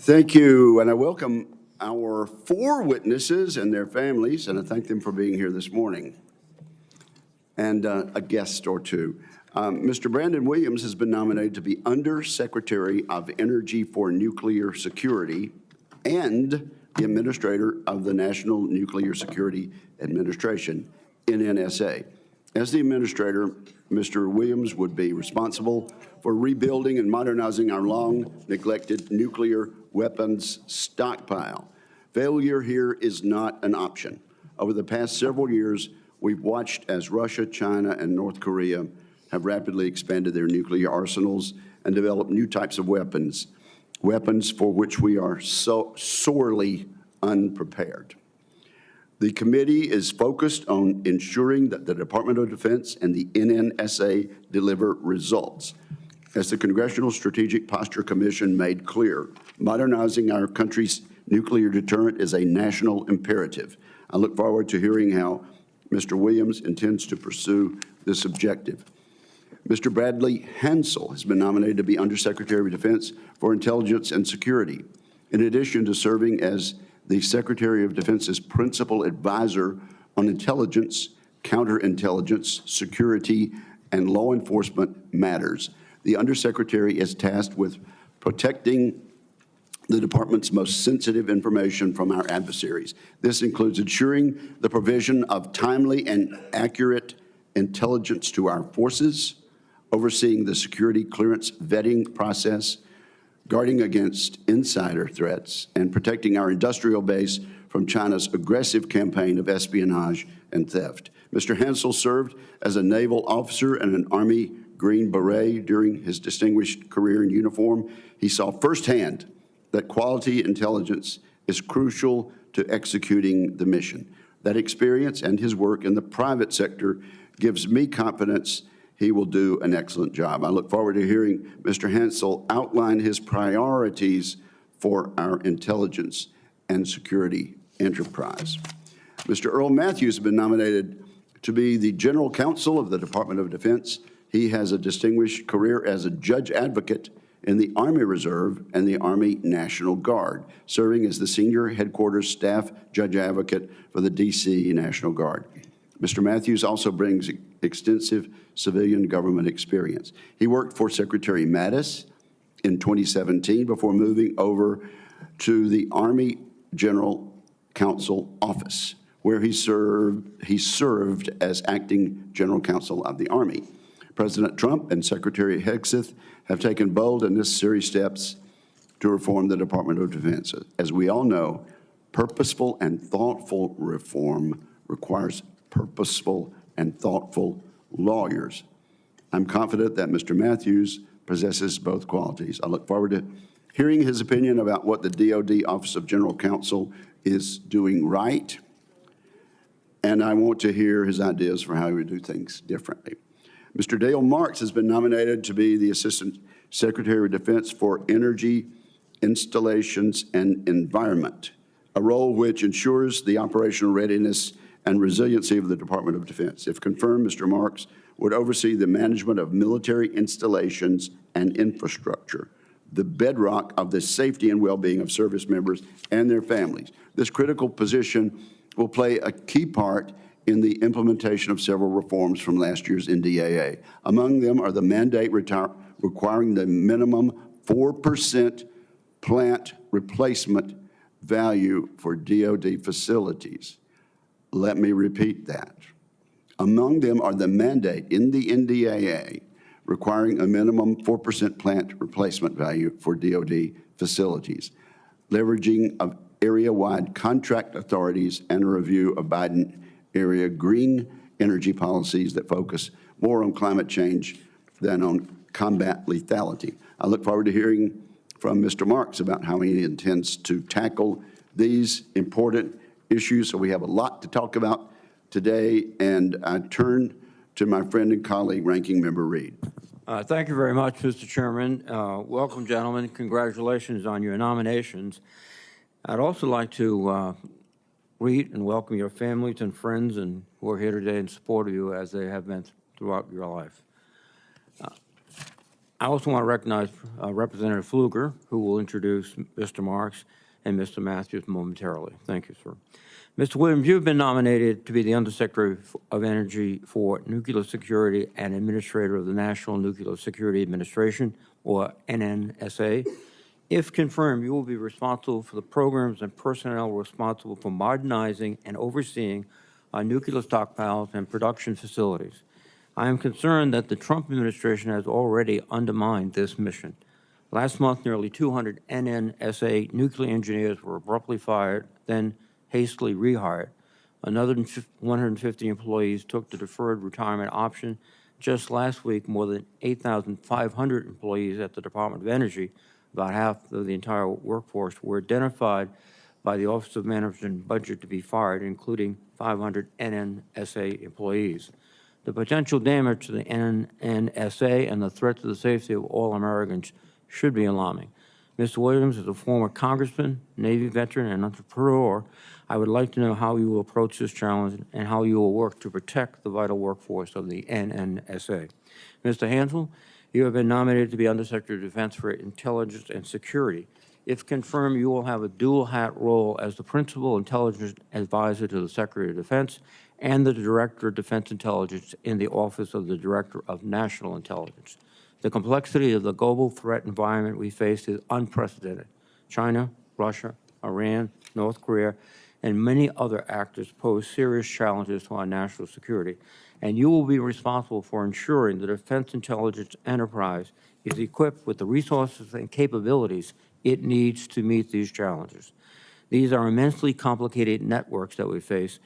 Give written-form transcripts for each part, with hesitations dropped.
Thank you, and I welcome our 4 witnesses and their families, and I thank them for being here this morning, and a guest or two. Mr. Brandon Williams has been nominated to be Under-Secretary of Energy for Nuclear Security and the Administrator of the National Nuclear Security Administration, NNSA. As the Administrator, Mr. Williams would be responsible for rebuilding and modernizing our long-neglected nuclear weapons stockpile. Failure here is not an option. Over the past several years, we've watched as Russia, China, and North Korea have rapidly expanded their nuclear arsenals and developed new types of weapons for which we are so sorely unprepared. The committee is focused on ensuring that the Department of Defense and the NNSA deliver results. As the Congressional Strategic Posture Commission made clear, modernizing our country's nuclear deterrent is a national imperative. I look forward to hearing how Mr. Williams intends to pursue this objective. Mr. Bradley Hansel has been nominated to be Undersecretary of Defense for Intelligence and Security. In addition to serving as the Secretary of Defense's principal advisor on intelligence, counterintelligence, security, and law enforcement matters, the Undersecretary is tasked with protecting the Department's most sensitive information from our adversaries. This includes ensuring the provision of timely and accurate intelligence to our forces, overseeing the security clearance vetting process, guarding against insider threats, and protecting our industrial base from China's aggressive campaign of espionage and theft. Mr. Hansel served as a naval officer and an Army Green Beret during his distinguished career in uniform. He saw firsthand that quality intelligence is crucial to executing the mission. That experience and his work in the private sector gives me confidence he will do an excellent job. I look forward to hearing Mr. Hansel outline his priorities for our intelligence and security enterprise. Mr. Earl Matthews has been nominated to be the General Counsel of the Department of Defense. He has a distinguished career as a judge advocate in the Army Reserve and the Army National Guard, serving as the Senior Headquarters Staff Judge Advocate for the D.C. National Guard. Mr. Matthews also brings extensive civilian government experience. He worked for Secretary Mattis in 2017 before moving over to the Army General Counsel Office, where he served as acting General Counsel of the Army. President Trump and Secretary Hegseth have taken bold and necessary steps to reform the Department of Defense. As we all know, purposeful and thoughtful reform requires purposeful and thoughtful lawyers. I'm confident that Mr. Matthews possesses both qualities. I look forward to hearing his opinion about what the DoD Office of General Counsel is doing right, and I want to hear his ideas for how he would do things differently. Mr. Dale Marks has been nominated to be the Assistant Secretary of Defense for Energy, Installations, and Environment, a role which ensures the operational readiness and resiliency of the Department of Defense. If confirmed, Mr. Marks would oversee the management of military installations and infrastructure, the bedrock of the safety and well-being of service members and their families. This critical position will play a key part in the implementation of several reforms from last year's NDAA. Among them are the mandate requiring the minimum 4% plant replacement value for DoD facilities. Let me repeat that. Among them are the mandate in the NDAA requiring a minimum 4% plant replacement value for DoD facilities, leveraging of area-wide contract authorities, and a review of Biden area green energy policies that focus more on climate change than on combat lethality. I look forward to hearing from Mr. Marks about how he intends to tackle these important issues. So we have a lot to talk about today, and I turn to my friend and colleague, Ranking Member Reed. Thank you very much, Mr. Chairman. Welcome, gentlemen. Congratulations on your nominations. I'd also like to greet and welcome your families and friends and who are here today in support of you as they have been throughout your life. I also want to recognize Representative Pfluger, who will introduce Mr. Marks and Mr. Matthews momentarily. Thank you, sir. Mr. Williams, you've been nominated to be the Undersecretary of Energy for Nuclear Security and Administrator of the National Nuclear Security Administration, or NNSA. If confirmed, you will be responsible for the programs and personnel responsible for modernizing and overseeing our nuclear stockpiles and production facilities. I am concerned that the Trump administration has already undermined this mission. Last month, nearly 200 NNSA nuclear engineers were abruptly fired, then hastily rehired. Another 150 employees took the deferred retirement option. Just last week, more than 8,500 employees at the Department of Energy, about half of the entire workforce, were identified by the Office of Management and Budget to be fired, including 500 NNSA employees. The potential damage to the NNSA and the threat to the safety of all Americans should be alarming. Mr. Williams, as a former congressman, Navy veteran, and entrepreneur, I would like to know how you will approach this challenge and how you will work to protect the vital workforce of the NNSA. Mr. Hansel, you have been nominated to be Undersecretary of Defense for Intelligence and Security. If confirmed, you will have a dual-hat role as the Principal Intelligence Advisor to the Secretary of Defense and the Director of Defense Intelligence in the Office of the Director of National Intelligence. The complexity of the global threat environment we face is unprecedented. China, Russia, Iran, North Korea, and many other actors pose serious challenges to our national security, and you will be responsible for ensuring the defense intelligence enterprise is equipped with the resources and capabilities it needs to meet these challenges. These are immensely complicated networks that we face,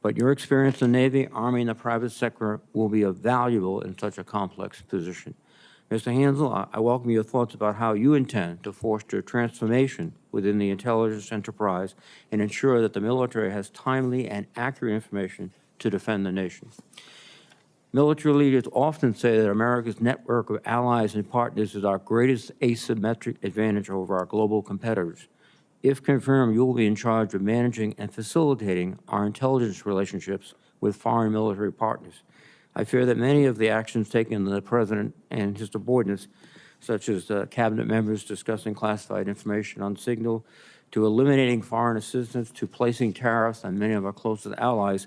but your experience in the Navy, Army, and the private sector will be valuable in such a complex position. Mr. Hansel, I welcome your thoughts about how you intend to foster transformation within the intelligence enterprise and ensure that the military has timely and accurate information to defend the nation. Military leaders often say that America's network of allies and partners is our greatest asymmetric advantage over our global competitors. If confirmed, you will be in charge of managing and facilitating our intelligence relationships with foreign military partners. I fear that many of the actions taken by the President and his subordinates, such as cabinet members discussing classified information on Signal, to eliminating foreign assistance, to placing tariffs on many of our closest allies,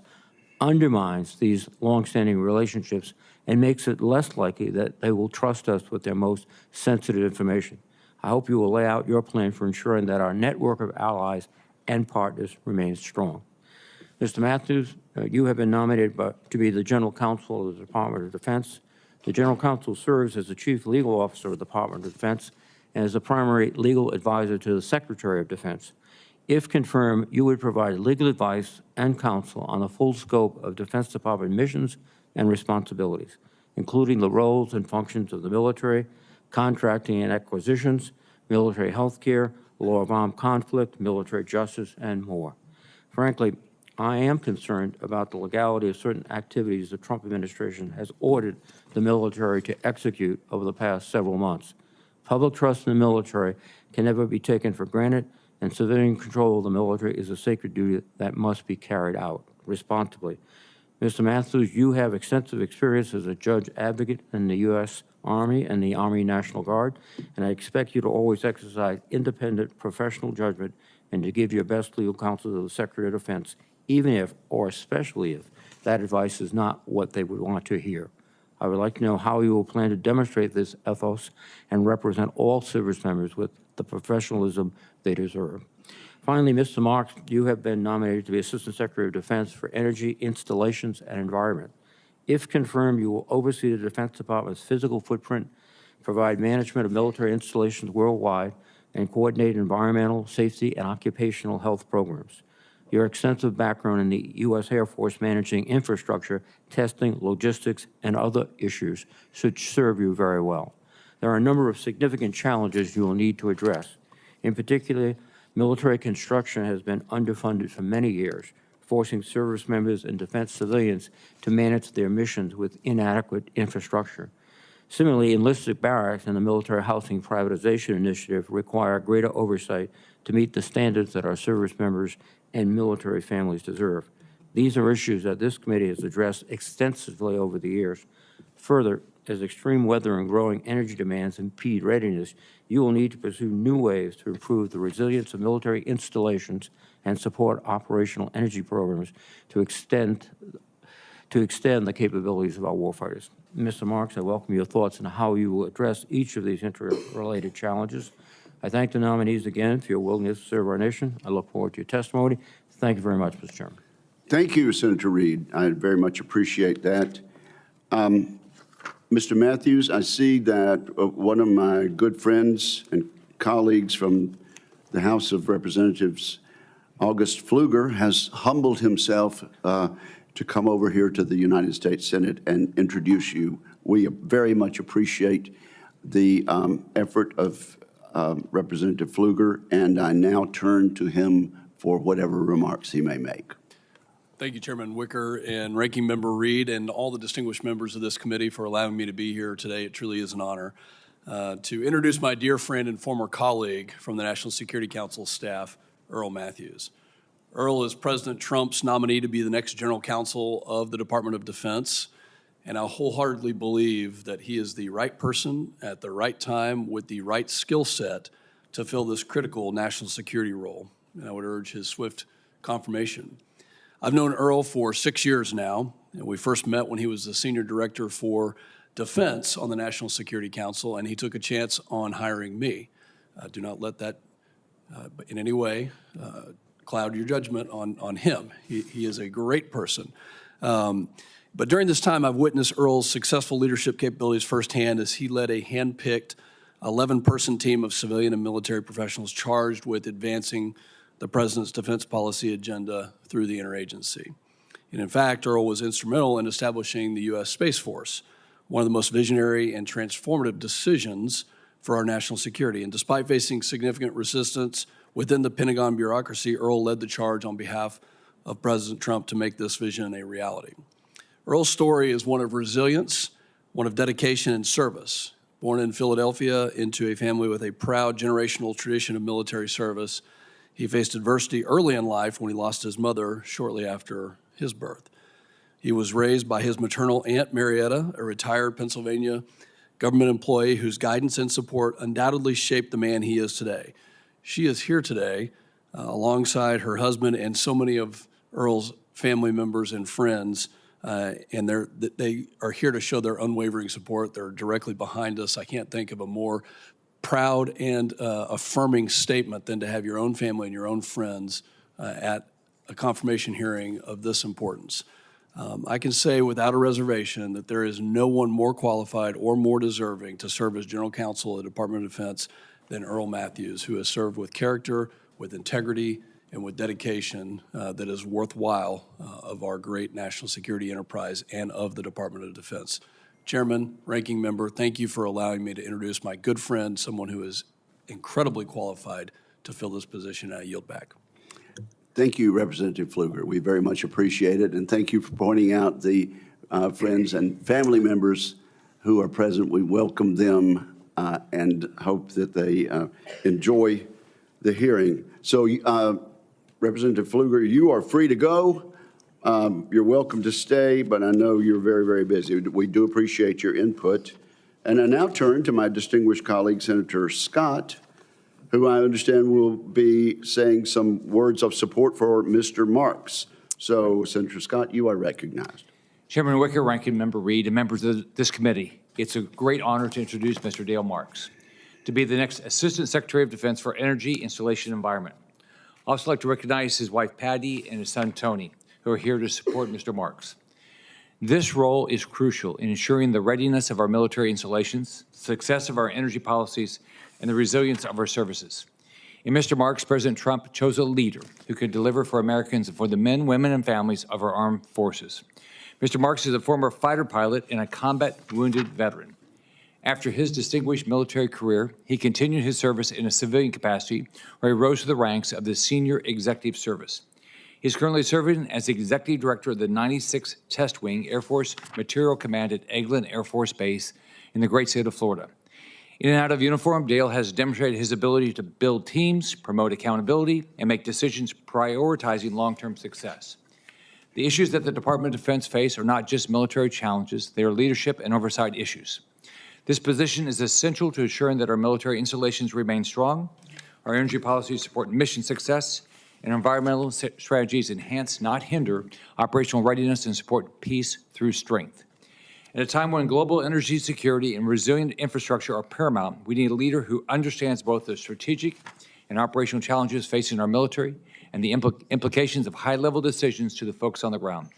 undermines these longstanding relationships and makes it less likely that they will trust us with their most sensitive information. I hope you will lay out your plan for ensuring that our network of allies and partners remains strong. Mr. Matthews, you have been nominated to be the General Counsel of the Department of Defense. The General Counsel serves as the Chief Legal Officer of the Department of Defense and is the primary legal advisor to the Secretary of Defense. If confirmed, you would provide legal advice and counsel on the full scope of Defense Department missions and responsibilities, including the roles and functions of the military, contracting and acquisitions, military health care, law of armed conflict, military justice, and more. Frankly, I am concerned about the legality of certain activities the Trump administration has ordered the military to execute over the past several months. Public trust in the military can never be taken for granted, and civilian control of the military is a sacred duty that must be carried out responsibly. Mr. Matthews, you have extensive experience as a judge advocate in the U.S. Army and the Army National Guard, and I expect you to always exercise independent professional judgment and to give your best legal counsel to the Secretary of Defense, even if, or especially if, that advice is not what they would want to hear. I would like to know how you will plan to demonstrate this ethos and represent all service members with the professionalism they deserve. Finally, Mr. Marks, you have been nominated to be Assistant Secretary of Defense for Energy, Installations, and Environment. If confirmed, you will oversee the Defense Department's physical footprint, provide management of military installations worldwide, and coordinate environmental, safety, and occupational health programs. Your extensive background in the U.S. Air Force managing infrastructure, testing, logistics, and other issues should serve you very well. There are a number of significant challenges you will need to address. In particular, military construction has been underfunded for many years, forcing service members and defense civilians to manage their missions with inadequate infrastructure. Similarly, enlisted barracks and the military housing privatization initiative require greater oversight to meet the standards that our service members and military families deserve. These are issues that this committee has addressed extensively over the years. Further, as extreme weather and growing energy demands impede readiness, you will need to pursue new ways to improve the resilience of military installations and support operational energy programs to extend the capabilities of our warfighters. Mr. Marks, I welcome your thoughts on how you will address each of these interrelated challenges. I thank the nominees again for your willingness to serve our nation. I look forward to your testimony. Thank you very much, Mr. Chairman. Thank you, Senator Reed. I very much appreciate that. Mr. Matthews, I see that one of my good friends and colleagues from the House of Representatives, August Pfluger, has humbled himself to come over here to the United States Senate and introduce you. We very much appreciate the effort of Representative Pfluger, and I now turn to him for whatever remarks he may make. Thank you, Chairman Wicker and Ranking Member Reed and all the distinguished members of this committee for allowing me to be here today. It truly is an honor to introduce my dear friend and former colleague from the National Security Council staff, Earl Matthews. Earl is President Trump's nominee to be the next General Counsel of the Department of Defense, and I wholeheartedly believe that he is the right person at the right time with the right skill set to fill this critical national security role, and I would urge his swift confirmation. I've known Earl for 6 years now, and we first met when he was the Senior Director for Defense on the National Security Council, and he took a chance on hiring me. Do not let that in any way cloud your judgment on him. He is a great person. But during this time, I've witnessed Earl's successful leadership capabilities firsthand as he led a hand-picked 11-person team of civilian and military professionals charged with advancing the President's defense policy agenda through the interagency. And in fact, Earl was instrumental in establishing the U.S. Space Force, one of the most visionary and transformative decisions for our national security. And despite facing significant resistance within the Pentagon bureaucracy, Earl led the charge on behalf of President Trump to make this vision a reality. Earl's story is one of resilience, one of dedication and service. Born in Philadelphia into a family with a proud generational tradition of military service, he faced adversity early in life when he lost his mother shortly after his birth. He was raised by his maternal aunt, Marietta, a retired Pennsylvania government employee whose guidance and support undoubtedly shaped the man he is today. She is here today alongside her husband and so many of Earl's family members and friends, and they are here to show their unwavering support. They're directly behind us. I can't think of a more proud and affirming statement than to have your own family and your own friends at a confirmation hearing of this importance. I can say without a reservation that there is no one more qualified or more deserving to serve as General Counsel of the Department of Defense than Earl Matthews, who has served with character, with integrity, and with dedication that is worthwhile of our great national security enterprise and of the Department of Defense. Chairman, Ranking Member, thank you for allowing me to introduce my good friend, someone who is incredibly qualified to fill this position, and I yield back. Thank you, Representative Pfluger. We very much appreciate it, and thank you for pointing out the friends and family members who are present. We welcome them and hope that they enjoy the hearing. So, Representative Pfluger, you are free to go. You're welcome to stay, but I know you're very, very busy. We do appreciate your input. And I now turn to my distinguished colleague, Senator Scott, who I understand will be saying some words of support for Mr. Marks. So, Senator Scott, you are recognized. Chairman Wicker, Ranking Member Reed, and members of this committee, it's a great honor to introduce Mr. Dale Marks to be the next Assistant Secretary of Defense for Energy, Installation, and Environment. I'd also like to recognize his wife, Patty, and his son, Tony, who are here to support Mr. Marks. This role is crucial in ensuring the readiness of our military installations, success of our energy policies, and the resilience of our services. In Mr. Marks, President Trump chose a leader who can deliver for Americans and for the men, women, and families of our armed forces. Mr. Marks is a former fighter pilot and a combat-wounded veteran. After his distinguished military career, he continued his service in a civilian capacity where he rose to the ranks of the Senior Executive Service. He's currently serving as the Executive Director of the 96th Test Wing Air Force Material Command at Eglin Air Force Base in the great state of Florida. In and out of uniform, Dale has demonstrated his ability to build teams, promote accountability, and make decisions prioritizing long-term success. The issues that the Department of Defense face are not just military challenges, they are leadership and oversight issues. This position is essential to ensuring that our military installations remain strong, our energy policies support mission success, and environmental strategies enhance, not hinder, operational readiness and support peace through strength. At a time when global energy security and resilient infrastructure are paramount, we need a leader who understands both the strategic and operational challenges facing our military and the implications of high-level decisions to the folks on the ground.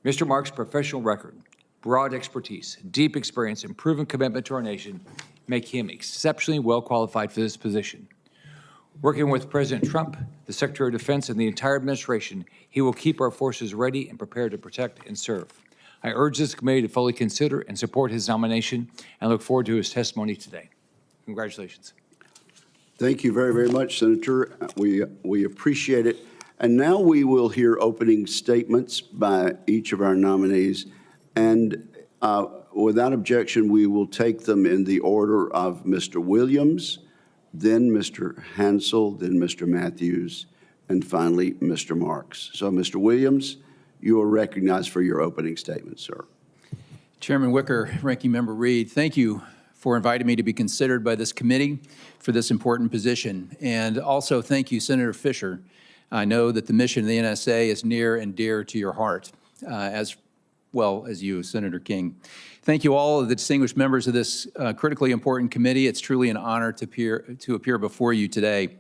Mr. Marks' professional record, broad expertise, deep experience, and proven commitment to our nation make him exceptionally well qualified for this position. Working with President Trump, the Secretary of Defense, and the entire administration, he will keep our forces ready and prepared to protect and serve. I urge this committee to fully consider and support his nomination and look forward to his testimony today. Congratulations. Thank you very, very much, Senator. We appreciate it. And now we will hear opening statements by each of our nominees. And without objection, we will take them in the order of Mr. Williams, then Mr. Hansel, then Mr. Matthews, and finally, Mr. Marks. So, Mr. Williams, you are recognized for your opening statement, sir. Chairman Wicker, Ranking Member Reed, thank you for inviting me to be considered by this committee for this important position. And also thank you, Senator Fisher. I know that the mission of the NSA is near and dear to your heart, as well as you, Senator King. Thank you all of the distinguished members of this critically important committee. It's truly an honor to appear before you today.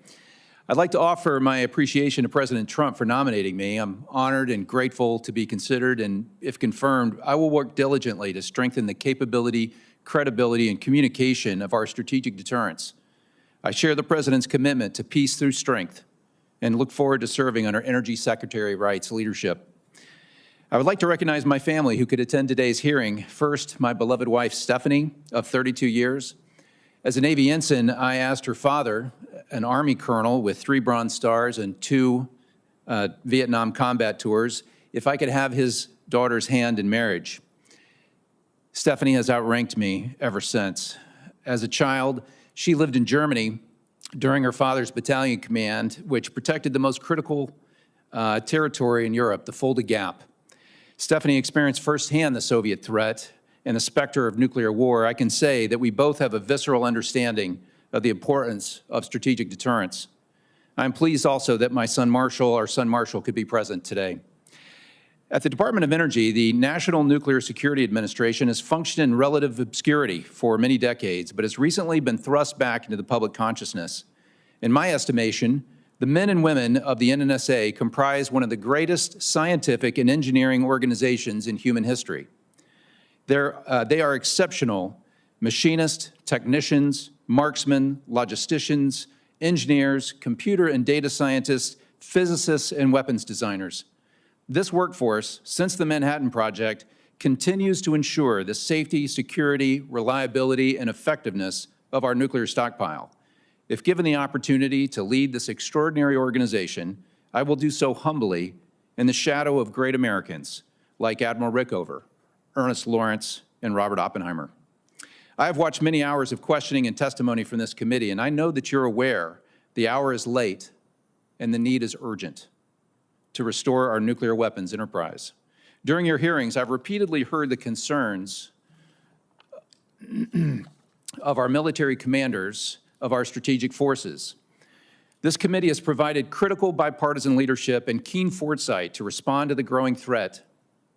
I'd like to offer my appreciation to President Trump for nominating me. I'm honored and grateful to be considered, and if confirmed, I will work diligently to strengthen the capability, credibility, and communication of our strategic deterrence. I share the President's commitment to peace through strength and look forward to serving under Energy Secretary Wright's leadership. I would like to recognize my family who could attend today's hearing. First, my beloved wife, Stephanie, of 32 years. As a Navy ensign, I asked her father, an Army colonel with 3 Bronze Stars and 2 Vietnam combat tours, if I could have his daughter's hand in marriage. Stephanie has outranked me ever since. As a child, she lived in Germany during her father's battalion command, which protected the most critical territory in Europe, the Fulda Gap. Stephanie experienced firsthand the Soviet threat and the specter of nuclear war. I can say that we both have a visceral understanding of the importance of strategic deterrence. I'm pleased also that our son Marshall, could be present today. At the Department of Energy, the National Nuclear Security Administration has functioned in relative obscurity for many decades, but has recently been thrust back into the public consciousness. In my estimation, the men and women of the NNSA comprise one of the greatest scientific and engineering organizations in human history. They are exceptional machinists, technicians, marksmen, logisticians, engineers, computer and data scientists, physicists, and weapons designers. This workforce, since the Manhattan Project, continues to ensure the safety, security, reliability, and effectiveness of our nuclear stockpile. If given the opportunity to lead this extraordinary organization, I will do so humbly in the shadow of great Americans like Admiral Rickover, Ernest Lawrence, and Robert Oppenheimer. I have watched many hours of questioning and testimony from this committee, and I know that you're aware the hour is late and the need is urgent to restore our nuclear weapons enterprise. During your hearings, I've repeatedly heard the concerns of our military commanders of our strategic forces. This committee has provided critical bipartisan leadership and keen foresight to respond to the growing threat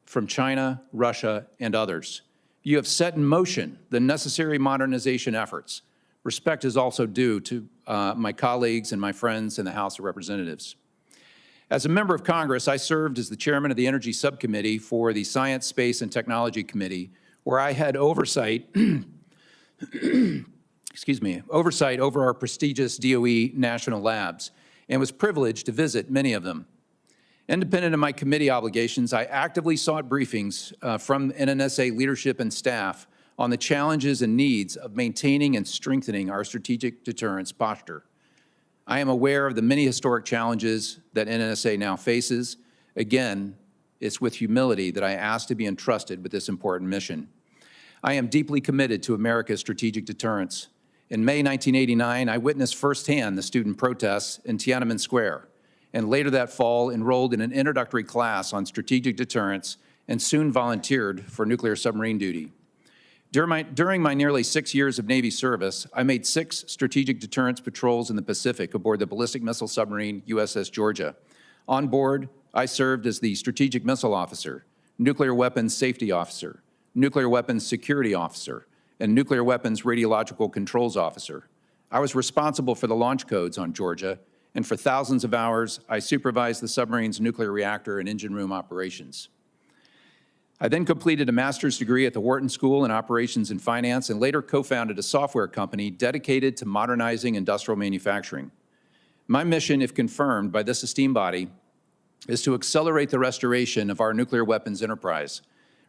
from China, Russia, and others. You have set in motion the necessary modernization efforts. Respect is also due to my colleagues and my friends in the House of Representatives. As a member of Congress, I served as the chairman of the Energy Subcommittee for the Science, Space, and Technology Committee, where I had oversight oversight over our prestigious DOE national labs and was privileged to visit many of them. Independent of my committee obligations, I actively sought briefings from NNSA leadership and staff on the challenges and needs of maintaining and strengthening our strategic deterrence posture. I am aware of the many historic challenges that NNSA now faces. Again, it's with humility that I ask to be entrusted with this important mission. I am deeply committed to America's strategic deterrence. In May 1989, I witnessed firsthand the student protests in Tiananmen Square, and later that fall enrolled in an introductory class on strategic deterrence and soon volunteered for nuclear submarine duty. During my nearly 6 years of Navy service, I made 6 strategic deterrence patrols in the Pacific aboard the ballistic missile submarine USS Georgia. On board, I served as the strategic missile officer, nuclear weapons safety officer, nuclear weapons security officer, and nuclear weapons radiological controls officer. I was responsible for the launch codes on Georgia, and for thousands of hours, I supervised the submarine's nuclear reactor and engine room operations. I then completed a master's degree at the Wharton School in Operations and Finance and later co-founded a software company dedicated to modernizing industrial manufacturing. My mission, if confirmed by this esteemed body, is to accelerate the restoration of our nuclear weapons enterprise,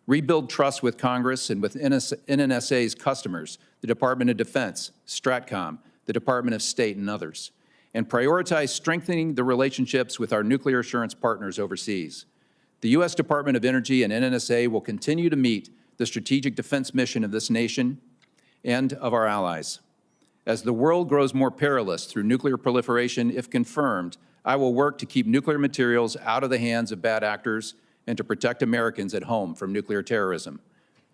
rebuild trust with Congress and with NNSA's customers, the Department of Defense, STRATCOM, the Department of State, and others, and prioritize strengthening the relationships with our nuclear assurance partners overseas. The U.S. Department of Energy and NNSA will continue to meet the strategic defense mission of this nation and of our allies. As the world grows more perilous through nuclear proliferation, if confirmed, I will work to keep nuclear materials out of the hands of bad actors and to protect Americans at home from nuclear terrorism.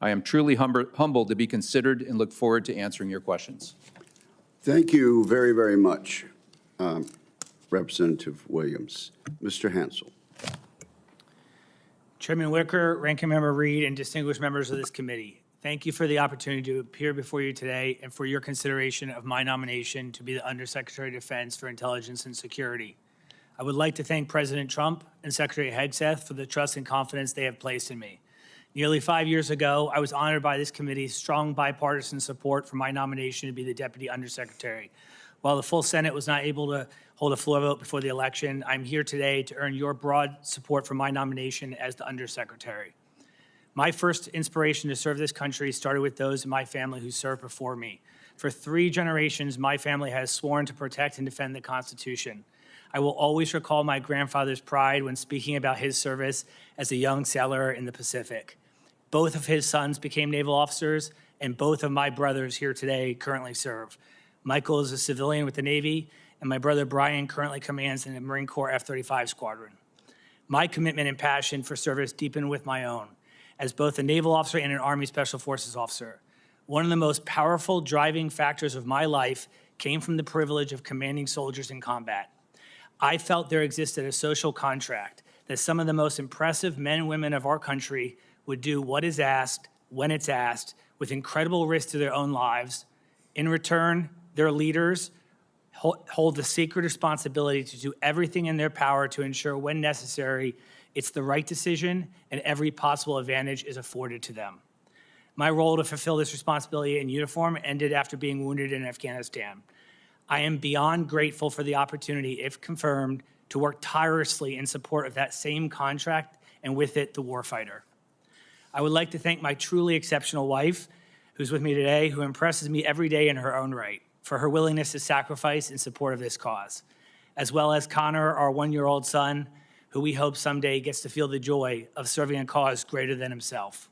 I am truly humbled to be considered and look forward to answering your questions. Thank you very, very much, Representative Williams. Mr. Hansel. Chairman Wicker, Ranking Member Reed, and distinguished members of this committee, thank you for the opportunity to appear before you today and for your consideration of my nomination to be the Undersecretary of Defense for Intelligence and Security. I would like to thank President Trump and Secretary Hegseth for the trust and confidence they have placed in me. Nearly 5 years ago, I was honored by this committee's strong bipartisan support for my nomination to be the Deputy Undersecretary. While the full Senate was not able to hold a floor vote before the election, I'm here today to earn your broad support for my nomination as the Undersecretary. My first inspiration to serve this country started with those in my family who served before me. For 3 generations, my family has sworn to protect and defend the Constitution. I will always recall my grandfather's pride when speaking about his service as a young sailor in the Pacific. Both of his sons became naval officers, and both of my brothers here today currently serve. Michael is a civilian with the Navy, and my brother Brian currently commands in the Marine Corps F-35 squadron. My commitment and passion for service deepened with my own, as both a naval officer and an Army Special Forces officer. One of the most powerful driving factors of my life came from the privilege of commanding soldiers in combat. I felt there existed a social contract that some of the most impressive men and women of our country would do what is asked, when it's asked, with incredible risk to their own lives. In return, their leaders hold the sacred responsibility to do everything in their power to ensure, when necessary, it's the right decision and every possible advantage is afforded to them. My role to fulfill this responsibility in uniform ended after being wounded in Afghanistan. I am beyond grateful for the opportunity, if confirmed, to work tirelessly in support of that same contract and with it, the warfighter. I would like to thank my truly exceptional wife, who's with me today, who impresses me every day in her own right, for her willingness to sacrifice in support of this cause, as well as Connor, our 1-year-old son, who we hope someday gets to feel the joy of serving a cause greater than himself.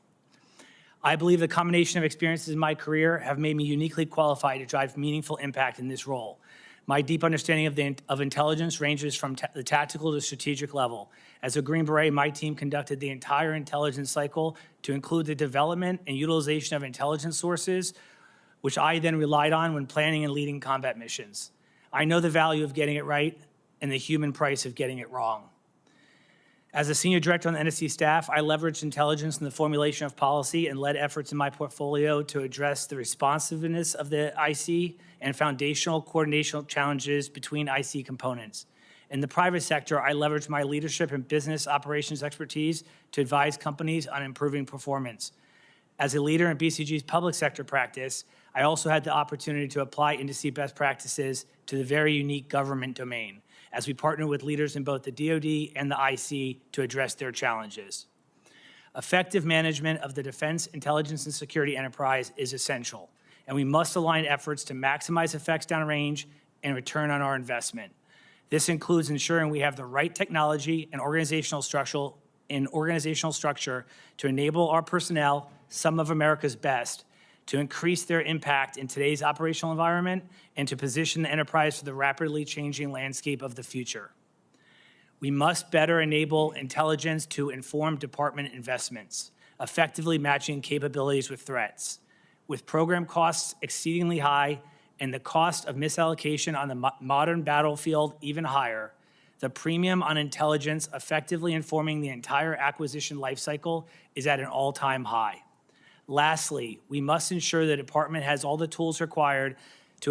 I believe the combination of experiences in my career have made me uniquely qualified to drive meaningful impact in this role. My deep understanding of intelligence ranges from the tactical to strategic level. As a Green Beret, my team conducted the entire intelligence cycle to include the development and utilization of intelligence sources, which I then relied on when planning and leading combat missions. I know the value of getting it right and the human price of getting it wrong. As a senior director on the NSC staff, I leveraged intelligence in the formulation of policy and led efforts in my portfolio to address the responsiveness of the IC and foundational coordination challenges between IC components. In the private sector, I leveraged my leadership and business operations expertise to advise companies on improving performance. As a leader in BCG's public sector practice, I also had the opportunity to apply industry best practices to the very unique government domain, as we partner with leaders in both the DoD and the IC to address their challenges. Effective management of the defense, intelligence, and security enterprise is essential, and we must align efforts to maximize effects downrange and return on our investment. This includes ensuring we have the right technology and organizational structure to enable our personnel, some of America's best, to increase their impact in today's operational environment and to position the enterprise for the rapidly changing landscape of the future. We must better enable intelligence to inform department investments, effectively matching capabilities with threats. With program costs exceedingly high and the cost of misallocation on the modern battlefield even higher, the premium on intelligence effectively informing the entire acquisition lifecycle is at an all-time high. Lastly, we must ensure the department has all the tools required to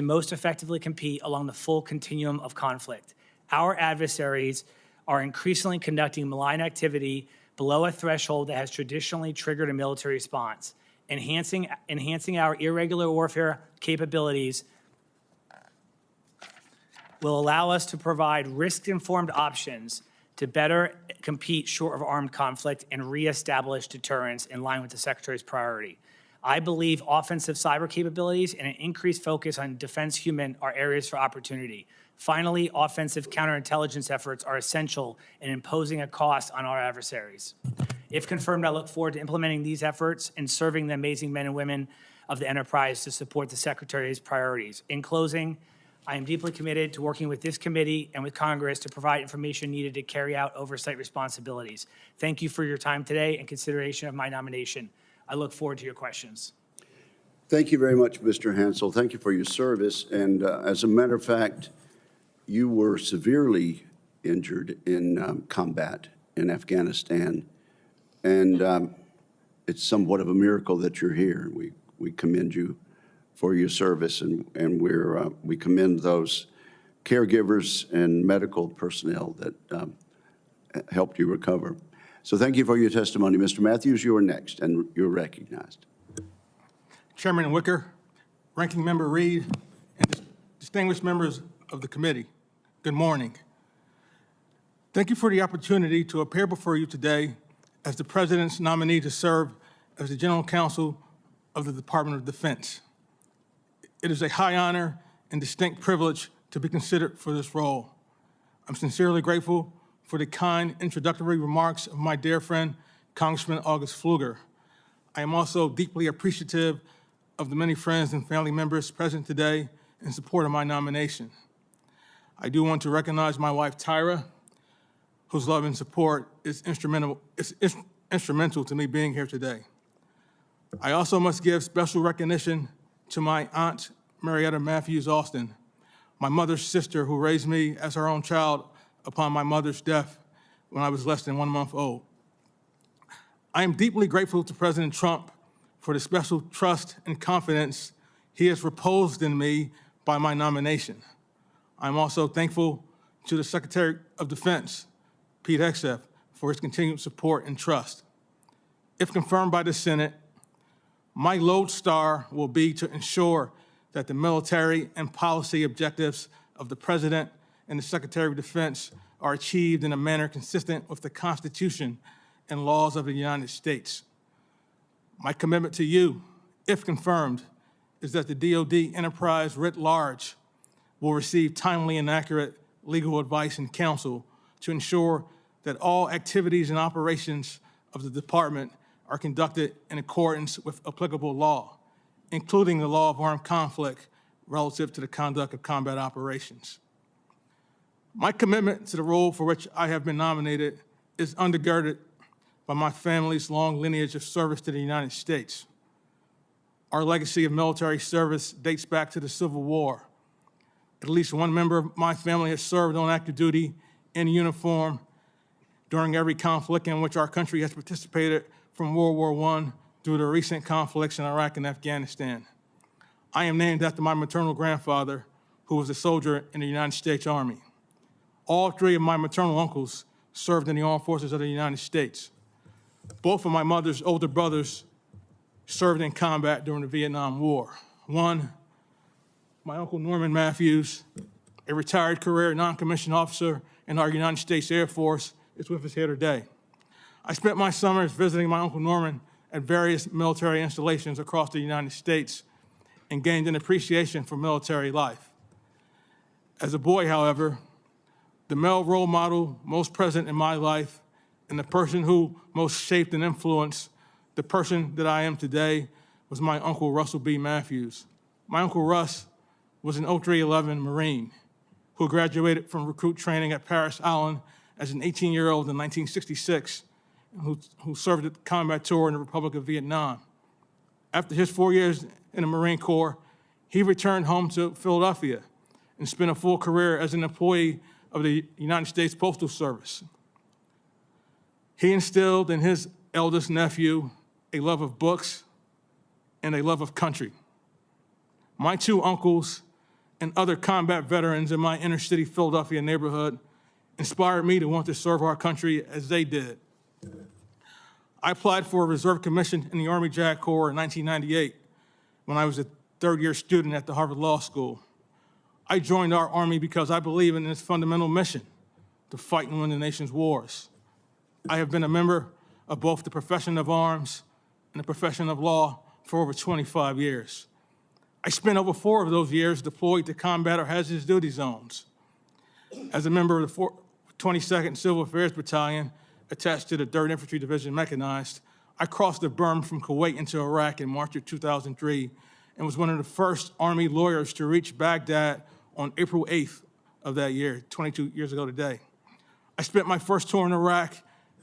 most effectively compete along the full continuum of conflict. Our adversaries are increasingly conducting malign activity below a threshold that has traditionally triggered a military response. Enhancing our irregular warfare capabilities will allow us to provide risk-informed options to better compete short of armed conflict and reestablish deterrence in line with the Secretary's priority. I believe offensive cyber capabilities and an increased focus on defense human are areas for opportunity. Finally, offensive counterintelligence efforts are essential in imposing a cost on our adversaries. If confirmed, I look forward to implementing these efforts and serving the amazing men and women of the enterprise to support the Secretary's priorities. In closing, I am deeply committed to working with this committee and with Congress to provide information needed to carry out oversight responsibilities. Thank you for your time today and consideration of my nomination. I look forward to your questions. Thank you very much, Mr. Hansel. Thank you for your service. And as a matter of fact, you were severely injured in combat in Afghanistan. And it's somewhat of a miracle that you're here. We commend you for your service, and we commend those caregivers and medical personnel that helped you recover. So thank you for your testimony. Mr. Matthews, you are next, and you're recognized. Chairman Wicker, Ranking Member Reed, and distinguished members of the committee, good morning. Thank you for the opportunity to appear before you today as the President's nominee to serve as the General Counsel of the Department of Defense. It is a high honor and distinct privilege to be considered for this role. I'm sincerely grateful for the kind introductory remarks of my dear friend, Congressman August Pfluger. I am also deeply appreciative of the many friends and family members present today in support of my nomination. I do want to recognize my wife, Tyra, whose love and support is instrumental to me being here today. I also must give special recognition to my aunt, Marietta Matthews Austin, my mother's sister who raised me as her own child upon my mother's death when I was less than 1 month old. I am deeply grateful to President Trump for the special trust and confidence he has reposed in me by my nomination. I'm also thankful to the Secretary of Defense, Pete Hegseth, for his continued support and trust. If confirmed by the Senate, my lodestar will be to ensure that the military and policy objectives of the President and the Secretary of Defense are achieved in a manner consistent with the Constitution and laws of the United States. My commitment to you, if confirmed, is that the DoD enterprise writ large will receive timely and accurate legal advice and counsel to ensure that all activities and operations of the department are conducted in accordance with applicable law, including the law of armed conflict relative to the conduct of combat operations. My commitment to the role for which I have been nominated is undergirded by my family's long lineage of service to the United States. Our legacy of military service dates back to the Civil War. At least one member of my family has served on active duty in uniform during every conflict in which our country has participated from World War I through the recent conflicts in Iraq and Afghanistan. I am named after my maternal grandfather, who was a soldier in the United States Army. All three of my maternal uncles served in the armed forces of the United States. Both of my mother's older brothers served in combat during the Vietnam War. One, my Uncle Norman Matthews, a retired career non-commissioned officer in our United States Air Force, is with us here today. I spent my summers visiting my Uncle Norman at various military installations across the United States and gained an appreciation for military life. As a boy, however, the male role model most present in my life and the person who most shaped and influenced the person that I am today was my Uncle Russell B. Matthews. My Uncle Russ was an 0311 Marine. who graduated from recruit training at Paris Island as an 18-year-old in 1966, and who served at the combat tour in the Republic of Vietnam. After his 4 years in the Marine Corps, he returned home to Philadelphia and spent a full career as an employee of the United States Postal Service. He instilled in his eldest nephew a love of books and a love of country. My two uncles and other combat veterans in my inner city Philadelphia neighborhood inspired me to want to serve our country as they did. I applied for a reserve commission in the Army JAG Corps in 1998 when I was a third-year student at the Harvard Law School. I joined our Army because I believe in its fundamental mission, to fight and win the nation's wars. I have been a member of both the profession of arms and the profession of law for over 25 years. I spent over 4 of those years deployed to combat or hazardous duty zones. As a member of the 22nd Civil Affairs Battalion, attached to the 3rd Infantry Division Mechanized, I crossed the berm from Kuwait into Iraq in March of 2003 and was one of the first Army lawyers to reach Baghdad on April 8th of that year, 22 years ago today. I spent my first tour in Iraq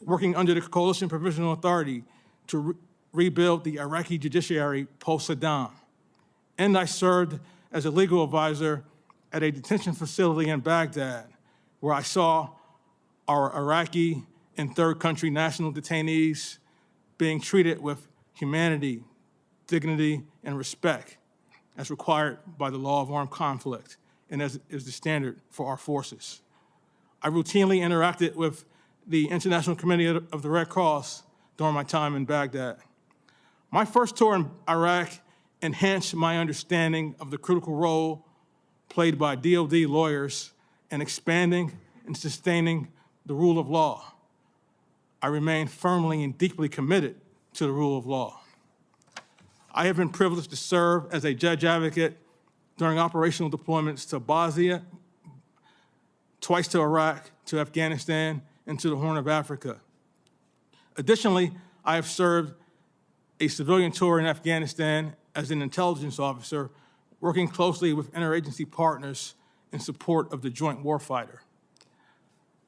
working under the Coalition Provisional Authority to rebuild the Iraqi judiciary post-Saddam. And I served as a legal advisor at a detention facility in Baghdad, where I saw our Iraqi and third country national detainees being treated with humanity, dignity, and respect as required by the law of armed conflict and as is the standard for our forces. I routinely interacted with the International Committee of the Red Cross during my time in Baghdad. My first tour in Iraq enhanced my understanding of the critical role played by DoD lawyers in expanding and sustaining the rule of law. I remain firmly and deeply committed to the rule of law. I have been privileged to serve as a judge advocate during operational deployments to Bosnia, twice to Iraq, to Afghanistan, and to the Horn of Africa. Additionally, I have served a civilian tour in Afghanistan as an intelligence officer, working closely with interagency partners in support of the joint warfighter.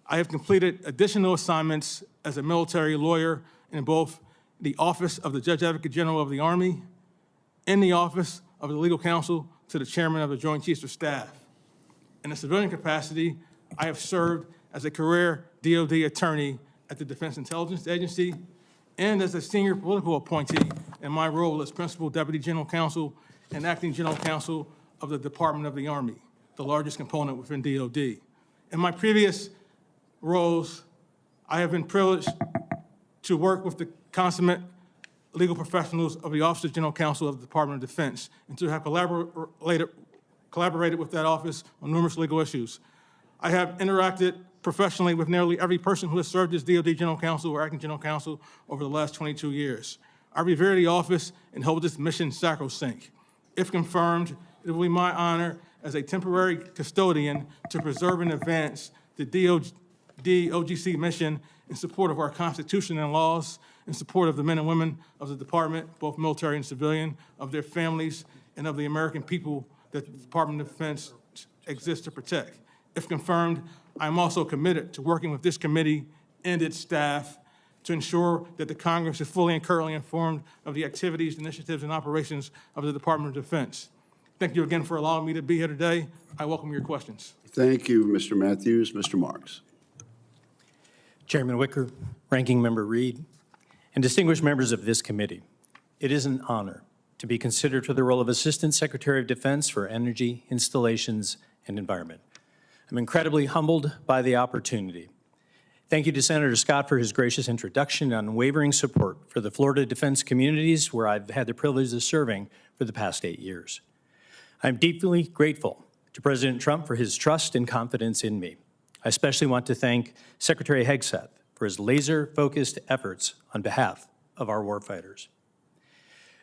I have completed additional assignments as a military lawyer in both the Office of the Judge Advocate General of the Army and the Office of the Legal Counsel to the Chairman of the Joint Chiefs of Staff. In a civilian capacity, I have served as a career DoD attorney at the Defense Intelligence Agency and as a senior political appointee in my role as Principal Deputy General Counsel and Acting General Counsel of the Department of the Army, the largest component within DoD. In my previous roles, I have been privileged to work with the consummate legal professionals of the Office of General Counsel of the Department of Defense and to have collaborated with that office on numerous legal issues. I have interacted professionally with nearly every person who has served as DoD General Counsel or Acting General Counsel over the last 22 years. I revere the office and hold this mission sacrosanct. If confirmed, it will be my honor as a temporary custodian to preserve and advance the DOGC mission in support of our Constitution and laws, in support of the men and women of the department, both military and civilian, of their families, and of the American people that the Department of Defense exists to protect. If confirmed, I am also committed to working with this committee and its staff to ensure that the Congress is fully and currently informed of the activities, initiatives, and operations of the Department of Defense. Thank you again for allowing me to be here today. I welcome your questions. Thank you, Mr. Matthews. Mr. Marks. Chairman Wicker, Ranking Member Reed, and distinguished members of this committee, it is an honor to be considered for the role of Assistant Secretary of Defense for Energy, Installations, and Environment. I'm incredibly humbled by the opportunity. Thank you to Senator Scott for his gracious introduction and unwavering support for the Florida defense communities where I've had the privilege of serving for the past 8 years. I'm deeply grateful to President Trump for his trust and confidence in me. I especially want to thank Secretary Hegseth for his laser-focused efforts on behalf of our warfighters.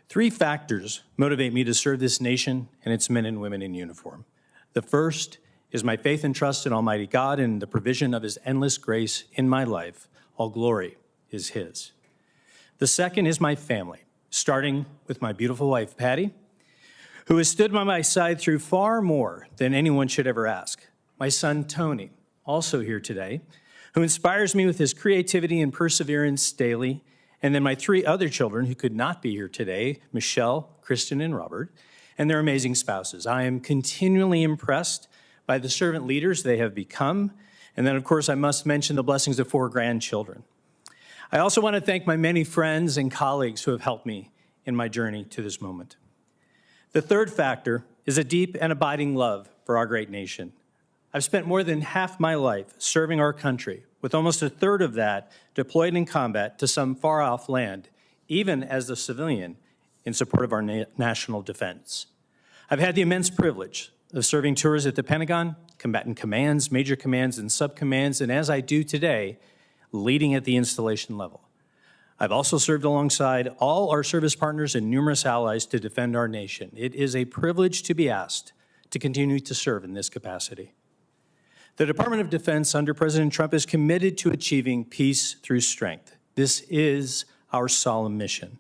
3 factors motivate me to serve this nation and its men and women in uniform. The first is my faith and trust in Almighty God and the provision of his endless grace in my life. All glory is his. The second is my family, starting with my beautiful wife, Patty, who has stood by my side through far more than anyone should ever ask. my son Tony, also here today, who inspires me with his creativity and perseverance daily, and then my 3 other children who could not be here today, Michelle, Kristen, and Robert, and their amazing spouses. I am continually impressed by the servant leaders they have become, and then, of course, I must mention the blessings of 4 grandchildren. I also want to thank my many friends and colleagues who have helped me in my journey to this moment. The third factor is a deep and abiding love for our great nation. I've spent more than half my life serving our country, with almost a third of that deployed in combat to some far-off land, even as a civilian in support of our national defense. I've had the immense privilege of serving tours at the Pentagon, combatant commands, major commands, and subcommands, and as I do today, leading at the installation level. I've also served alongside all our service partners and numerous allies to defend our nation. It is a privilege to be asked to continue to serve in this capacity. The Department of Defense under President Trump is committed to achieving peace through strength. This is our solemn mission.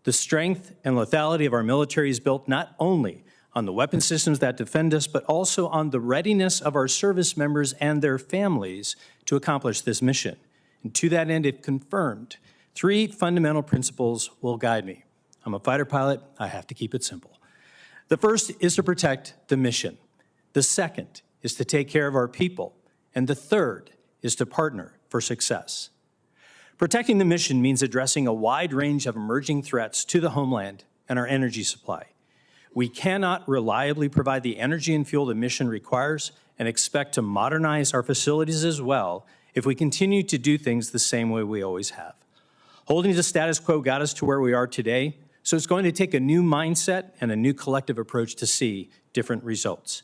The strength and lethality of our military is built not only on the weapon systems that defend us, but also on the readiness of our service members and their families to accomplish this mission. And to that end, if confirmed, 3 fundamental principles will guide me. I'm a fighter pilot. I have to keep it simple. The first is to protect the mission. The second is to take care of our people. And the third is to partner for success. Protecting the mission means addressing a wide range of emerging threats to the homeland and our energy supply. We cannot reliably provide the energy and fuel the mission requires and expect to modernize our facilities as well if we continue to do things the same way we always have. Holding the status quo got us to where we are today, so it's going to take a new mindset and a new collective approach to see different results.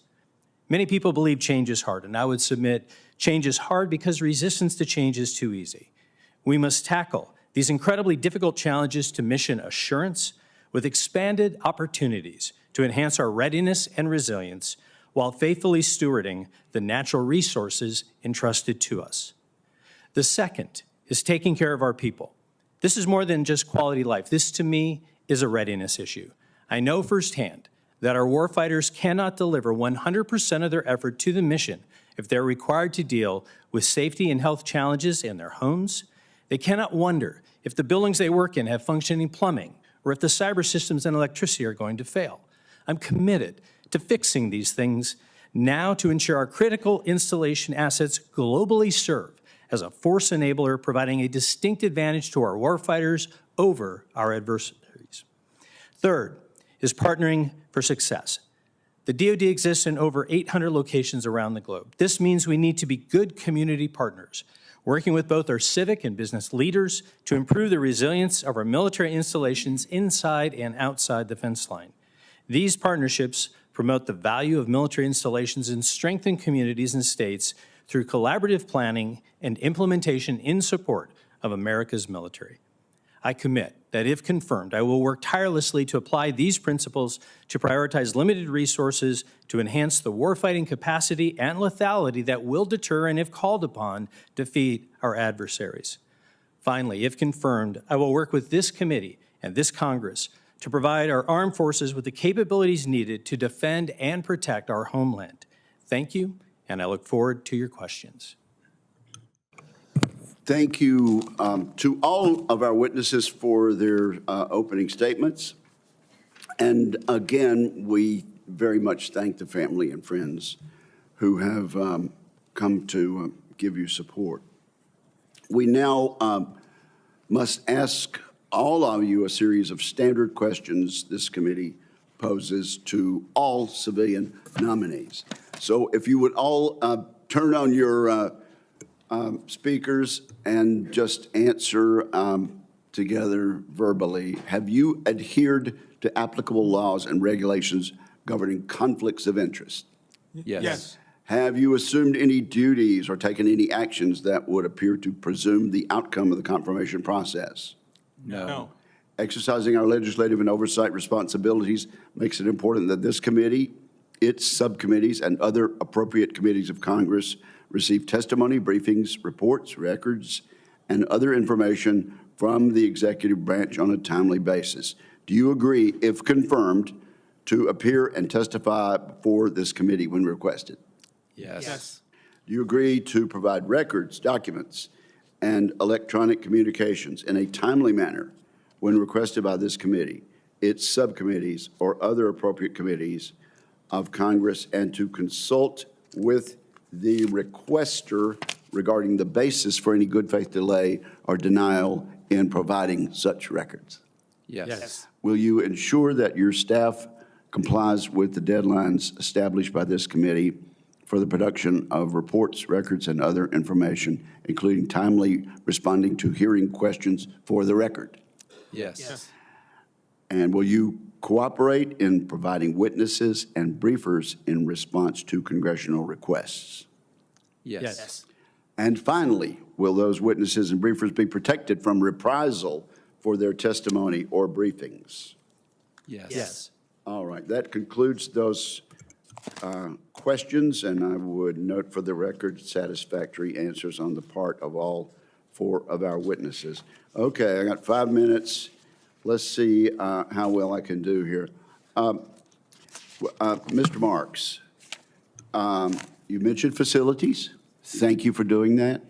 Many people believe change is hard, and I would submit change is hard because resistance to change is too easy. We must tackle these incredibly difficult challenges to mission assurance with expanded opportunities to enhance our readiness and resilience while faithfully stewarding the natural resources entrusted to us. The second is taking care of our people. This is more than just quality life. This, to me, is a readiness issue. I know firsthand that our warfighters cannot deliver 100% of their effort to the mission if they're required to deal with safety and health challenges in their homes. They cannot wonder if the buildings they work in have functioning plumbing or if the cyber systems and electricity are going to fail. I'm committed to fixing these things now to ensure our critical installation assets globally serve as a force enabler, providing a distinct advantage to our warfighters over our adversaries. Third is partnering for success. The DoD exists in over 800 locations around the globe. This means we need to be good community partners, working with both our civic and business leaders to improve the resilience of our military installations inside and outside the fence line. These partnerships promote the value of military installations and strengthen communities and states through collaborative planning and implementation in support of America's military. I commit that if confirmed, I will work tirelessly to apply these principles to prioritize limited resources to enhance the warfighting capacity and lethality that will deter and, if called upon, defeat our adversaries. Finally, if confirmed, I will work with this committee and this Congress to provide our armed forces with the capabilities needed to defend and protect our homeland. Thank you, and I look forward to your questions. Thank you to all of our witnesses for their opening statements. And again, we very much thank the family and friends who have come to give you support. We now must ask all of you a series of standard questions this committee poses to all civilian nominees. So if you would all turn on your speakers and just answer together verbally. Have you adhered to applicable laws and regulations governing conflicts of interest? Yes. Have you assumed any duties or taken any actions that would appear to presume the outcome of the confirmation process? No. Exercising our legislative and oversight responsibilities makes it important that this committee, its subcommittees, and other appropriate committees of Congress receive testimony, briefings, reports, records, and other information from the executive branch on a timely basis. Do you agree, if confirmed, to appear and testify before this committee when requested? Yes. Do you agree to provide records, documents, and electronic communications in a timely manner when requested by this committee, its subcommittees, or other appropriate committees of Congress, and to consult with the requester regarding the basis for any good faith delay or denial in providing such records? Yes. Will you ensure that your staff complies with the deadlines established by this committee for the production of reports, records, and other information, including timely responding to hearing questions for the record? Yes. And will you cooperate in providing witnesses and briefers in response to congressional requests? Yes. And finally, will those witnesses and briefers be protected from reprisal for their testimony or briefings? Yes. All right, that concludes those questions, and I would note for the record satisfactory answers on the part of all four of our witnesses. Okay, I got 5 minutes. Let's see how well I can do here. Mr. Marks, you mentioned facilities. Thank you for doing that.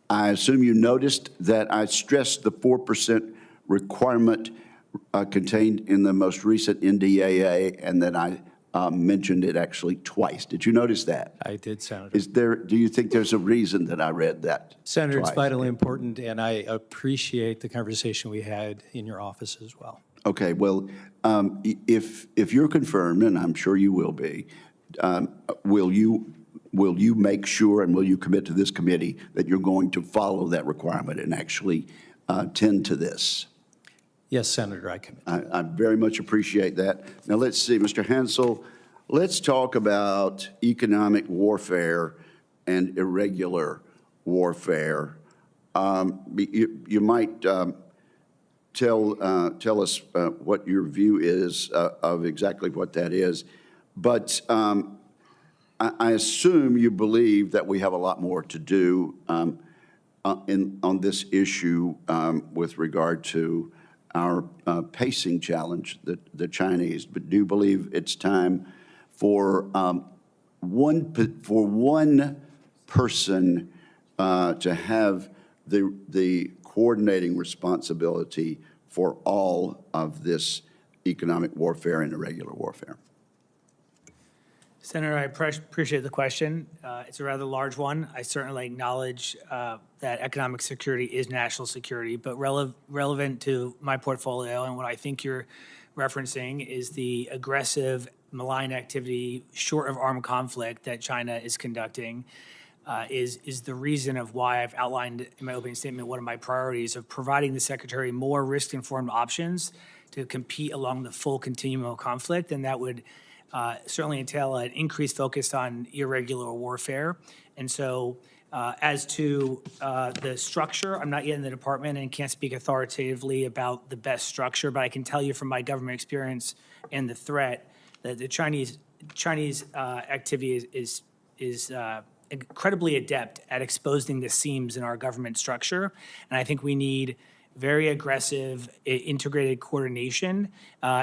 I assume you noticed that I stressed the 4% requirement contained in the most recent NDAA, and that I mentioned it actually twice. Did you notice that? I did, Senator. Do you think there's a reason that I read that Senator, it's twice? vitally important, and I appreciate the conversation we had in your office as well. Okay, well, if you're confirmed, and I'm sure you will be, will you make sure and will you commit to this committee that you're going to follow that requirement and actually tend to this? Yes, Senator, I commit. I very much appreciate that. Now, let's see, Mr. Hansel, let's talk about economic warfare and irregular warfare. You might tell us what your view is of exactly what that is, but I assume you believe that we have a lot more to do on this issue with regard to our pacing challenge, the Chinese. But do you believe it's time for one person to have the coordinating responsibility for all of this economic warfare and irregular warfare? Senator, I appreciate the question. It's a rather large one. I certainly acknowledge that economic security is national security, but relevant to my portfolio and what I think you're referencing is the aggressive, malign activity short of armed conflict that China is conducting is the reason of why I've outlined in my opening statement one of my priorities of providing the Secretary more risk-informed options to compete along the full continuum of conflict, and that would certainly entail an increased focus on irregular warfare. And so as to the structure, I'm not yet in the department and can't speak authoritatively about the best structure, but I can tell you from my government experience and the threat that the Chinese activity is incredibly adept at exposing the seams in our government structure. And I think we need very aggressive integrated coordination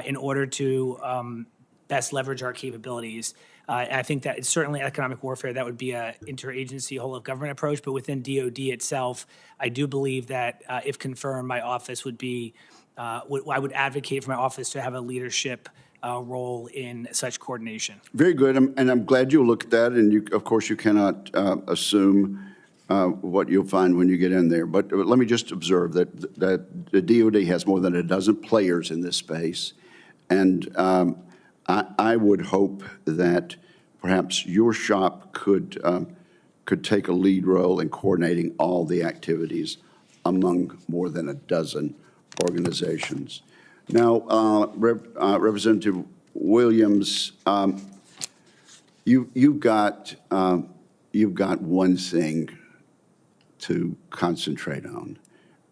in order to best leverage our capabilities. And I think that it's certainly economic warfare. That would be an interagency whole of government approach. But within DOD itself, I do believe that if confirmed, my office would be, I would advocate for my office to have a leadership role in such coordination. Very good, and I'm glad you looked at that. And you, of course, you cannot assume what you'll find when you get in there. But let me just observe that the DOD has more than a dozen players in this space, and I would hope that perhaps your shop could take a lead role in coordinating all the activities among more than a dozen organizations. Now, Representative Williams, you've got one thing to concentrate on,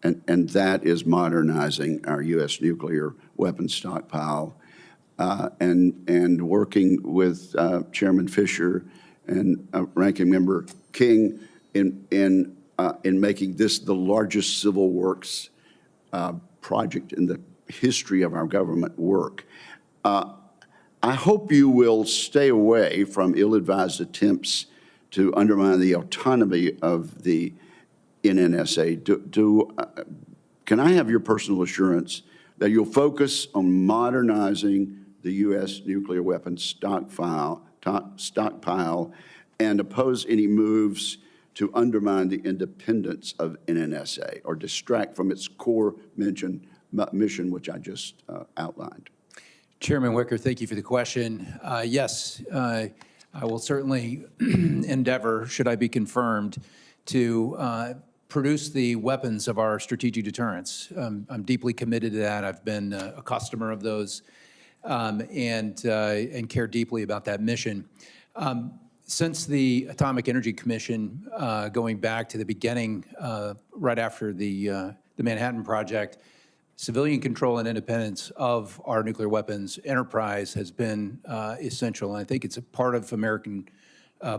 and that is modernizing our U.S. nuclear weapons stockpile. And working with Chairman Fisher and Ranking Member King in making this the largest civil works project in the history of our government work. I hope you will stay away from ill-advised attempts to undermine the autonomy of the NNSA. Can I have your personal assurance that you'll focus on modernizing the U.S. nuclear weapons stockpile and oppose any moves to undermine the independence of NNSA or distract from its core mission, which I just outlined? Chairman Wicker, thank you for the question. Yes, I will certainly endeavor, should I be confirmed, to produce the weapons of our strategic deterrence. I'm deeply committed to that. I've been a customer of those and care deeply about that mission. Since the Atomic Energy Commission, going back to the beginning, right after the Manhattan Project, civilian control and independence of our nuclear weapons enterprise has been essential. And I think it's a part of American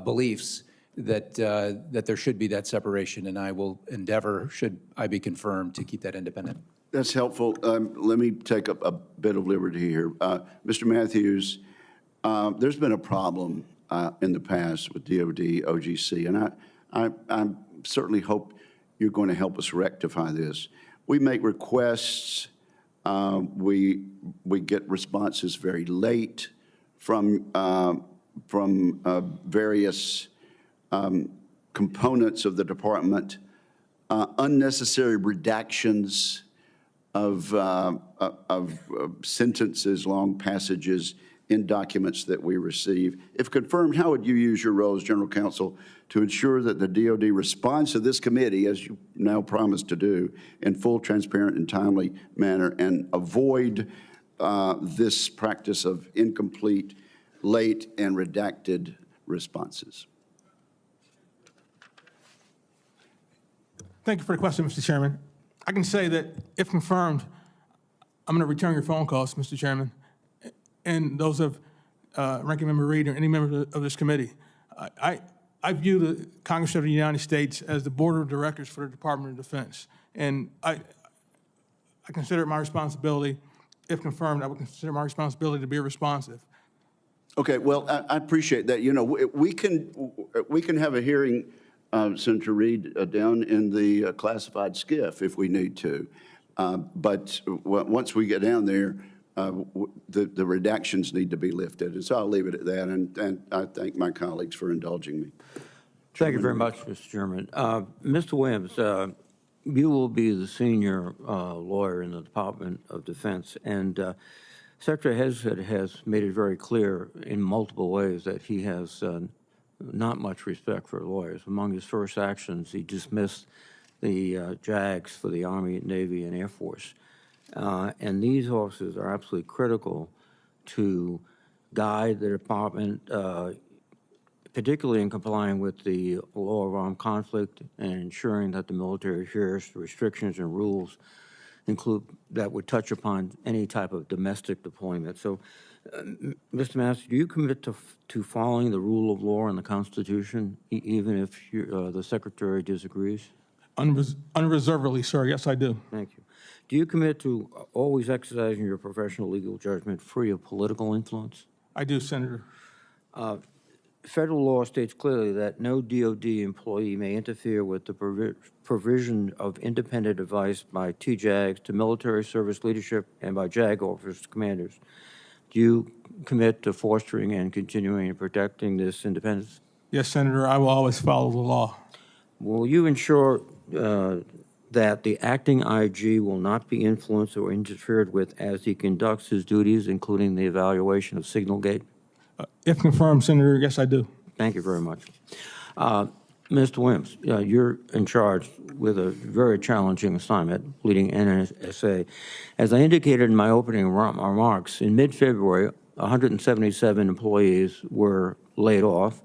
beliefs that there should be that separation, and I will endeavor, should I be confirmed, to keep that independent. That's helpful. Let me take up a bit of liberty here. Mr. Matthews, there's been a problem in the past with DOD, OGC, and I certainly hope you're going to help us rectify this. We make requests, we get responses very late from various components of the department, unnecessary redactions of sentences, long passages in documents that we receive. If confirmed, how would you use your role as General Counsel to ensure that the DOD responds to this committee, as you now promised to do, in full, transparent, and timely manner, and avoid this practice of incomplete, late, and redacted responses? Thank you for the question, Mr. Chairman. I can say that if confirmed, I'm going to return your phone calls, Mr. Chairman, and those of Ranking Member Reed or any member of this committee. I view the Congress of the United States as the board of directors for the Department of Defense, and I consider it my responsibility. If confirmed, I would consider my responsibility to be responsive. Okay, well, I appreciate that. You know, we can have a hearing, Senator Reed, down in the classified SCIF if we need to. But once we get down there, the redactions need to be lifted. And so I'll leave it at that. And I thank my colleagues for indulging me. Thank you very much, Mr. Chairman. Mr. Williams, you will be the senior lawyer in the Department of Defense, and Secretary Hesed has made it very clear in multiple ways that he has not much respect for lawyers. Among his first actions, he dismissed the JAGs for the Army, Navy, and Air Force. And these officers are absolutely critical to guide the department, particularly in complying with the law of armed conflict and ensuring that the military adheres to restrictions and rules that would touch upon any type of domestic deployment. So, Mr. Master, do you commit to following the rule of law and the Constitution, even if the Secretary disagrees? Unreservedly, sir. Yes, I do. Thank you. Do you commit to always exercising your professional legal judgment free of political influence? I do, Senator. Federal law states clearly that no DOD employee may interfere with the provision of independent advice by TJAGs to military service leadership and by JAG officers to commanders. Do you commit to fostering and continuing and protecting this independence? Yes, Senator, I will always follow the law. Will you ensure that the acting IG will not be influenced or interfered with as he conducts his duties, including the evaluation of Signal Gate? If confirmed, Senator, yes, I do. Thank you very much. Mr. Williams, you're in charge with a very challenging assignment, leading NNSA. As I indicated in my opening remarks, in mid-February, 177 employees were laid off,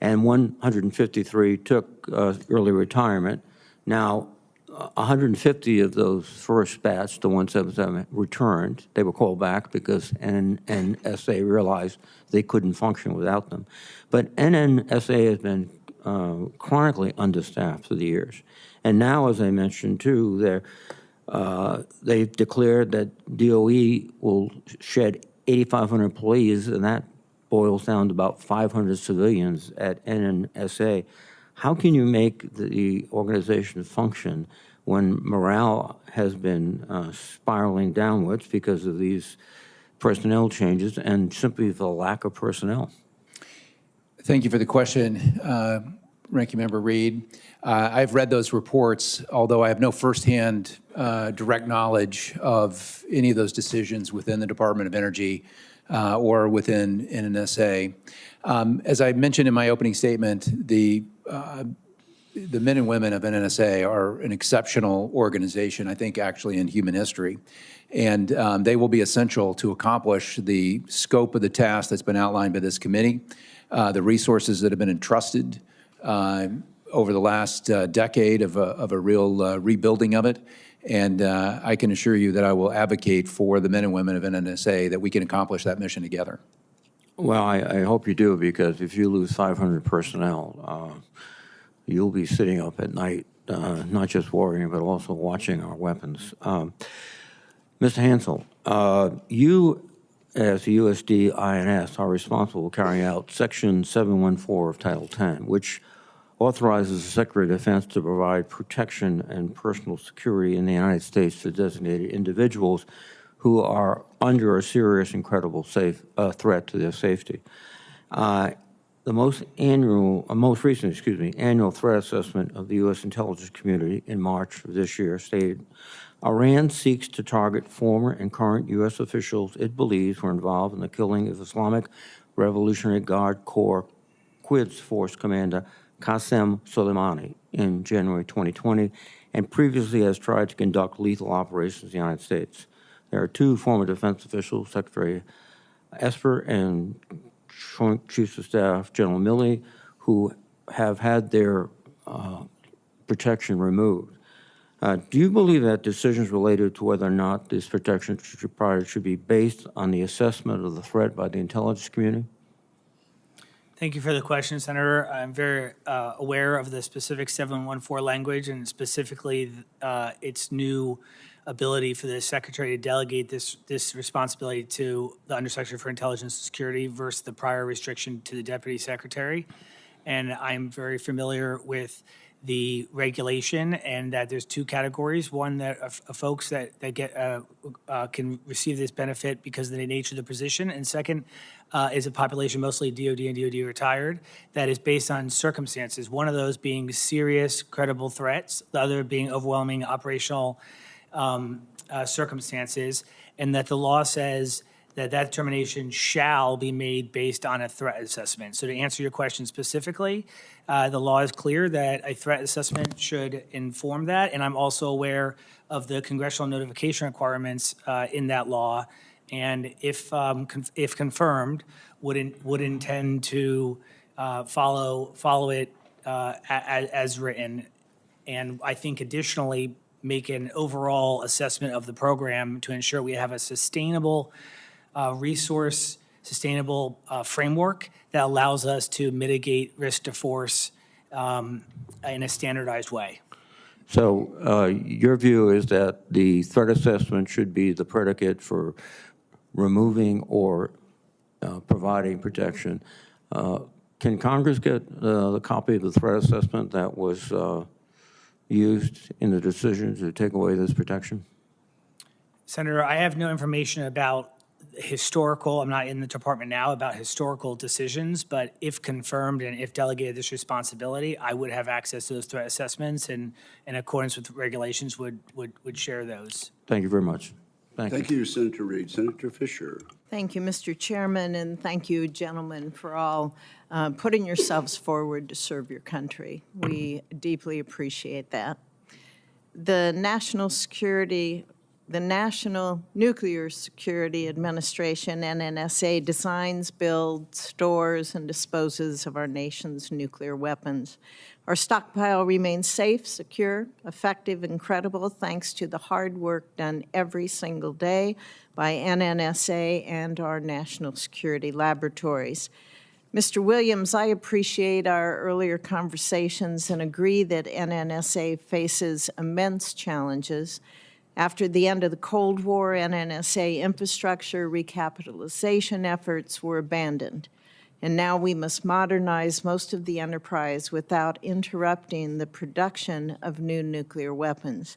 and 153 took early retirement. Now, 150 of those first batch, the 177, returned. They were called back because NNSA realized they couldn't function without them. But NNSA has been chronically understaffed through the years. And now, as I mentioned, too, they've declared that DOE will shed 8,500 employees, and that boils down to about 500 civilians at NNSA. How can you make the organization function when morale has been spiraling downwards because of these personnel changes and simply the lack of personnel? Thank you for the question, Ranking Member Reed. I've read those reports, although I have no firsthand direct knowledge of any of those decisions within the Department of Energy or within NNSA. As I mentioned in my opening statement, the men and women of NNSA are an exceptional organization, I think, actually in human history. And they will be essential to accomplish the scope of the task that's been outlined by this committee, the resources that have been entrusted over the last decade of a real rebuilding of it. And I can assure you that I will advocate for the men and women of NNSA that we can accomplish that mission together. Well, I hope you do, because if you lose 500 personnel, you'll be sitting up at night, not just worrying, but also watching our weapons. Mr. Hansel, you, as the USD INS, are responsible for carrying out Section 714 of Title 10, which authorizes the Secretary of Defense to provide protection and personal security in the United States to designated individuals who are under a serious and credible threat to their safety. The most recent annual threat assessment of the U.S. intelligence community in March of this year stated, Iran seeks to target former and current U.S. officials it believes were involved in the killing of Islamic Revolutionary Guard Corps Quds Force Commander Qasem Soleimani in January 2020, and previously has tried to conduct lethal operations in the United States. There are two former defense officials, Secretary Esper and Joint Chiefs of Staff General Milley, who have had their protection removed. Do you believe that decisions related to whether or not this protection should be based on the assessment of the threat by the intelligence community? Thank you for the question, Senator. I'm very aware of the specific 714 language and specifically its new ability for the Secretary to delegate this responsibility to the Undersecretary for Intelligence and Security versus the prior restriction to the Deputy Secretary. And I'm very familiar with the regulation and that there's two categories. One, that folks that get can receive this benefit because of the nature of the position. And second, is a population mostly DOD and DOD retired that is based on circumstances. One of those being serious, credible threats, the other being overwhelming operational circumstances, and that the law says that determination shall be made based on a threat assessment. So to answer your question specifically, the law is clear that a threat assessment should inform that, and I'm also aware of the congressional notification requirements in that law, and if confirmed, would intend to follow it as written, and I think additionally make an overall assessment of the program to ensure we have a sustainable sustainable framework that allows us to mitigate risk to force in a standardized way. So your view is that the threat assessment should be the predicate for removing or providing protection. Can Congress get the copy of the threat assessment that was used in the decision to take away this protection? Senator, I have no information about I'm not in the department now, about historical decisions, but if confirmed and if delegated this responsibility, I would have access to those threat assessments and in accordance with regulations would share those. Thank you very much. Thank you, Senator Reed. Senator Fisher. Thank you, Mr. Chairman, and thank you, gentlemen, for all putting yourselves forward to serve your country. We deeply appreciate that. The National Nuclear Security Administration, NNSA, designs, builds, stores, and disposes of our nation's nuclear weapons. Our stockpile remains safe, secure, effective, and credible thanks to the hard work done every single day by NNSA and our national security laboratories. Mr. Williams, I appreciate our earlier conversations and agree that NNSA faces immense challenges. After the end of the Cold War, NNSA infrastructure recapitalization efforts were abandoned. and now we must modernize most of the enterprise without interrupting the production of new nuclear weapons.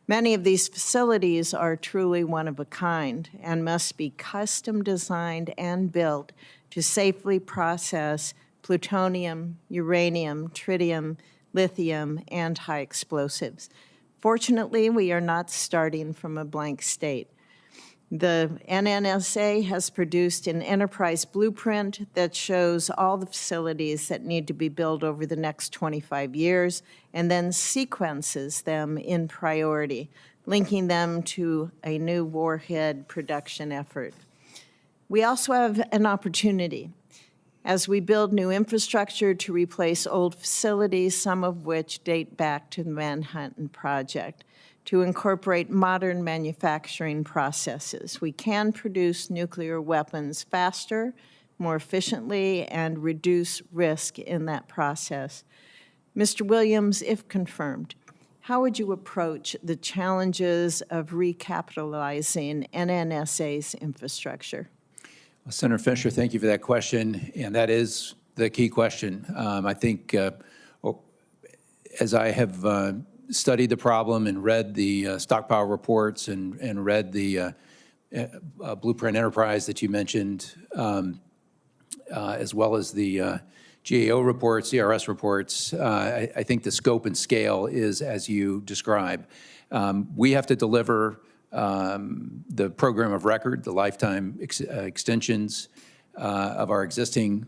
Many of these facilities are truly one of a kind and must be custom designed and built to safely process plutonium, uranium, tritium, lithium, and high explosives. Fortunately, we are not starting from a blank state. The NNSA has produced an enterprise blueprint that shows all the facilities that need to be built over the next 25 years and then sequences them in priority, linking them to a new warhead production effort. We also have an opportunity as we build new infrastructure to replace old facilities, some of which date back to the Manhattan Project, to incorporate modern manufacturing processes. We can produce nuclear weapons faster, more efficiently, and reduce risk in that process. Mr. Williams, if confirmed, how would you approach the challenges of recapitalizing NNSA's infrastructure? Well, Senator Fisher, thank you for that question, and that is the key question. I think as I have studied the problem and read the stockpile reports and read the blueprint enterprise that you mentioned, as well as the GAO reports, CRS reports, I think the scope and scale is as you describe. We have to deliver the program of record, the lifetime extensions of our existing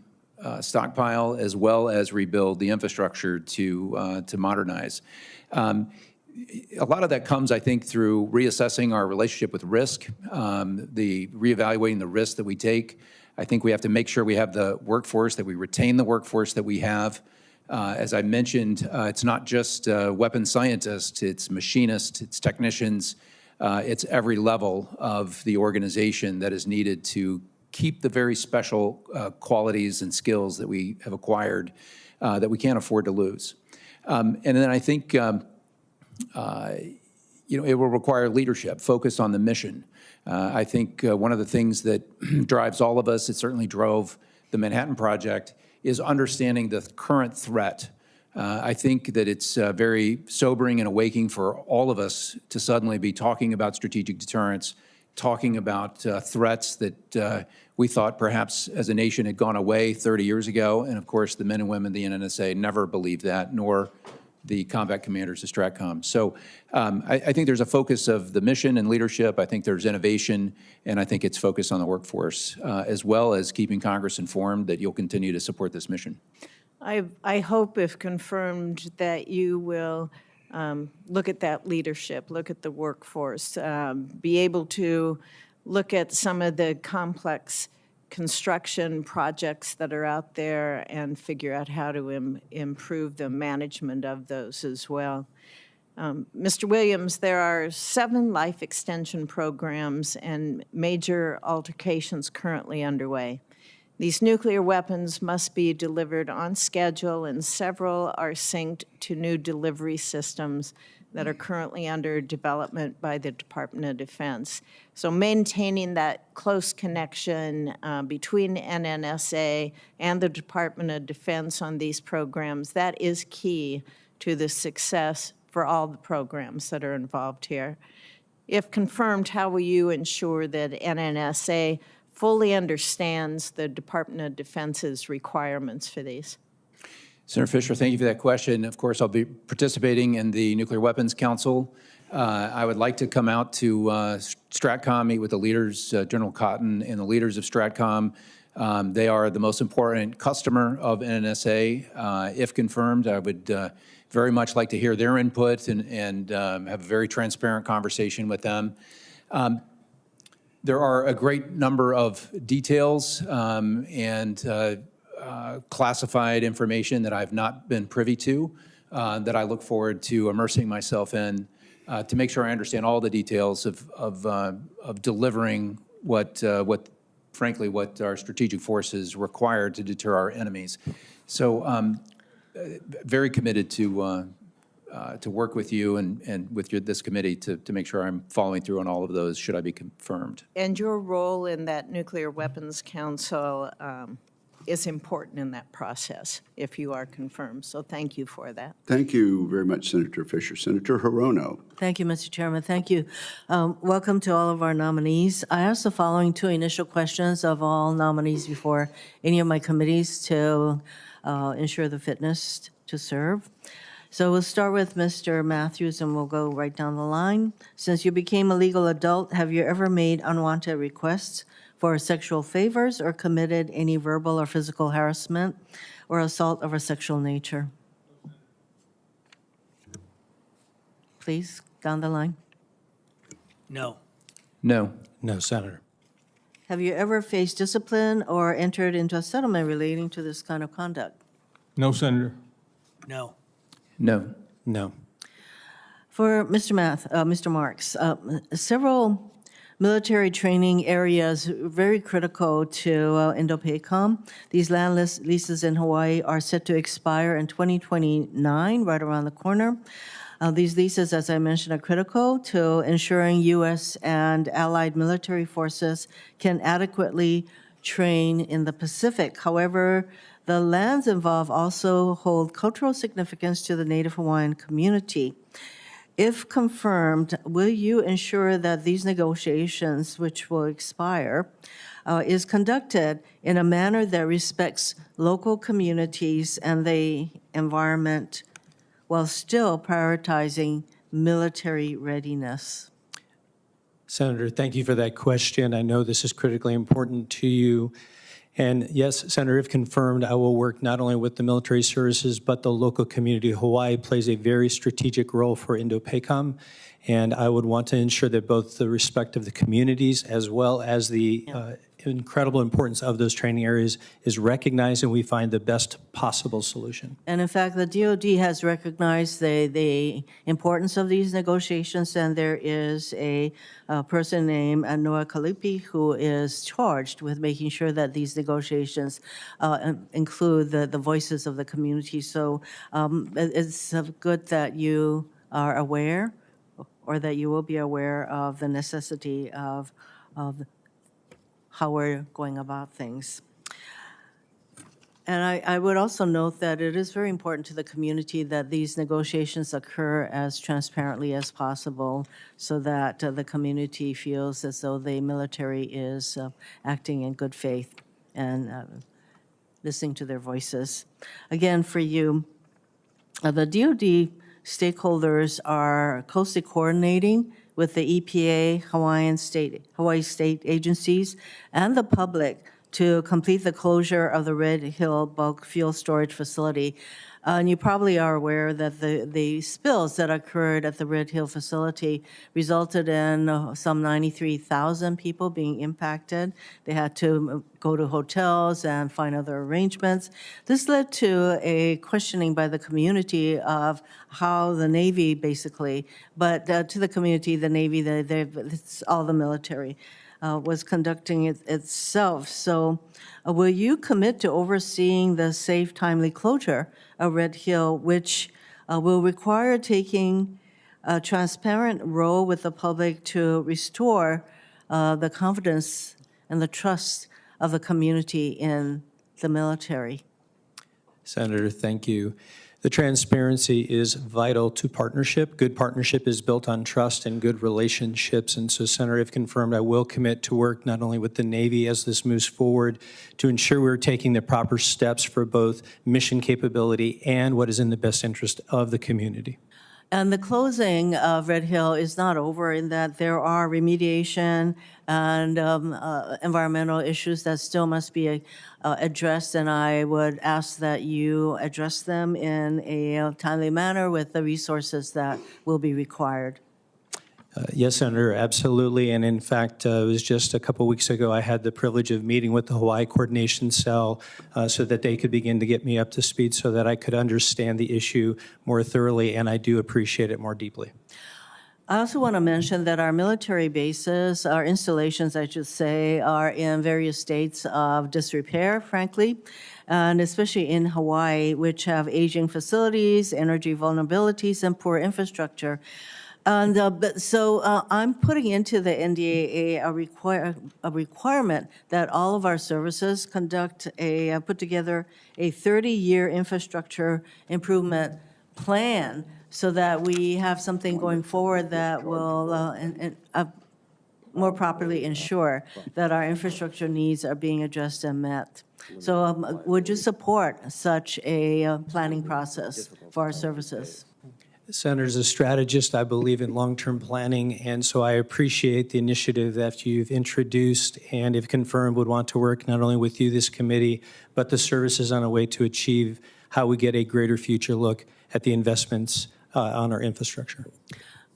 stockpile, as well as rebuild the infrastructure to modernize. A lot of that comes, I think, through reassessing our relationship with risk, reevaluating the risk that we take. I think we have to make sure we have the workforce, that we retain the workforce that we have. As I mentioned, it's not just weapons scientists, it's machinists, it's technicians, it's every level of the organization that is needed to keep the very special qualities and skills that we have acquired that we can't afford to lose. And then I think it will require leadership, focus on the mission. I think one of the things that drives all of us, it certainly drove the Manhattan Project, is understanding the current threat. I think that it's very sobering and awakening for all of us to suddenly be talking about strategic deterrence, talking about threats that we thought perhaps as a nation had gone away 30 years ago. And of course, the men and women of the NNSA never believed that, nor the combat commanders of STRATCOM. So I think there's a focus of the mission and leadership. I think there's innovation, and I think it's focused on the workforce, as well as keeping Congress informed that you'll continue to support this mission. I hope, if confirmed, that you will look at that leadership, look at the workforce, be able to look at some of the complex construction projects that are out there and figure out how to improve the management of those as well. Mr. Williams, there are 7 life extension programs and major altercations currently underway. These nuclear weapons must be delivered on schedule, and several are synced to new delivery systems that are currently under development by the Department of Defense. So maintaining that close connection between NNSA and the Department of Defense on these programs, that is key to the success for all the programs that are involved here. If confirmed, how will you ensure that NNSA fully understands the Department of Defense's requirements for these? Senator Fisher, thank you for that question. Of course, I'll be participating in the Nuclear Weapons Council. I would like to come out to STRATCOM, meet with the leaders, General Cotton and the leaders of STRATCOM. They are the most important customer of NNSA. If confirmed, I would very much like to hear their input and have a very transparent conversation with them. There are a great number of details and classified information that I've not been privy to that I look forward to immersing myself in to make sure I understand all the details of delivering what our strategic forces require to deter our enemies. So very committed to work with you and with this committee to make sure I'm following through on all of those, should I be confirmed. And your role in that Nuclear Weapons Council is important in that process if you are confirmed. So thank you for that. Thank you very much, Senator Fisher. Senator Hirono. Thank you, Mr. Chairman. Thank you. Welcome to all of our nominees. I asked the following two initial questions of all nominees before any of my committees to ensure the fitness to serve. So we'll start with Mr. Matthews, and we'll go right down the line. Since you became a legal adult, have you ever made unwanted requests for sexual favors or committed any verbal or physical harassment or assault of a sexual nature? Please, down the line. No. No. No, Senator. Have you ever faced discipline or entered into a settlement relating to this kind of conduct? No, Senator. No. No. No. For Mr. Marks, several military training areas very critical to Indo-PACOM. These land leases in Hawaii are set to expire in 2029, right around the corner. These leases, as I mentioned, are critical to ensuring U.S. and allied military forces can adequately train in the Pacific. However, the lands involved also hold cultural significance to the Native Hawaiian community. If confirmed, will you ensure that these negotiations, which will expire, is conducted in a manner that respects local communities and the environment while still prioritizing military readiness? Senator, thank you for that question. I know this is critically important to you. And yes, Senator, if confirmed, I will work not only with the military services, but the local community. Hawaii plays a very strategic role for Indo-PACOM, and I would want to ensure that both the respect of the communities as well as the incredible importance of those training areas is recognized, and we find the best possible solution. And in fact, the DoD has recognized the importance of these negotiations, and there is a person named Noah Kalipi who is charged with making sure that these negotiations include the voices of the community. So it's good that you are aware, or that you will be aware of the necessity of how we're going about things. And I would also note that it is very important to the community that these negotiations occur as transparently as possible so that the community feels as though the military is acting in good faith and listening to their voices. Again, for you, the DoD stakeholders are closely coordinating with the EPA, Hawaii state agencies, and the public to complete the closure of the Red Hill bulk fuel storage facility. And you probably are aware that the spills that occurred at the Red Hill facility resulted in some 93,000 people being impacted. They had to go to hotels and find other arrangements. This led to a questioning by the community of how the Navy basically, but to the community, the Navy, it's all the military, was conducting itself. So will you commit to overseeing the safe, timely closure of Red Hill, which will require taking a transparent role with the public to restore the confidence and the trust of the community in the military? Senator, thank you. The transparency is vital to partnership. Good partnership is built on trust and good relationships. And so, Senator, if confirmed, I will commit to work not only with the Navy as this moves forward to ensure we're taking the proper steps for both mission capability and what is in the best interest of the community. And the closing of Red Hill is not over in that there are remediation and environmental issues that still must be addressed, and I would ask that you address them in a timely manner with the resources that will be required. Yes, Senator, absolutely. And in fact, it was just a couple weeks ago, I had the privilege of meeting with the Hawaii Coordination Cell so that they could begin to get me up to speed so that I could understand the issue more thoroughly, and I do appreciate it more deeply. I also want to mention that our military bases, our installations, I should say, are in various states of disrepair, frankly, and especially in Hawaii, which have aging facilities, energy vulnerabilities, and poor infrastructure. And I'm putting into the NDAA a requirement that all of our services put together a 30-year infrastructure improvement plan so that we have something going forward that will more properly ensure that our infrastructure needs are being addressed and met. So would you support such a planning process for our services? Senator, as a strategist, I believe in long-term planning, and so I appreciate the initiative that you've introduced, and if confirmed, would want to work not only with you, this committee, but the services on a way to achieve how we get a greater future look at the investments on our infrastructure.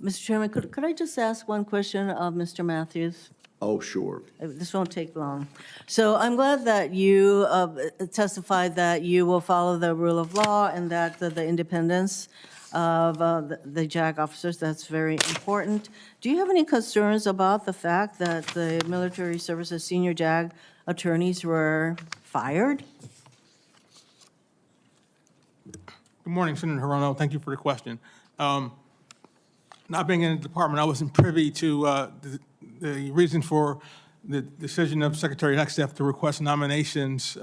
Mr. Chairman, could I just ask one question of Mr. Matthews? Oh, sure. This won't take long. So I'm glad that you testified that you will follow the rule of law and that the independence of the JAG officers, that's very important. Do you have any concerns about the fact that the military services senior JAG attorneys were fired? Good morning, Senator Hirono. Thank you for the question. Not being in the department, I wasn't privy to the reason for the decision of Secretary Huckstep to request nominations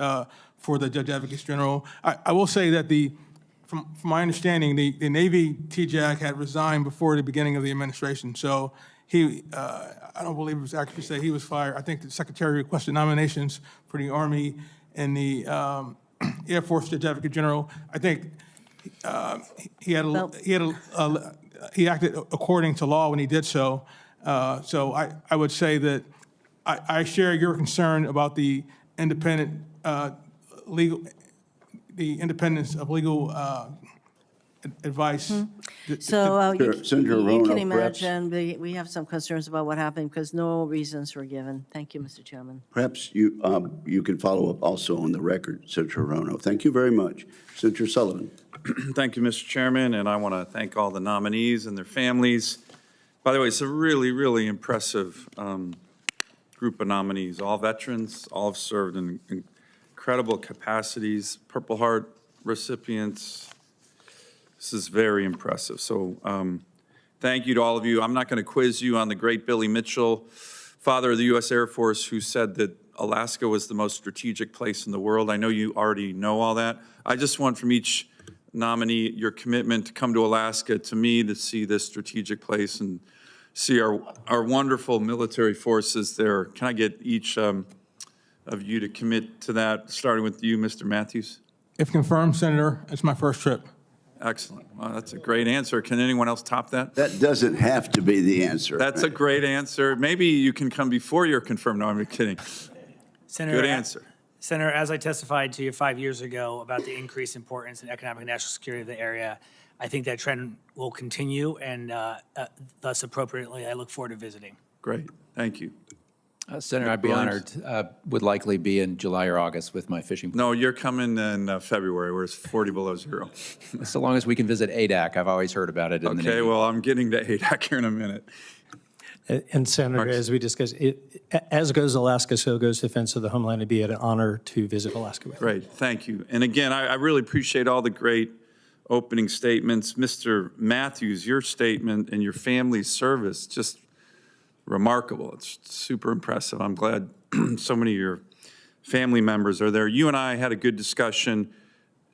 for the Judge Advocate General. I will say that from my understanding, the Navy TJAG had resigned before the beginning of the administration. So I don't believe it was actually said he was fired. I think the Secretary requested nominations for the Army and the Air Force Judge Advocate General. I think he acted according to law when he did so. So I would say that I share your concern about the independent the independence of legal advice. So Senator you Hirono, can perhaps- imagine we have some concerns about what happened because no reasons were given. Thank you, Mr. Chairman. Perhaps you can follow up also on the record, Senator Hirono. Thank you very much. Senator Sullivan. Thank you, Mr. Chairman, and I want to thank all the nominees and their families. By the way, it's a really, really impressive group of nominees, all veterans, all have served in incredible capacities, Purple Heart recipients. This is very impressive. So thank you to all of you. I'm not going to quiz you on the great Billy Mitchell, father of the U.S. Air Force, who said that Alaska was the most strategic place in the world. I know you already know all that. I just want from each nominee your commitment to come to Alaska, to me, to see this strategic place and see our wonderful military forces there. Can I get each of you to commit to that, starting with you, Mr. Matthews? If confirmed, Senator, it's my first trip. Excellent. Well, that's a great answer. Can anyone else top that? That doesn't have to be the answer. That's a great answer. Maybe you can come before you're confirmed. No, I'm kidding. Senator, Good answer. Senator, as I testified to you 5 years ago about the increased importance in economic and national security of the area, I think that trend will continue, and thus appropriately, I look forward to visiting. Great. Thank you. Senator, I'd be honored. Would likely be in July or August with my fishing. No, you're coming in February, where it's 40 below zero. So long as we can visit ADAC, I've always heard about it. In the Okay, Navy. well, I'm getting to ADAC here in a minute. And Senator, Marks. as we discussed, as goes Alaska, so goes Defense of the Homeland. It'd be an honor to visit Alaska with you. Great, thank you. And again, I really appreciate all the great opening statements. Mr. Matthews, your statement and your family's service, just remarkable. It's super impressive. I'm glad so many of your family members are there. You and I had a good discussion.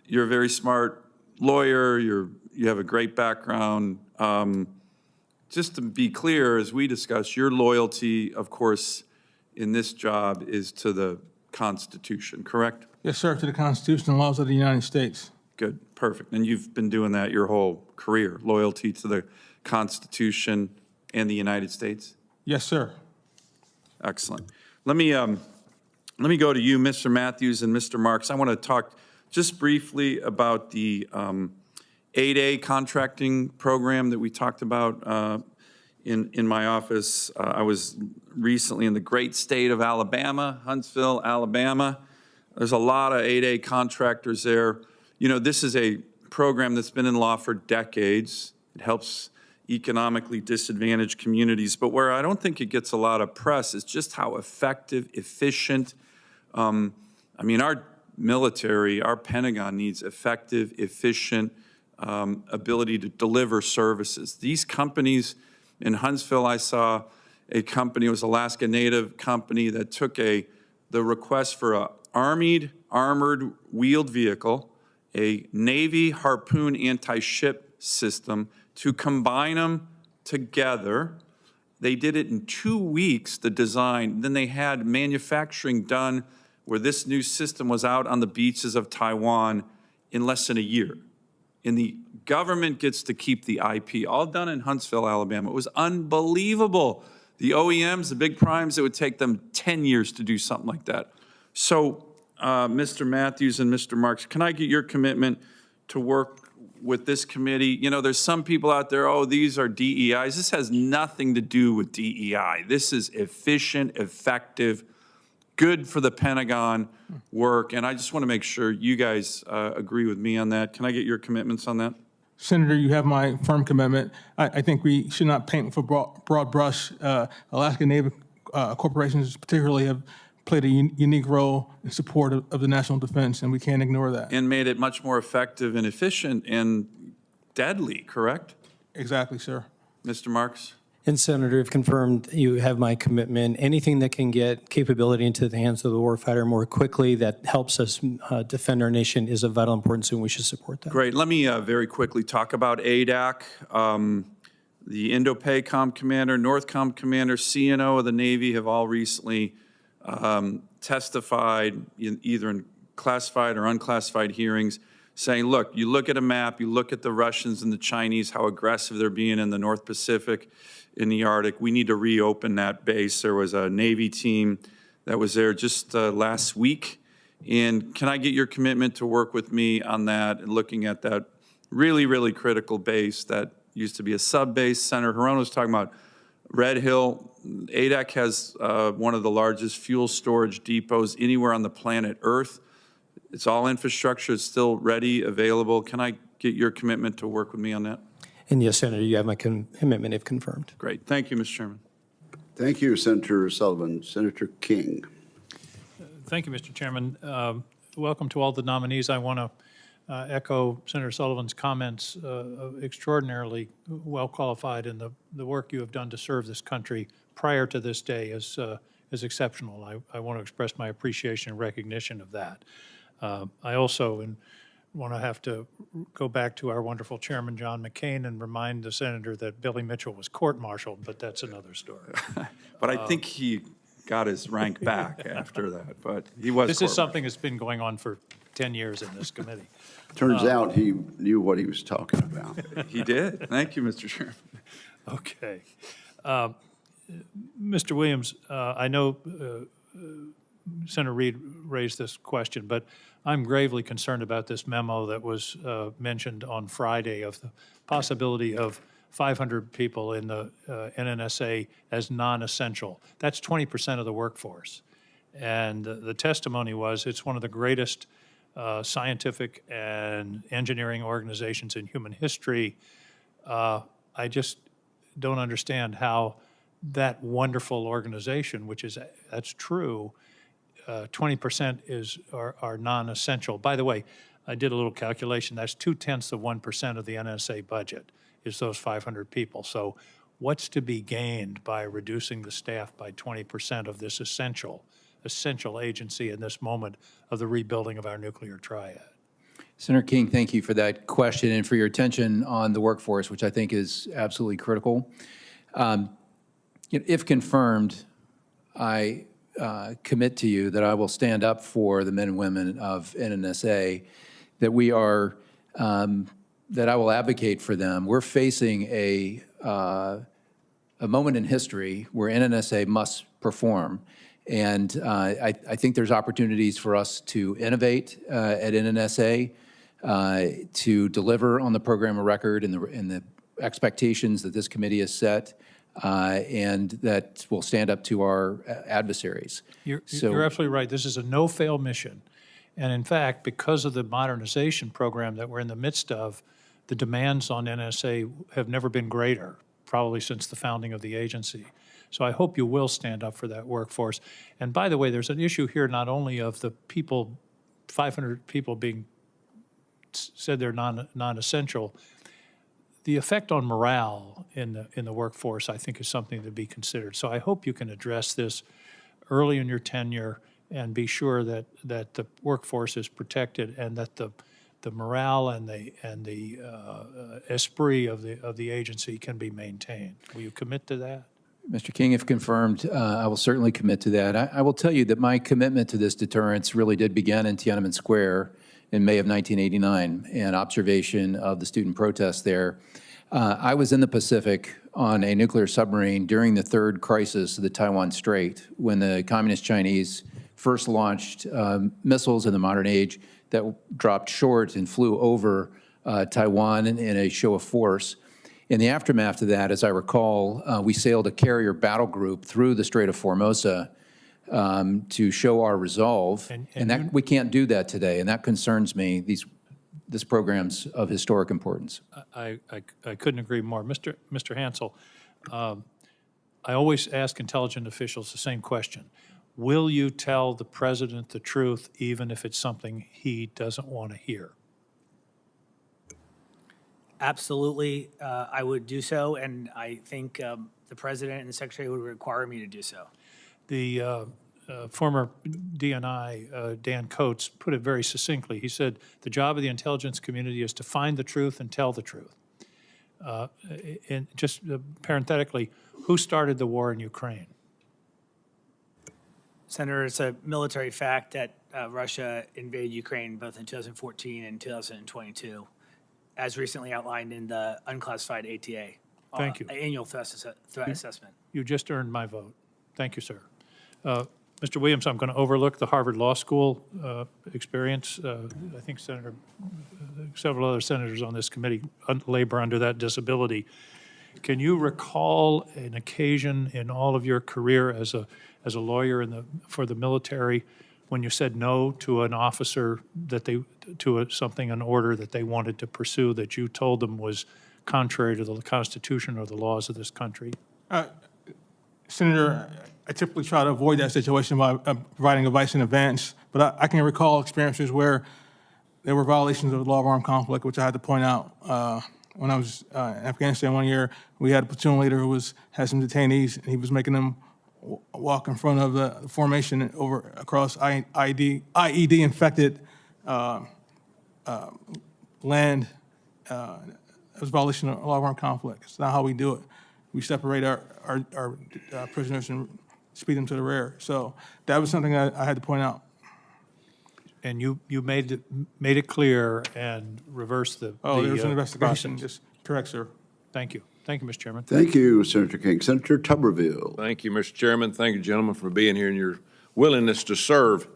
You're a very smart lawyer. You have a great background. Just to be clear, as we discussed, your loyalty, of course, in this job is to the Constitution, correct? Yes, sir, to the Constitution and laws of the United States. Good, perfect. And you've been doing that your whole career, loyalty to the Constitution and the United States? Yes, sir. Excellent. Let me go to you, Mr. Matthews and Mr. Marks. I want to talk just briefly about the 8A contracting program that we talked about in my office. I was recently in the great state of Alabama, Huntsville, Alabama. There's a lot of 8A contractors there. You know, this is a program that's been in law for decades. It helps economically disadvantaged communities, but where I don't think it gets a lot of press is just how effective, efficient. I mean, our military, our Pentagon needs effective, efficient ability to deliver services. These companies in Huntsville, I saw a company, it was Alaska Native company that took the request for a armored wheeled vehicle, a Navy Harpoon anti-ship system, to combine them together. They did it in 2 weeks, the design. Then they had manufacturing done where this new system was out on the beaches of Taiwan in less than a year. And the government gets to keep the IP, all done in Huntsville, Alabama. It was unbelievable. The OEMs, the big primes, it would take them 10 years to do something like that. So, Mr. Matthews and Mr. Marks, can I get your commitment to work with this committee? You know, there's some people out there, oh, these are DEIs. This has nothing to do with DEI. This is efficient, effective, good for the Pentagon work. And I just want to make sure you guys agree with me on that. Can I get your commitments on that? Senator, you have my firm commitment. I think we should not paint with a broad brush. Alaska Native corporations particularly have played a unique role in support of the national defense, and we can't ignore that. And made it much more effective and efficient and deadly, correct? Exactly, sir. Mr. Marks? And Senator, if confirmed, you have my commitment. Anything that can get capability into the hands of the warfighter more quickly that helps us defend our nation is of vital importance, and we should support that. Great. Let me very quickly talk about ADAC. The Indo-PACOM commander, NORTHCOM commander, CNO of the Navy have all recently testified either in classified or unclassified hearings saying, look, you look at a map, you look at the Russians and the Chinese, how aggressive they're being in the North Pacific, in the Arctic. We need to reopen that base. There was a Navy team that was there just last week. And can I get your commitment to work with me on that and looking at that really, really critical base that used to be a sub-base? Senator Hirono was talking about Red Hill. ADAC has one of the largest fuel storage depots anywhere on the planet Earth. It's all infrastructure. It's still ready, available. Can I get your commitment to work with me on that? And yes, Senator, you have my commitment if confirmed. Great. Thank you, Mr. Chairman. Thank you, Senator Sullivan. Senator King. Thank you, Mr. Chairman. Welcome to all the nominees. I want to echo Senator Sullivan's comments, extraordinarily well qualified, and the work you have done to serve this country prior to this day is exceptional. I want to express my appreciation and recognition of that. I also want to have to go back to our wonderful chairman, John McCain, and remind the senator that Billy Mitchell was court-martialed, but that's another story. But I think he got his rank back after that, but he was. This is something that's been going on for 10 years in this committee. Turns out he knew what he was talking about. He did. Thank you, Mr. Chairman. Okay. Mr. Williams, I know Senator Reed raised this question, but I'm gravely concerned about this memo that was mentioned on Friday of the possibility of 500 people in the NNSA as non-essential. That's 20% of the workforce. And the testimony was it's one of the greatest scientific and engineering organizations in human history. I just don't understand how that wonderful organization, that's true, 20% are non-essential. By the way, I did a little calculation. That's 0.2% of the NSA budget is those 500 people. So what's to be gained by reducing the staff by 20% of this essential agency in this moment of the rebuilding of our nuclear triad? Senator King, thank you for that question and for your attention on the workforce, which I think is absolutely critical. If confirmed, I commit to you that I will stand up for the men and women of NNSA, that I will advocate for them. We're facing a moment in history where NNSA must perform. And I think there's opportunities for us to innovate at NNSA, to deliver on the program of record and the expectations that this committee has set, and that will stand up to our adversaries. You're absolutely right. This is a no-fail mission. And in fact, because of the modernization program that we're in the midst of, the demands on NSA have never been greater, probably since the founding of the agency. So I hope you will stand up for that workforce. And by the way, there's an issue here not only of the people, 500 people being said they're non-essential. The effect on morale in the workforce, I think, is something to be considered. So I hope you can address this early in your tenure and be sure that the workforce is protected and that the morale and the esprit of the agency can be maintained. Will you commit to that? Mr. King, if confirmed, I will certainly commit to that. I will tell you that my commitment to this deterrence really did begin in Tiananmen Square in May of 1989, and observation of the student protests there. I was in the Pacific on a nuclear submarine during the third crisis of the Taiwan Strait, when the Communist Chinese first launched missiles in the modern age that dropped short and flew over Taiwan in a show of force. In the aftermath of that, as I recall, we sailed a carrier battle group through the Strait of Formosa to show our resolve, and that we can't do that today, and that concerns me. This program's of historic importance. I couldn't agree more. Mr. Hansel, I always ask intelligent officials the same question. Will you tell the president the truth even if it's something he doesn't want to hear? Absolutely, I would do so, and I think the president and the secretary would require me to do so. The former DNI, Dan Coates, put it very succinctly. He said, the job of the intelligence community is to find the truth and tell the truth. And just parenthetically, who started the war in Ukraine? Senator, it's a military fact that Russia invaded Ukraine both in 2014 and 2022, as recently outlined in the unclassified ATA. Thank you. Annual threat assessment. You just earned my vote. Thank you, sir. Mr. Williams, I'm going to overlook the Harvard Law School experience. I think several other senators on this committee labor under that disability. Can you recall an occasion in all of your career as a lawyer for the military when you said no to an officer an order that they wanted to pursue that you told them was contrary to the Constitution or the laws of this country? Senator, I typically try to avoid that situation by providing advice in advance, but I can recall experiences where there were violations of the law of armed conflict, which I had to point out. When I was in Afghanistan one year, we had a platoon leader who had some detainees, and he was making them walk in front of the formation across IED infected land. It was a violation of the law of armed conflict. It's not how we do it. We separate our prisoners and speed them to the rear. So that was something I had to point out. And you made it clear and reversed the there was an investigation. process. Just correct, sir. Thank you. Thank you, Mr. Chairman. Thank you, Senator King. Senator Tuberville. Thank you, Mr. Chairman. Thank you, gentlemen, for being here and your willingness to serve.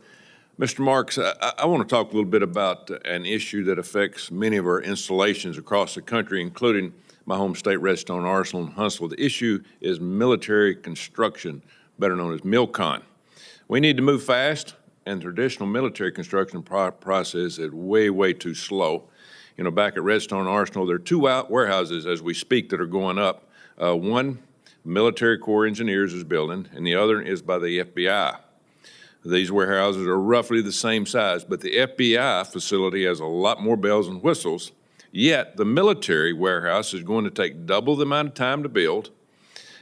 Mr. Marks, I want to talk a little bit about an issue that affects many of our installations across the country, including my home state, Redstone Arsenal in Huntsville. The issue is military construction, better known as MILCON. We need to move fast, and traditional military construction process is way, way too slow. You know, back at Redstone Arsenal, there are two warehouses as we speak that are going up. One, Military Corps Engineers is building, and the other is by the FBI. These warehouses are roughly the same size, but the FBI facility has a lot more bells and whistles, yet the military warehouse is going to take double the amount of time to build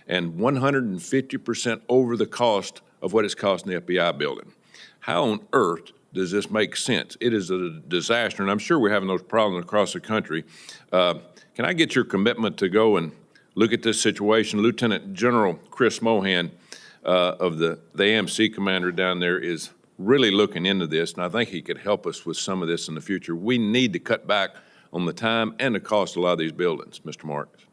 and 150% over the cost of what it's costing the FBI building. How on earth does this make sense? It is a disaster, and I'm sure we're having those problems across the country. Can I get your commitment to go and look at this situation? Lieutenant General Chris Mohan of the AMC commander down there is really looking into this, and I think he could help us with some of this in the future. We need to cut back on the time and the cost of a lot of these buildings. Mr. Marks.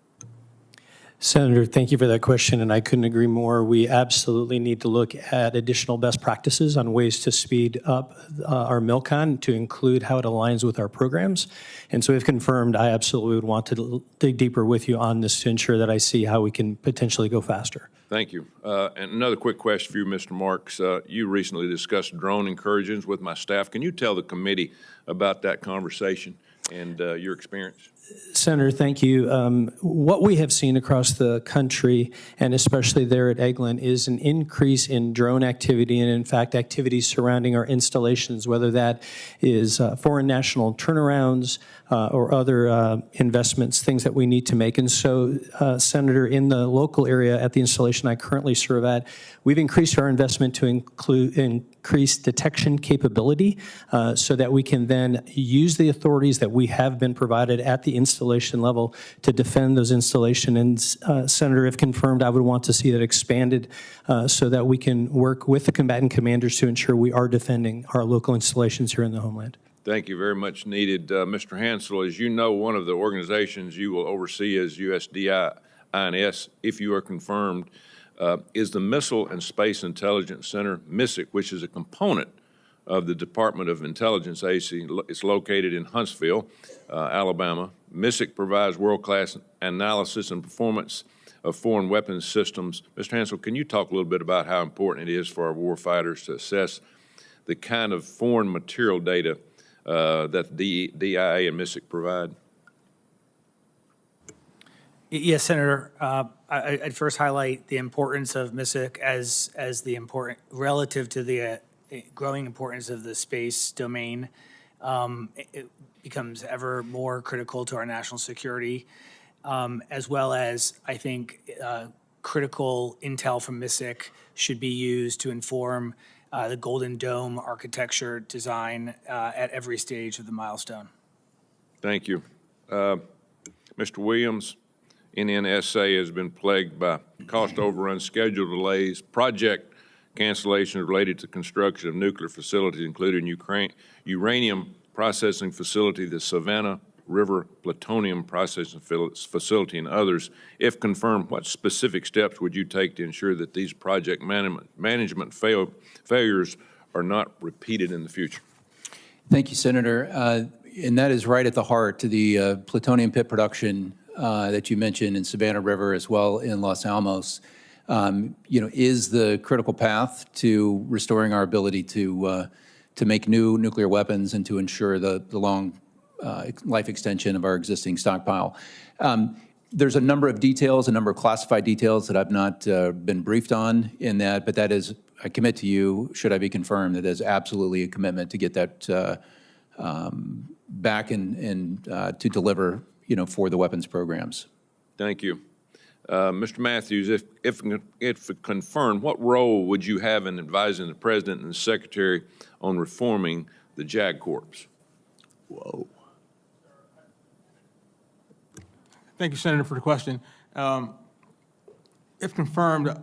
Senator, thank you for that question, and I couldn't agree more. We absolutely need to look at additional best practices on ways to speed up our MILCON to include how it aligns with our programs. And so if confirmed, I absolutely would want to dig deeper with you on this to ensure that I see how we can potentially go faster. Thank you. And another quick question for you, Mr. Marks. You recently discussed drone incursions with my staff. Can you tell the committee about that conversation and your experience? Senator, thank you. What we have seen across the country, and especially there at Eglin, is an increase in drone activity and, in fact, activities surrounding our installations, whether that is foreign national turnarounds or other investments, things that we need to make. And so, Senator, in the local area at the installation I currently serve at, we've increased our investment to include increased detection capability so that we can then use the authorities that we have been provided at the installation level to defend those installations. And Senator, if confirmed, I would want to see that expanded so that we can work with the combatant commanders to ensure we are defending our local installations here in the homeland. Thank you very much needed. Mr. Hansel, as you know, one of the organizations you will oversee is USDINS, if you are confirmed, is the Missile and Space Intelligence Center, MISIC, which is a component of the Department of Intelligence Agency. It's located in Huntsville, Alabama. MISIC provides world-class analysis and performance of foreign weapons systems. Mr. Hansel, can you talk a little bit about how important it is for our warfighters to assess the kind of foreign material data that the DIA and MISIC provide? Yes, Senator. I'd first highlight the importance of MISIC as the important relative to the growing importance of the space domain. It becomes ever more critical to our national security, as well as I think critical intel from MISIC should be used to inform the Golden Dome architecture design at every stage of the milestone. Thank you. Mr. Williams, NNSA has been plagued by cost overruns, schedule delays, project cancellations related to construction of nuclear facilities, including uranium processing facility, the Savannah River plutonium processing facility, and others. If confirmed, what specific steps would you take to ensure that these project management failures are not repeated in the future? Thank you, Senator. And that is right at the heart to the plutonium pit production that you mentioned in Savannah River as well in Los Alamos. Is the critical path to restoring our ability to make new nuclear weapons and to ensure the long life extension of our existing stockpile. There's a number of details, a number of classified details that I've not been briefed on in that, but that is, I commit to you, should I be confirmed, that is absolutely a commitment to get that back and to deliver, for the weapons programs. Thank you. Mr. Matthews, if confirmed, what role would you have in advising the President and the Secretary on reforming the JAG Corps? Whoa. Thank you, Senator, for the question. If confirmed,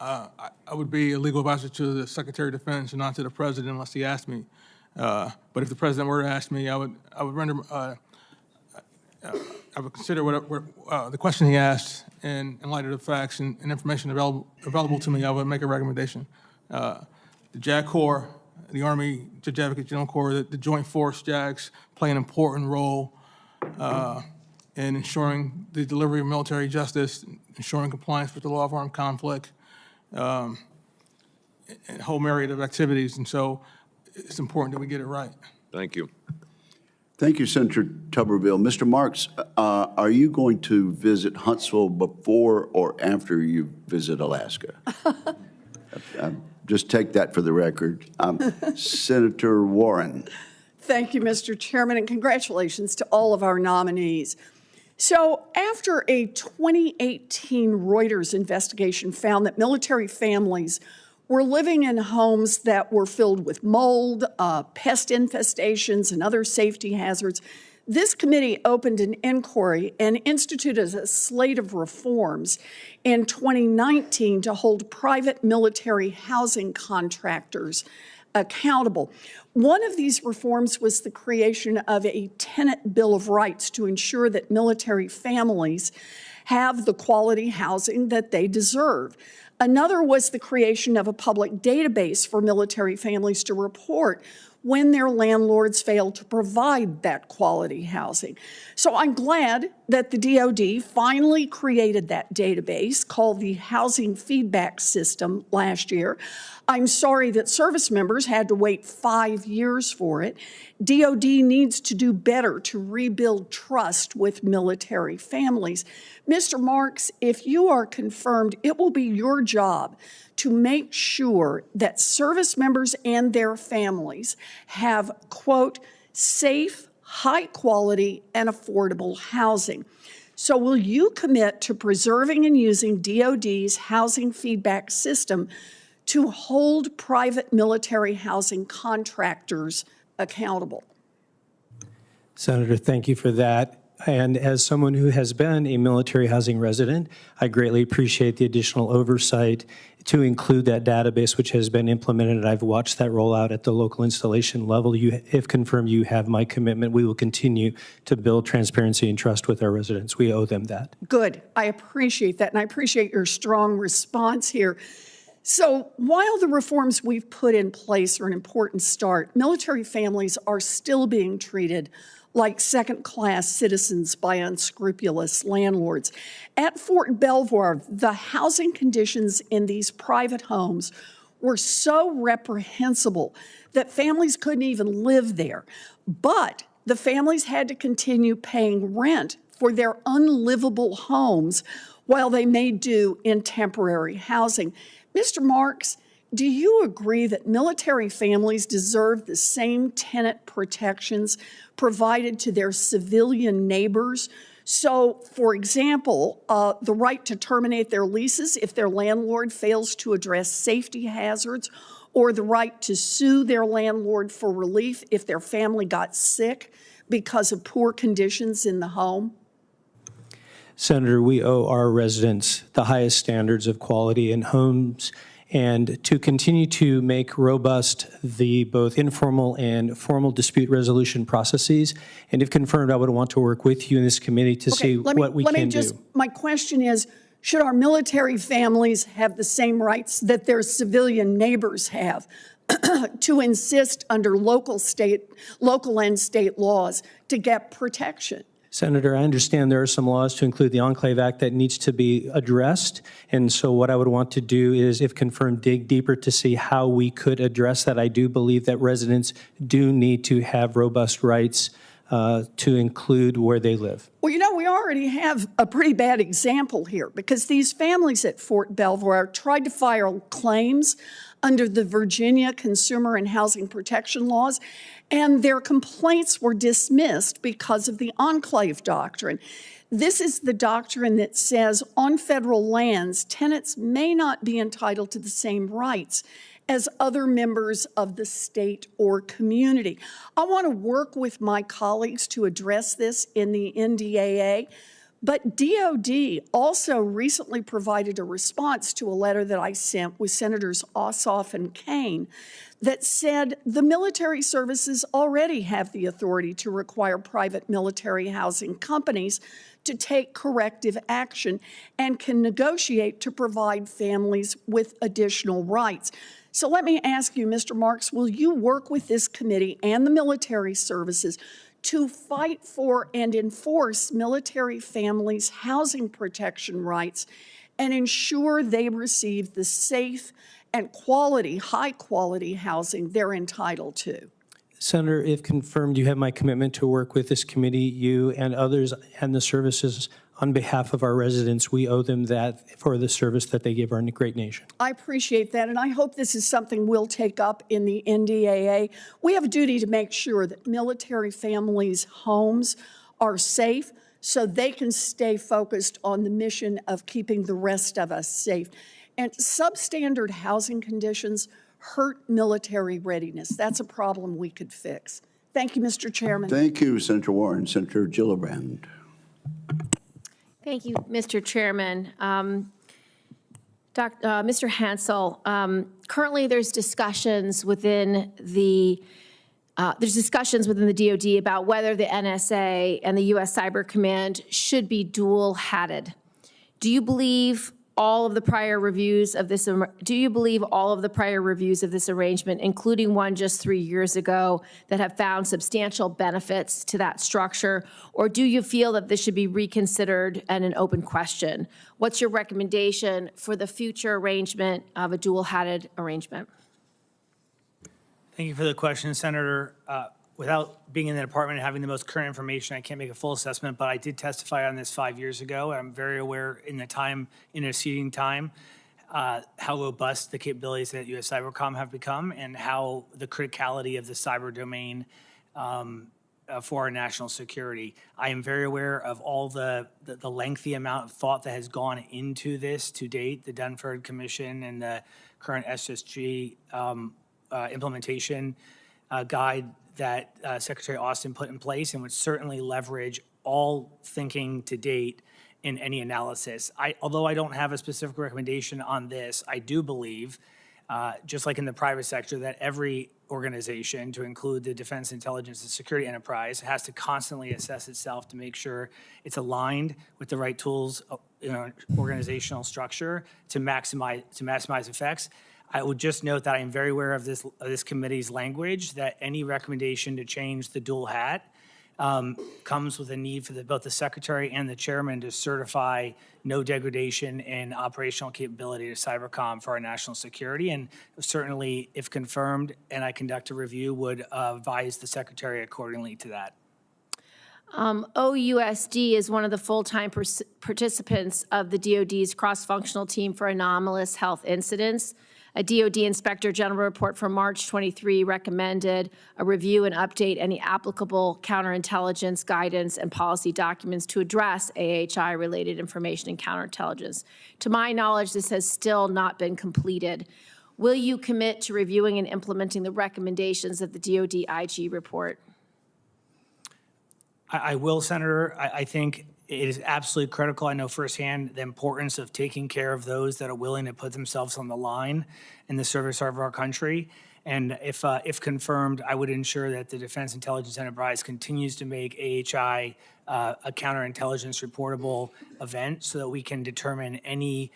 I would be a legal advisor to the Secretary of Defense and not to the President unless he asked me. But if the President were to ask me, I would consider the question he asked, and in light of the facts and information available to me, I would make a recommendation. The JAG Corps, the Army Judge Advocate General Corps, the Joint Force JAGs play an important role in ensuring the delivery of military justice, ensuring compliance with the law of armed conflict, and a whole myriad of activities. And so it's important that we get it right. Thank you. Thank you, Senator Tuberville. Mr. Marks, are you going to visit Huntsville before or after you visit Alaska? Just take that for the record. Senator Warren. Thank you, Mr. Chairman, and congratulations to all of our nominees. So after a 2018 Reuters investigation found that military families were living in homes that were filled with mold, pest infestations, and other safety hazards, this committee opened an inquiry and instituted a slate of reforms in 2019 to hold private military housing contractors accountable. One of these reforms was the creation of a tenant bill of rights to ensure that military families have the quality housing that they deserve. Another was the creation of a public database for military families to report when their landlords fail to provide that quality housing. So I'm glad that the DoD finally created that database called the Housing Feedback System last year. I'm sorry that service members had to wait 5 years for it. DoD needs to do better to rebuild trust with military families. Mr. Marks, if you are confirmed, it will be your job to make sure that service members and their families have, quote, safe, high quality, and affordable housing. So will you commit to preserving and using DoD's housing feedback system to hold private military housing contractors accountable? Senator, thank you for that. And as someone who has been a military housing resident, I greatly appreciate the additional oversight to include that database which has been implemented. I've watched that roll out at the local installation level. If confirmed, you have my commitment. We will continue to build transparency and trust with our residents. We owe them that. Good. I appreciate that, and I appreciate your strong response here. So while the reforms we've put in place are an important start, military families are still being treated like second-class citizens by unscrupulous landlords. At Fort Belvoir, the housing conditions in these private homes were so reprehensible that families couldn't even live there. But the families had to continue paying rent for their unlivable homes while they made do in temporary housing. Mr. Marks, do you agree that military families deserve the same tenant protections provided to their civilian neighbors? So, for example, the right to terminate their leases if their landlord fails to address safety hazards, or the right to sue their landlord for relief if their family got sick because of poor conditions in the home? Senator, we owe our residents the highest standards of quality in homes, and to continue to make robust the both informal and formal dispute resolution processes. And if confirmed, I would want to work with you in this committee to see what we can do. My question is, should our military families have the same rights that their civilian neighbors have to insist under local and state laws to get protection? Senator, I understand there are some laws to include the Enclave Act that needs to be addressed. And so what I would want to do is, if confirmed, dig deeper to see how we could address that. I do believe that residents do need to have robust rights to include where they live. Well, you know, we already have a pretty bad example here because these families at Fort Belvoir tried to file claims under the Virginia Consumer and Housing Protection Laws, and their complaints were dismissed because of the Enclave Doctrine. This is the doctrine that says on federal lands, tenants may not be entitled to the same rights as other members of the state or community. I want to work with my colleagues to address this in the NDAA, but DoD also recently provided a response to a letter that I sent with Senators Ossoff and Kane that said the military services already have the authority to require private military housing companies to take corrective action and can negotiate to provide families with additional rights. So let me ask you, Mr. Marks, will you work with this committee and the military services to fight for and enforce military families' housing protection rights and ensure they receive the safe and quality, high-quality housing they're entitled to? Senator, if confirmed, you have my commitment to work with this committee, you and others, and the services on behalf of our residents. We owe them that for the service that they give our great nation. I appreciate that, and I hope this is something we'll take up in the NDAA. We have a duty to make sure that military families' homes are safe so they can stay focused on the mission of keeping the rest of us safe. And substandard housing conditions hurt military readiness. That's a problem we could fix. Thank you, Mr. Chairman. Thank you, Senator Warren. Senator Gillibrand. Thank you, Mr. Chairman. Mr. Hansel, currently there's discussions within the DoD about whether the NSA and the U.S. Cyber Command should be dual-hatted. Do you believe all of the prior reviews of this, do you believe all of the prior reviews of this arrangement, including one just 3 years ago, that have found substantial benefits to that structure? Or do you feel that this should be reconsidered and an open question? What's your recommendation for the future arrangement of a dual-hatted arrangement? Thank you for the question, Senator. Without being in the department and having the most current information, I can't make a full assessment, but I did testify on this 5 years ago. I'm very aware in the interceding time, how robust the capabilities at U.S. Cybercom have become and how the criticality of the cyber domain for our national security. I am very aware of all the lengthy amount of thought that has gone into this to date, the Dunford Commission and the current SSG implementation guide that Secretary Austin put in place and would certainly leverage all thinking to date in any analysis. Although I don't have a specific recommendation on this, I do believe, just like in the private sector, that every organization, to include the defense, intelligence, and security enterprise, has to constantly assess itself to make sure it's aligned with the right tools, organizational structure to maximize effects. I would just note that I am very aware of this committee's language, that any recommendation to change the dual hat comes with a need for both the secretary and the chairman to certify no degradation in operational capability to Cybercom for our national security. And certainly, if confirmed and I conduct a review, would advise the secretary accordingly to that. OUSD is one of the full-time participants of the DoD's cross-functional team for anomalous health incidents. A DoD Inspector General report from March 23 recommended a review and update any applicable counterintelligence guidance and policy documents to address AHI-related information and counterintelligence. To my knowledge, this has still not been completed. Will you commit to reviewing and implementing the recommendations of the DoD IG report? I will, Senator. I think it is absolutely critical. I know firsthand the importance of taking care of those that are willing to put themselves on the line in the service of our country. And if confirmed, I would ensure that the Defense Intelligence Enterprise continues to make AHI a counterintelligence reportable event so that we can determine any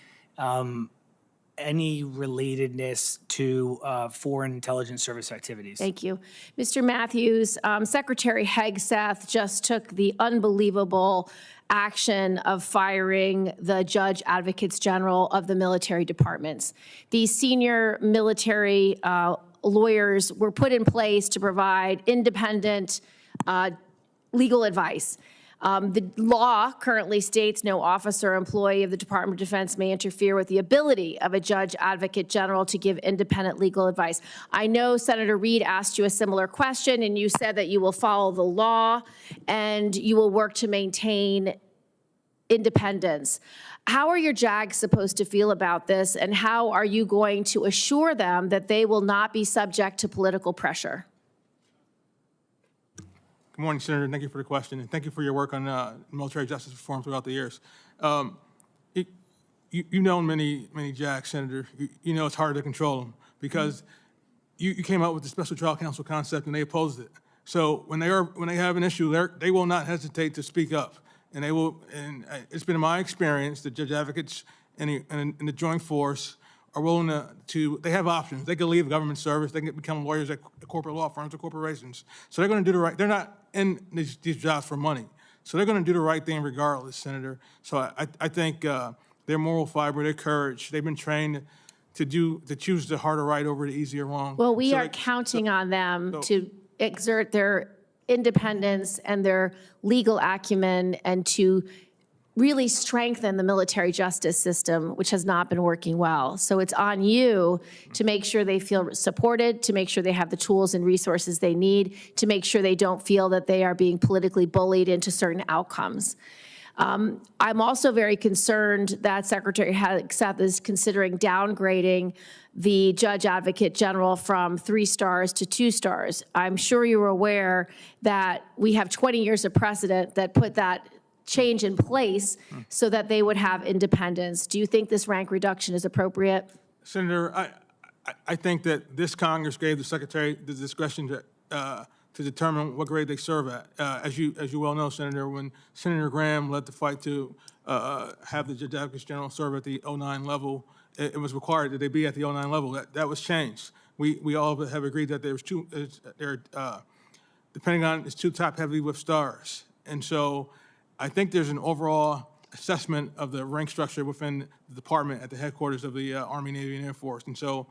relatedness to foreign intelligence service activities. Thank you. Mr. Matthews, Secretary Hegseth just took the unbelievable action of firing the judge advocates general of the military departments. These senior military lawyers were put in place to provide independent legal advice. The law currently states no officer or employee of the Department of Defense may interfere with the ability of a judge advocate general to give independent legal advice. I know Senator Reid asked you a similar question, and you said that you will follow the law and you will work to maintain independence. How are your JAGs supposed to feel about this, and how are you going to assure them that they will not be subject to political pressure? Good morning, Senator. Thank you for the question, and thank you for your work on military justice reform throughout the years. You've known many JAGs, Senator. You know it's hard to control them because you came out with the special trial counsel concept and they opposed it. So when they have an issue, they will not hesitate to speak up, and they will. And it's been my experience that judge advocates and the Joint Force are willing to, they have options. They can leave government service. They can become lawyers at corporate law firms or corporations. So they're going to do the right, they're not in these jobs for money. So they're going to do the right thing regardless, Senator. So I think their moral fiber, their courage, they've been trained to choose the harder right over the easier wrong. Well, we are counting on them to exert their independence and their legal acumen and to really strengthen the military justice system, which has not been working well. So it's on you to make sure they feel supported, to make sure they have the tools and resources they need, to make sure they don't feel that they are being politically bullied into certain outcomes. I'm also very concerned that Secretary Hegseth is considering downgrading the Judge Advocate General from 3 stars to 2 stars. I'm sure you're aware that we have 20 years of precedent that put that change in place so that they would have independence. Do you think this rank reduction is appropriate? Senator, I think that this Congress gave the Secretary the discretion to determine what grade they serve at. As you well know, Senator, when Senator Graham led the fight to have the Judge Advocates General serve at the 09 level. It was required that they be at the 09 level. That was changed. We all have agreed that there's two, depending on, it's too top heavy with stars. And so I think there's an overall assessment of the rank structure within the department at the headquarters of the Army, Navy, and Air Force. And so,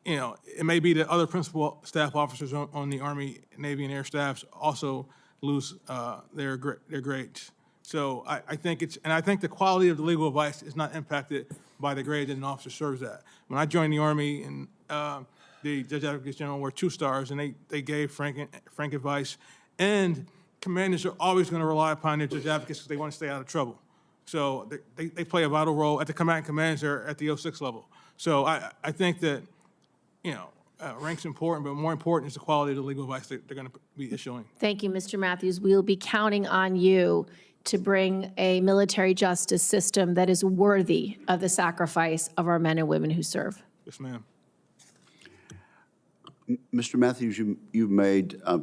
you know, it may be that other principal staff officers on the Army, Navy, and Air staffs also lose their grades. So I think I think the quality of the legal advice is not impacted by the grade that an officer serves at. When I joined the Army, and the Judge Advocates General were 2 stars, and they gave frank advice. And commanders are always going to rely upon their judge advocates because they want to stay out of trouble. So they play a vital role at the combatant commands or at the 06 level. So I think that, you know, rank's important, but more important is the quality of the legal advice that they're going to be issuing. Thank you, Mr. Matthews. We'll be counting on you to bring a military justice system that is worthy of the sacrifice of our men and women who serve. Yes, ma'am. Mr. Matthews, you've made a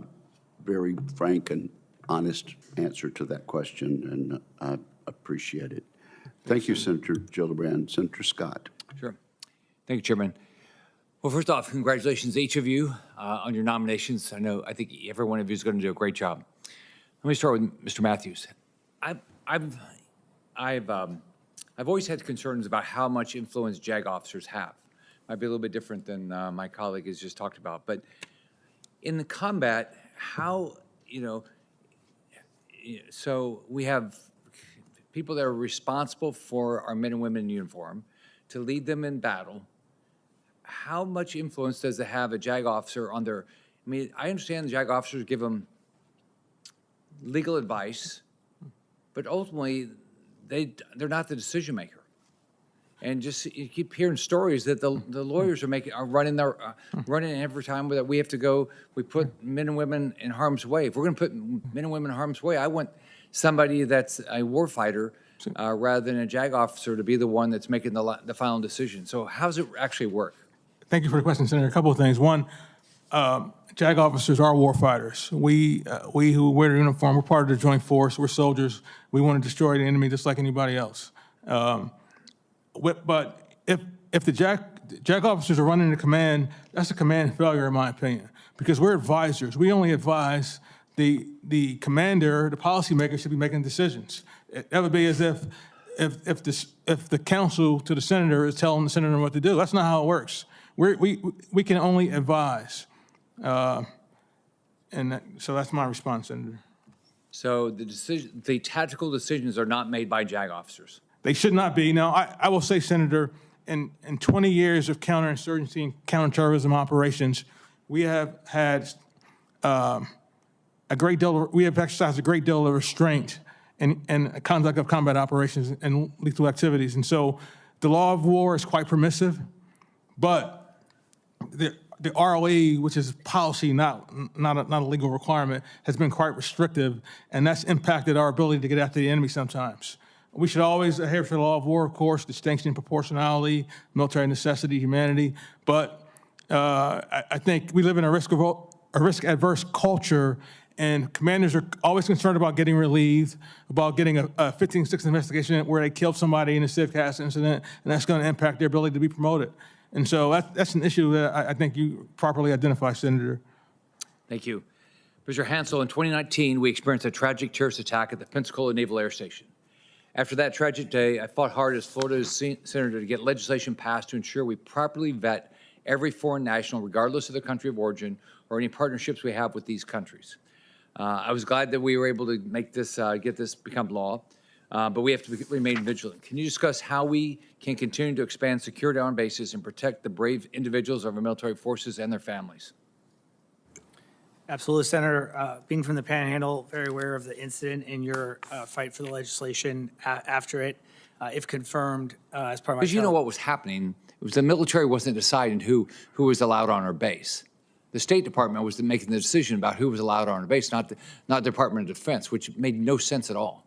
very frank and honest answer to that question, and I appreciate it. Thank you, Senator Gillibrand. Senator Scott. Sure. Thank you, Chairman. Well, first off, congratulations to each of you on your nominations. I think every one of you is going to do a great job. Let me start with Mr. Matthews. I've always had concerns about how much influence JAG officers have. Might be a little bit different than my colleague has just talked about, but in the combat, how, so we have people that are responsible for our men and women in uniform to lead them in battle. How much influence does it have a JAG officer on their, I understand the JAG officers give them legal advice, but ultimately they're not the decision maker. And just you keep hearing stories that the lawyers are running every time that we have to go. We put men and women in harm's way. If we're going to put men and women in harm's way, I want somebody that's a warfighter rather than a JAG officer to be the one that's making the final decision. So how does it actually work? Thank you for the question, Senator. A couple of things. One, JAG officers are warfighters. We who wear the uniform, we're part of the joint force. We're soldiers. We want to destroy the enemy just like anybody else. But if the JAG officers are running the command, that's a command failure, in my opinion, because we're advisors. We only advise the commander, the policymaker should be making decisions. That would be as if the counsel to the senator is telling the senator what to do. That's not how it works. We can only advise, so that's my response, Senator. So the tactical decisions are not made by JAG officers. They should not be. Now, I will say, Senator, in 20 years of counterinsurgency and counterterrorism operations, we have had we have exercised a great deal of restraint in conduct of combat operations and lethal activities. And so the law of war is quite permissive, but the ROE, which is policy, not a legal requirement, has been quite restrictive, and that's impacted our ability to get after the enemy sometimes. We should always adhere to the law of war, of course, distinction, proportionality, military necessity, humanity. But I think we live in a risk-adverse culture, and commanders are always concerned about getting relieved, about getting a 15-6 investigation where they killed somebody in a CivCast incident, and that's going to impact their ability to be promoted. And so that's an issue that I think you properly identify, Senator. Thank you. Mr. Hansel, in 2019, we experienced a tragic terrorist attack at the Pensacola Naval Air Station. After that tragic day, I fought hard as Florida's senator to get legislation passed to ensure we properly vet every foreign national, regardless of their country of origin or any partnerships we have with these countries. I was glad that we were able to make this, get this become law, but we have to remain vigilant. Can you discuss how we can continue to expand security on our bases and protect the brave individuals of our military forces and their families? Absolutely, Senator. Being from the Panhandle, very aware of the incident in your fight for the legislation after it, if confirmed as part of my. Because you know what was happening, it was the military wasn't deciding who was allowed on our base. The State Department was making the decision about who was allowed on our base, not the Department of Defense, which made no sense at all.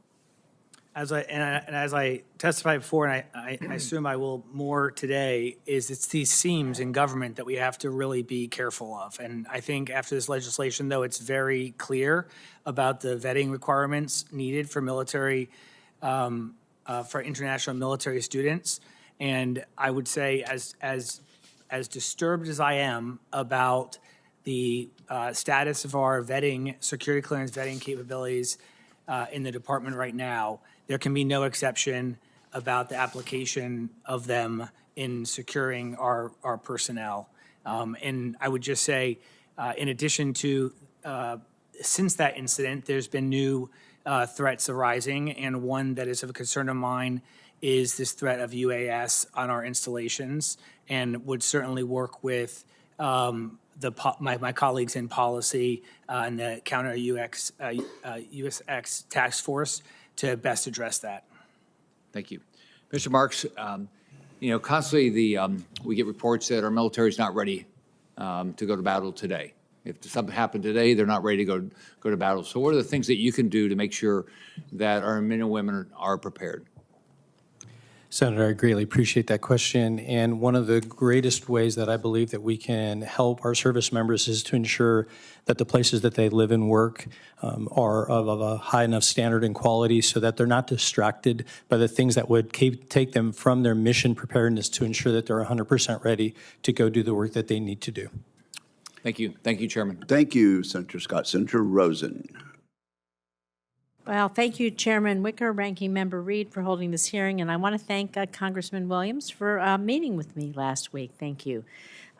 as I testified before, and I assume I will more today, is it's these seams in government that we have to really be careful of. And I think after this legislation, though, it's very clear about the vetting requirements needed for military, for international military students. And I would say, as disturbed as I am about the status of our vetting, security clearance vetting capabilities in the department right now, there can be no exception about the application of them in securing our personnel. And I would just say, in addition to, since that incident, there's been new threats arising, and one that is of a concern of mine is this threat of UAS on our installations, and would certainly work with my colleagues in policy and the counter USX task force to best address that. Thank you. Mr. Marks, constantly we get reports that our military is not ready to go to battle today. If something happened today, they're not ready to go to battle. So what are the things that you can do to make sure that our men and women are prepared? Senator, I greatly appreciate that question. And one of the greatest ways that I believe that we can help our service members is to ensure that the places that they live and work are of a high enough standard and quality so that they're not distracted by the things that would take them from their mission preparedness to ensure that they're 100% ready to go do the work that they need to do. Thank you. Thank you, Chairman. Thank you, Senator Scott. Senator Rosen. Well, thank you, Chairman Wicker, Ranking Member Reed, for holding this hearing, and I want to thank Congressman Williams for meeting with me last week. Thank you.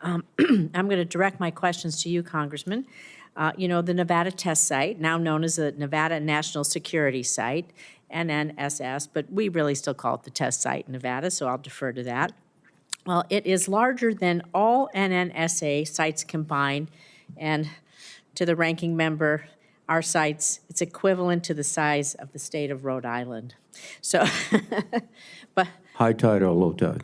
I'm going to direct my questions to you, Congressman. The Nevada test site, now known as the Nevada National Security Site, NNSS, but we really still call it the test site in Nevada, so I'll defer to that. Well, it is larger than all NNSA sites combined, and to the ranking member, our sites, it's equivalent to the size of the state of Rhode Island. So, but High tide or low tide?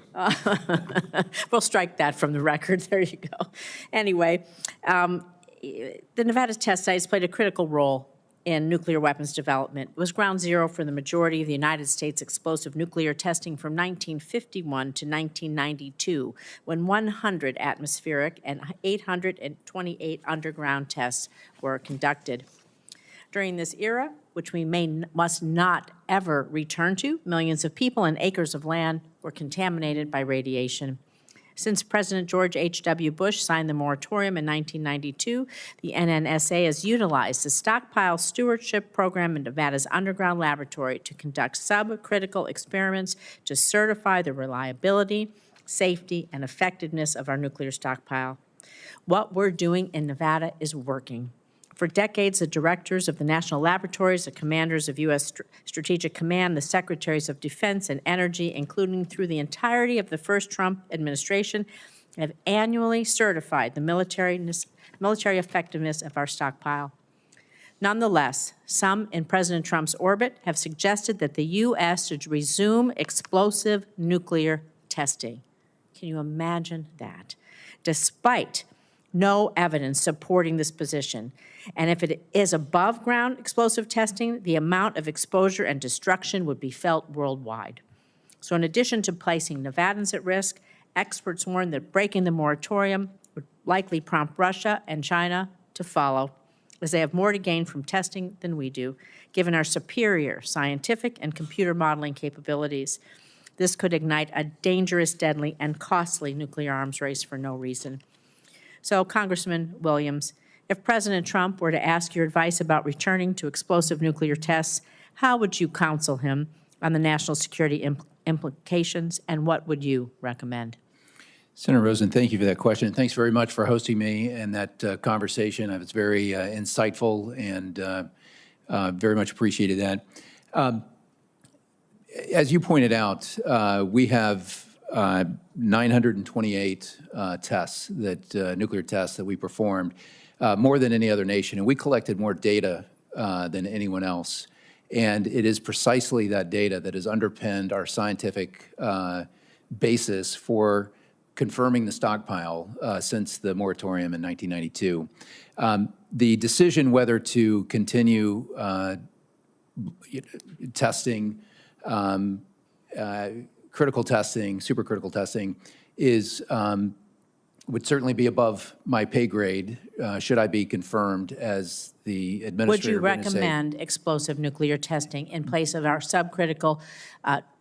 We'll strike that from the record. There you go. Anyway, the Nevada test sites played a critical role in nuclear weapons development. It was ground zero for the majority of the United States explosive nuclear testing from 1951 to 1992, when 100 atmospheric and 828 underground tests were conducted. During this era, which we must not ever return to, millions of people and acres of land were contaminated by radiation. Since President George H.W. Bush signed the moratorium in 1992, the NNSA has utilized the Stockpile Stewardship Program in Nevada's underground laboratory to conduct subcritical experiments to certify the reliability, safety, and effectiveness of our nuclear stockpile. What we're doing in Nevada is working. For decades, the directors of the national laboratories, the commanders of U.S. Strategic Command, the secretaries of Defense and Energy, including through the entirety of the first Trump administration, have annually certified the military effectiveness of our stockpile. Nonetheless, some in President Trump's orbit have suggested that the U.S. should resume explosive nuclear testing. Can you imagine that? Despite no evidence supporting this position. And if it is above ground explosive testing, the amount of exposure and destruction would be felt worldwide. So in addition to placing Nevadans at risk, experts warn that breaking the moratorium would likely prompt Russia and China to follow, as they have more to gain from testing than we do, given our superior scientific and computer modeling capabilities. This could ignite a dangerous, deadly, and costly nuclear arms race for no reason. So, Congressman Williams, if President Trump were to ask your advice about returning to explosive nuclear tests, how would you counsel him on the national security implications, and what would you recommend? Senator Rosen, thank you for that question. Thanks very much for hosting me in that conversation. It was very insightful and very much appreciated that. As you pointed out, we have 928 tests, nuclear tests that we performed, more than any other nation, and we collected more data than anyone else. And it is precisely that data that has underpinned our scientific basis for confirming the stockpile since the moratorium in 1992. The decision whether to continue testing critical testing, supercritical testing, would certainly be above my pay grade should I be confirmed as the administrator. Would you of NSA. recommend explosive nuclear testing in place of our subcritical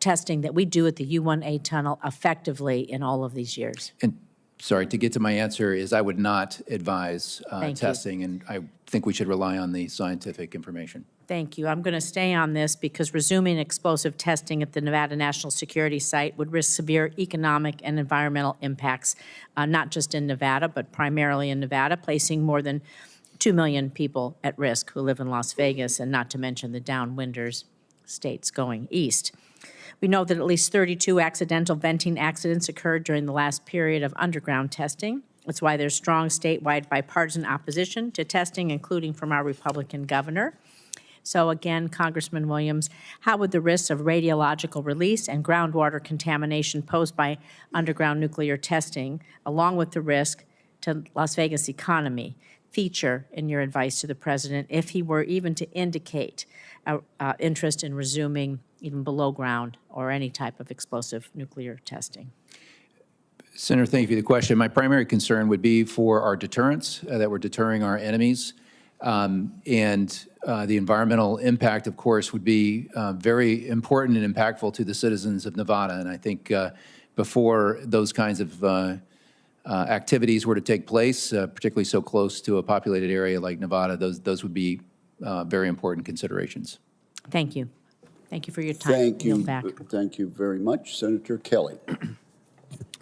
testing that we do at the U-1A tunnel effectively in all of these years? And sorry, to get to my answer is I would not advise testing, and I think we should rely on the scientific information. Thank you. I'm going to stay on this because resuming explosive testing at the Nevada National Security Site would risk severe economic and environmental impacts, not just in Nevada, but primarily in Nevada, placing more than 2 million people at risk who live in Las Vegas, and not to mention the downwinders states going east. We know that at least 32 accidental venting accidents occurred during the last period of underground testing. That's why there's strong statewide bipartisan opposition to testing, including from our Republican governor. So again, Congressman Williams, how would the risks of radiological release and groundwater contamination posed by underground nuclear testing, along with the risk to Las Vegas economy, feature in your advice to the president if he were even to indicate interest in resuming even below ground or any type of explosive nuclear testing? Senator, thank you for the question. My primary concern would be for our deterrence, that we're deterring our enemies. The environmental impact, of course, would be very important and impactful to the citizens of Nevada. And I think before those kinds of activities were to take place, particularly so close to a populated area like Nevada, those would be very important considerations. Thank you. Thank you for your time. Thank you. Yield back. Thank you very much. Senator Kelly.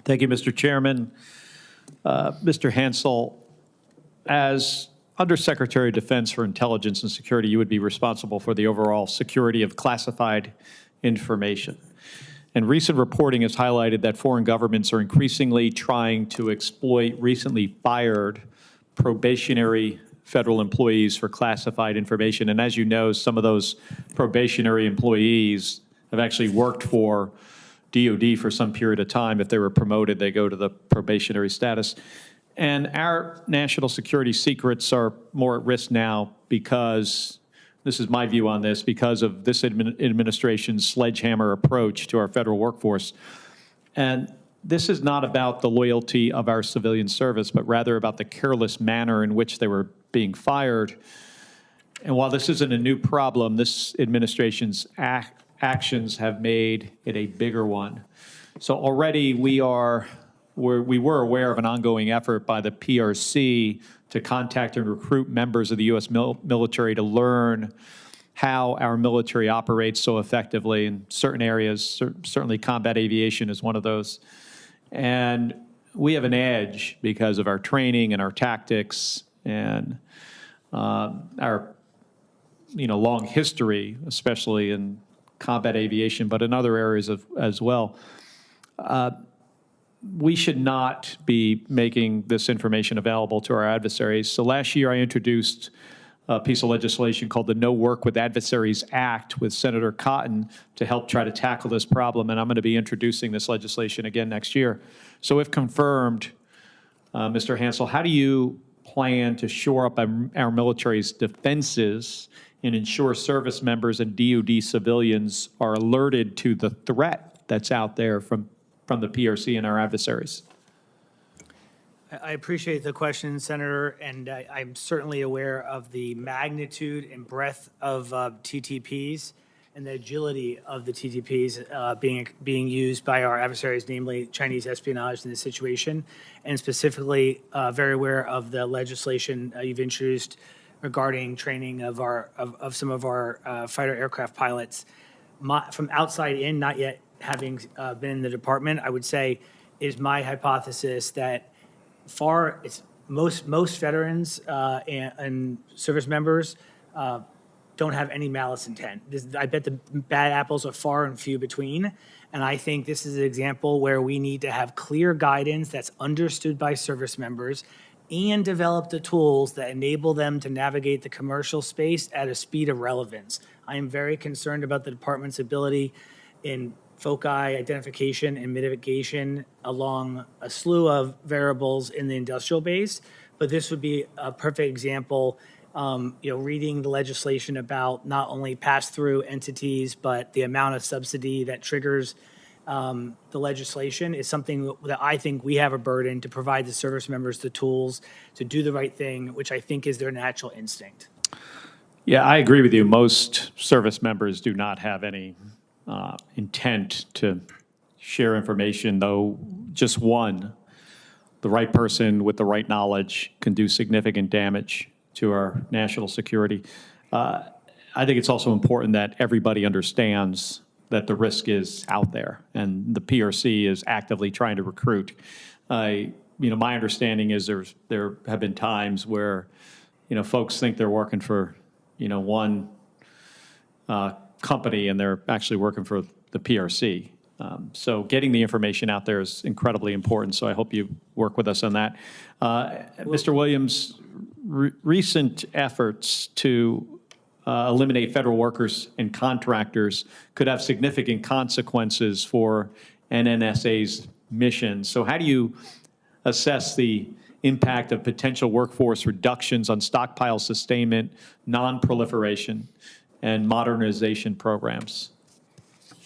Thank you, Mr. Chairman. Mr. Hansel, as Undersecretary of Defense for Intelligence and Security, you would be responsible for the overall security of classified information. And recent reporting has highlighted that foreign governments are increasingly trying to exploit recently fired probationary federal employees for classified information. And as you know, some of those probationary employees have actually worked for DOD for some period of time. If they were promoted, they go to the probationary status. And our national security secrets are more at risk now because, this is my view on this, because of this administration's sledgehammer approach to our federal workforce. And this is not about the loyalty of our civilian service, but rather about the careless manner in which they were being fired. And while this isn't a new problem, this administration's actions have made it a bigger one. So already we were aware of an ongoing effort by the PRC to contact and recruit members of the U.S. military to learn how our military operates so effectively in certain areas. Certainly combat aviation is one of those. And we have an edge because of our training and our tactics and our long history, especially in combat aviation, but in other areas as well. We should not be making this information available to our adversaries. So last year I introduced a piece of legislation called the No Work with Adversaries Act with Senator Cotton to help try to tackle this problem, and I'm going to be introducing this legislation again next year. So if confirmed, Mr. Hansel, how do you plan to shore up our military's defenses and ensure service members and DOD civilians are alerted to the threat that's out there from the PRC and our adversaries? I appreciate the question, Senator, and I'm certainly aware of the magnitude and breadth of TTPs and the agility of the TTPs being used by our adversaries, namely Chinese espionage in this situation, and specifically very aware of the legislation you've introduced regarding training of some of our fighter aircraft pilots. From outside in, not yet having been in the department, I would say is my hypothesis that most veterans and service members don't have any malice intent. I bet the bad apples are far and few between. And I think this is an example where we need to have clear guidance that's understood by service members and develop the tools that enable them to navigate the commercial space at a speed of relevance. I am very concerned about the department's ability in foci identification and mitigation along a slew of variables in the industrial base, but this would be a perfect example reading the legislation about not only pass-through entities, but the amount of subsidy that triggers the legislation is something that I think we have a burden to provide the service members the tools to do the right thing, which I think is their natural instinct. Yeah, I agree with you. Most service members do not have any intent to share information, though just one, the right person with the right knowledge, can do significant damage to our national security. I think it's also important that everybody understands that the risk is out there, and the PRC is actively trying to recruit. My understanding is there have been times where, folks think they're working for, one company, and they're actually working for the PRC. So getting the information out there is incredibly important, so I hope you work with us on that. Mr. Williams, recent efforts to eliminate federal workers and contractors could have significant consequences for NNSA's mission. So how do you assess the impact of potential workforce reductions on stockpile sustainment, non-proliferation, and modernization programs?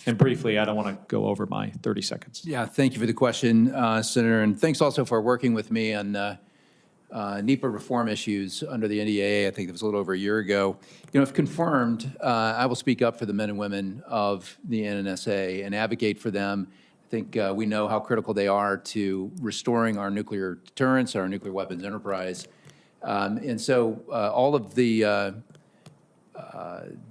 And briefly, I don't want to go over my 30 seconds. Yeah, thank you for the question, Senator, and thanks also for working with me on NEPA reform issues under the NDAA. I think it was a little over a year ago. If confirmed, I will speak up for the men and women of the NNSA and advocate for them. I think we know how critical they are to restoring our nuclear deterrence, our nuclear weapons enterprise. And so all of the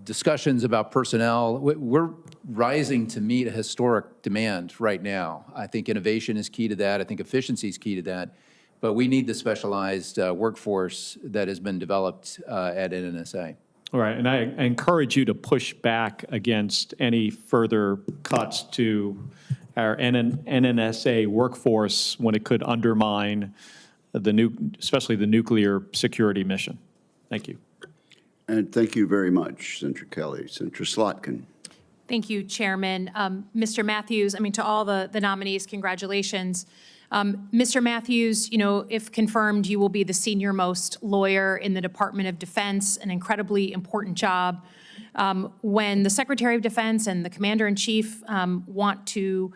discussions about personnel, we're rising to meet a historic demand right now. I think innovation is key to that. I think efficiency is key to that. But we need the specialized workforce that has been developed at NNSA. All right, and I encourage you to push back against any further cuts to our NNSA workforce when it could undermine especially the nuclear security mission. Thank you. And thank you very much, Senator Kelly. Senator Slotkin. Thank you, Chairman. Mr. Matthews, to all the nominees, congratulations. Mr. Matthews, if confirmed, you will be the senior-most lawyer in the Department of Defense, an incredibly important job. When the Secretary of Defense and the Commander-in-Chief want to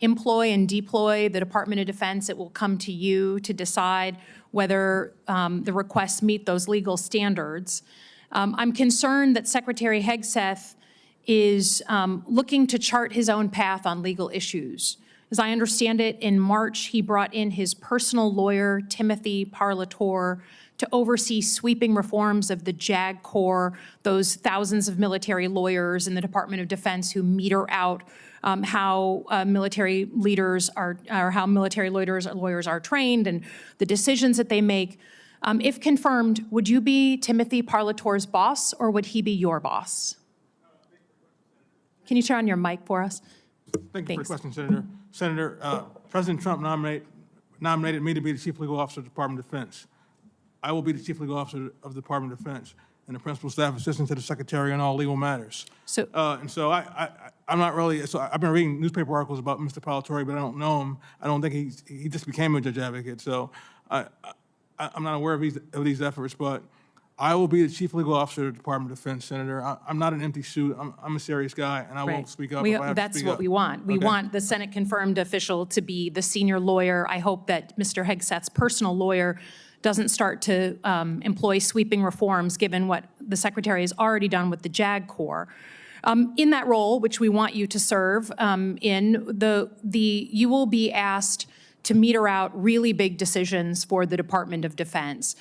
employ and deploy the Department of Defense, it will come to you to decide whether the requests meet those legal standards. I'm concerned that Secretary Hegseth is looking to chart his own path on legal issues. As I understand it, in March, he brought in his personal lawyer, Timothy Parlatore, to oversee sweeping reforms of the JAG Corps, those thousands of military lawyers in the Department of Defense who meter out how military leaders are, or how military lawyers are trained and the decisions that they make. If confirmed, would you be Timothy Parlatore's boss, or would he be your boss? Can you turn on your mic for us? Thank you for the question, Senator. Senator, President Trump nominated me to be the Chief Legal Officer of the Department of Defense. I will be the Chief Legal Officer of the Department of Defense and the Principal Staff Assistant to the Secretary on all legal matters. So, I'm not really, so I've been reading newspaper articles about Mr. Parlatore, but I don't know him. I don't think he just became a judge advocate. So I'm not aware of these efforts, but I will be the Chief Legal Officer of the Department of Defense, Senator. I'm not an empty suit. I'm a serious guy, and I will speak up if I have to That's speak what up. we want. We want the Senate-confirmed official to be the senior lawyer. I hope that Mr. Hegseth's personal lawyer doesn't start to employ sweeping reforms, given what the Secretary has already done with the JAG Corps. In that role, which we want you to serve you will be asked to meter out really big decisions for the Department of Defense.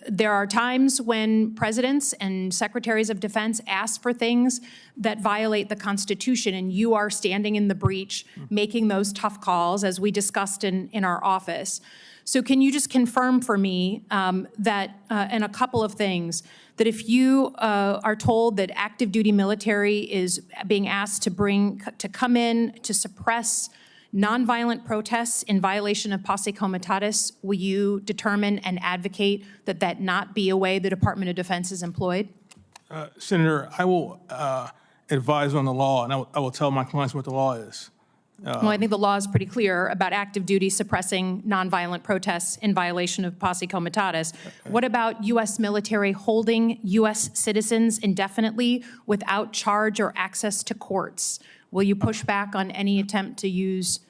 There are times when presidents and secretaries of defense ask for things that violate the Constitution, and you are standing in the breach, making those tough calls, as we discussed in our office. So can you just confirm for me that, and a couple of things, that if you are told that active duty military is being asked to come in to suppress nonviolent protests in violation of posse comitatus, will you determine and advocate that that not be a way the Department of Defense is employed? Senator, I will advise on the law, and I will tell my clients what the law is. Well, I think the law is pretty clear about active duty suppressing nonviolent protests in violation of posse comitatus. What about U.S. military holding U.S. citizens indefinitely without charge or access to courts? Will you push back on any attempt to use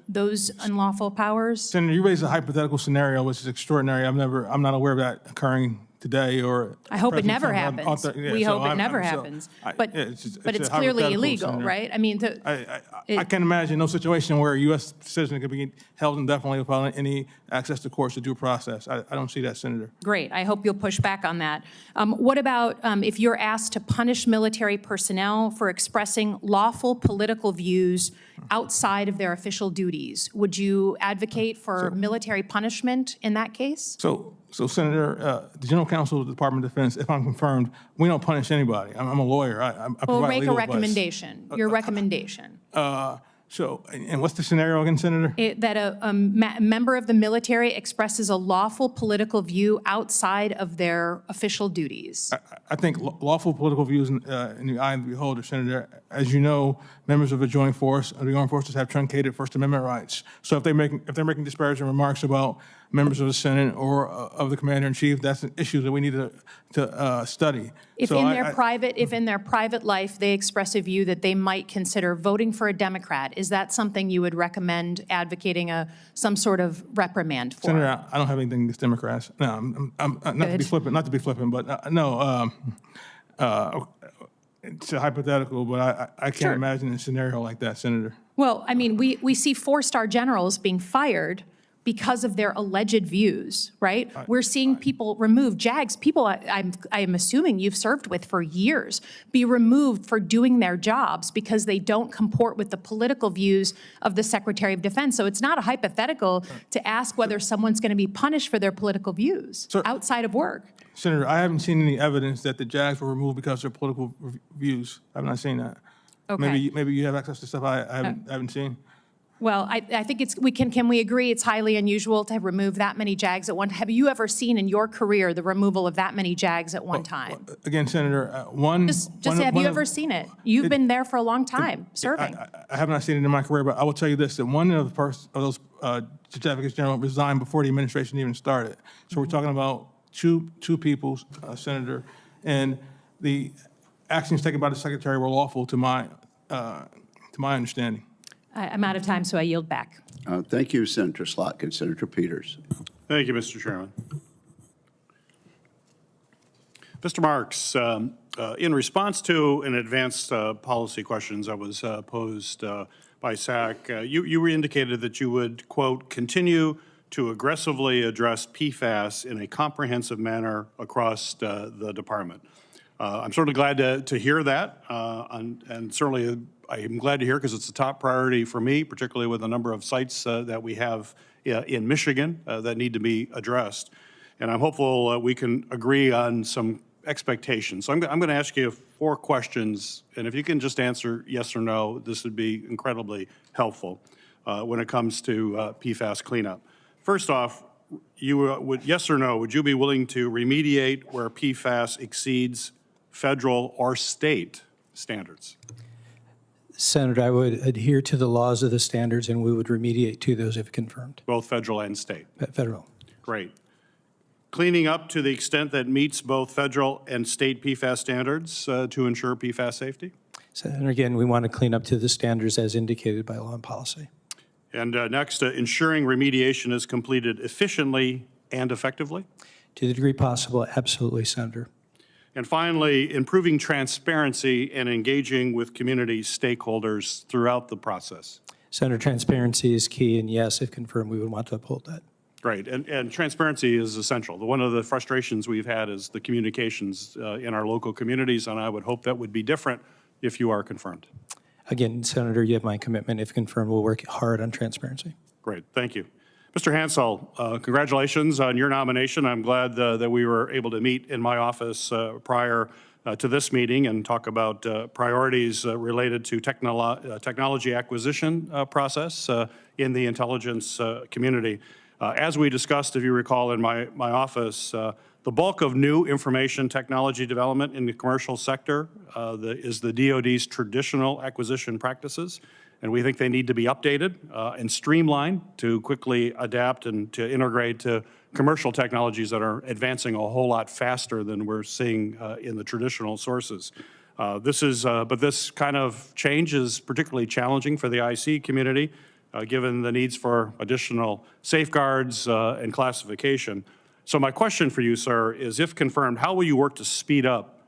those unlawful powers? Senator, you raised a hypothetical scenario, which is extraordinary. I'm not aware of that occurring today or. I hope it never President Trump happens. We hope it never happens. But it's a clearly hypothetical illegal, scenario. right? I mean, I can't imagine no situation where a U.S. citizen could be held indefinitely without any access to courts or due process. I don't see that, Senator. Great. I hope you'll push back on that. What about if you're asked to punish military personnel for expressing lawful political views outside of their official duties? Would you advocate for military punishment in that case? So Senator, the General Counsel of the Department of Defense, if I'm confirmed, we don't punish anybody. I'm a lawyer. I Well, provide make a legal advice. recommendation. Your recommendation. And what's the scenario again, Senator? That a member of the military expresses a lawful political view outside of their official duties. I think lawful political views in the eye of the beholder, Senator. As you know, members of the joint force, of the armed forces, have truncated First Amendment rights. So if they're making disparaging remarks about members of the Senate or of the Commander-in-Chief, that's an issue that we need to study. If in their private life they express a view that they might consider voting for a Democrat, is that something you would recommend advocating some sort of reprimand for? Senator, I don't have anything against Democrats. No, I'm not to be flippant, but no. It's a hypothetical, but I can't imagine a scenario like that, Senator. Well, I mean, we see 4-star generals being fired because of their alleged views, right? We're seeing people removed, JAGs, people I'm assuming you've served with for years, be removed for doing their jobs because they don't comport with the political views of the Secretary of Defense. So it's not a hypothetical to ask whether someone's going to be punished for their political views outside of work. Senator, I haven't seen any evidence that the JAGs were removed because of their political views. I've not seen that. Okay. Maybe you have access to stuff I haven't seen. Well, I think can we agree it's highly unusual to remove that many JAGs at one time? Have you ever seen in your career the removal of that many JAGs at one time? Again, Senator, have you ever seen it? You've been there for a long time, serving. I have not seen it in my career, but I will tell you this, that one of those Judge Advocates General resigned before the administration even started. So we're talking about two people, Senator, and the actions taken by the Secretary were lawful to my understanding. I'm out of time, so I yield back. Thank you, Senator Slotkin. Senator Peters. Thank you, Mr. Chairman. Mr. Marks, in response to an advanced policy questions that was posed by SAC, you indicated that you would, quote, continue to aggressively address PFAS in a comprehensive manner across the department. I'm certainly glad to hear that, and certainly I am glad to hear because it's a top priority for me, particularly with a number of sites that we have in Michigan that need to be addressed. And I'm hopeful we can agree on some expectations. So I'm going to ask you 4 questions, and if you can just answer yes or no, this would be incredibly helpful when it comes to PFAS cleanup. First off, yes or no, would you be willing to remediate where PFAS exceeds federal or state standards? Senator, I would adhere to the laws of the standards, and we would remediate to those if confirmed. Both federal and state? Federal. Great. Cleaning up to the extent that meets both federal and state PFAS standards to ensure PFAS safety? Senator, again, we want to clean up to the standards as indicated by law and policy. And next, ensuring remediation is completed efficiently and effectively? To the degree possible, absolutely, Senator. And finally, improving transparency and engaging with community stakeholders throughout the process. Senator, transparency is key, and yes, if confirmed, we would want to uphold that. Great, and transparency is essential. One of the frustrations we've had is the communications in our local communities, and I would hope that would be different if you are confirmed. Again, Senator, you have my commitment. If confirmed, we'll work hard on transparency. Great, thank you. Mr. Hansel, congratulations on your nomination. I'm glad that we were able to meet in my office prior to this meeting and talk about priorities related to technology acquisition process in the intelligence community. As we discussed, if you recall, in my office, the bulk of new information technology development in the commercial sector is the DoD's traditional acquisition practices. and we think they need to be updated and streamlined to quickly adapt and to integrate to commercial technologies that are advancing a whole lot faster than we're seeing in the traditional sources. But this kind of change is particularly challenging for the IC community, given the needs for additional safeguards and classification. So my question for you, sir, is if confirmed, how will you work to speed up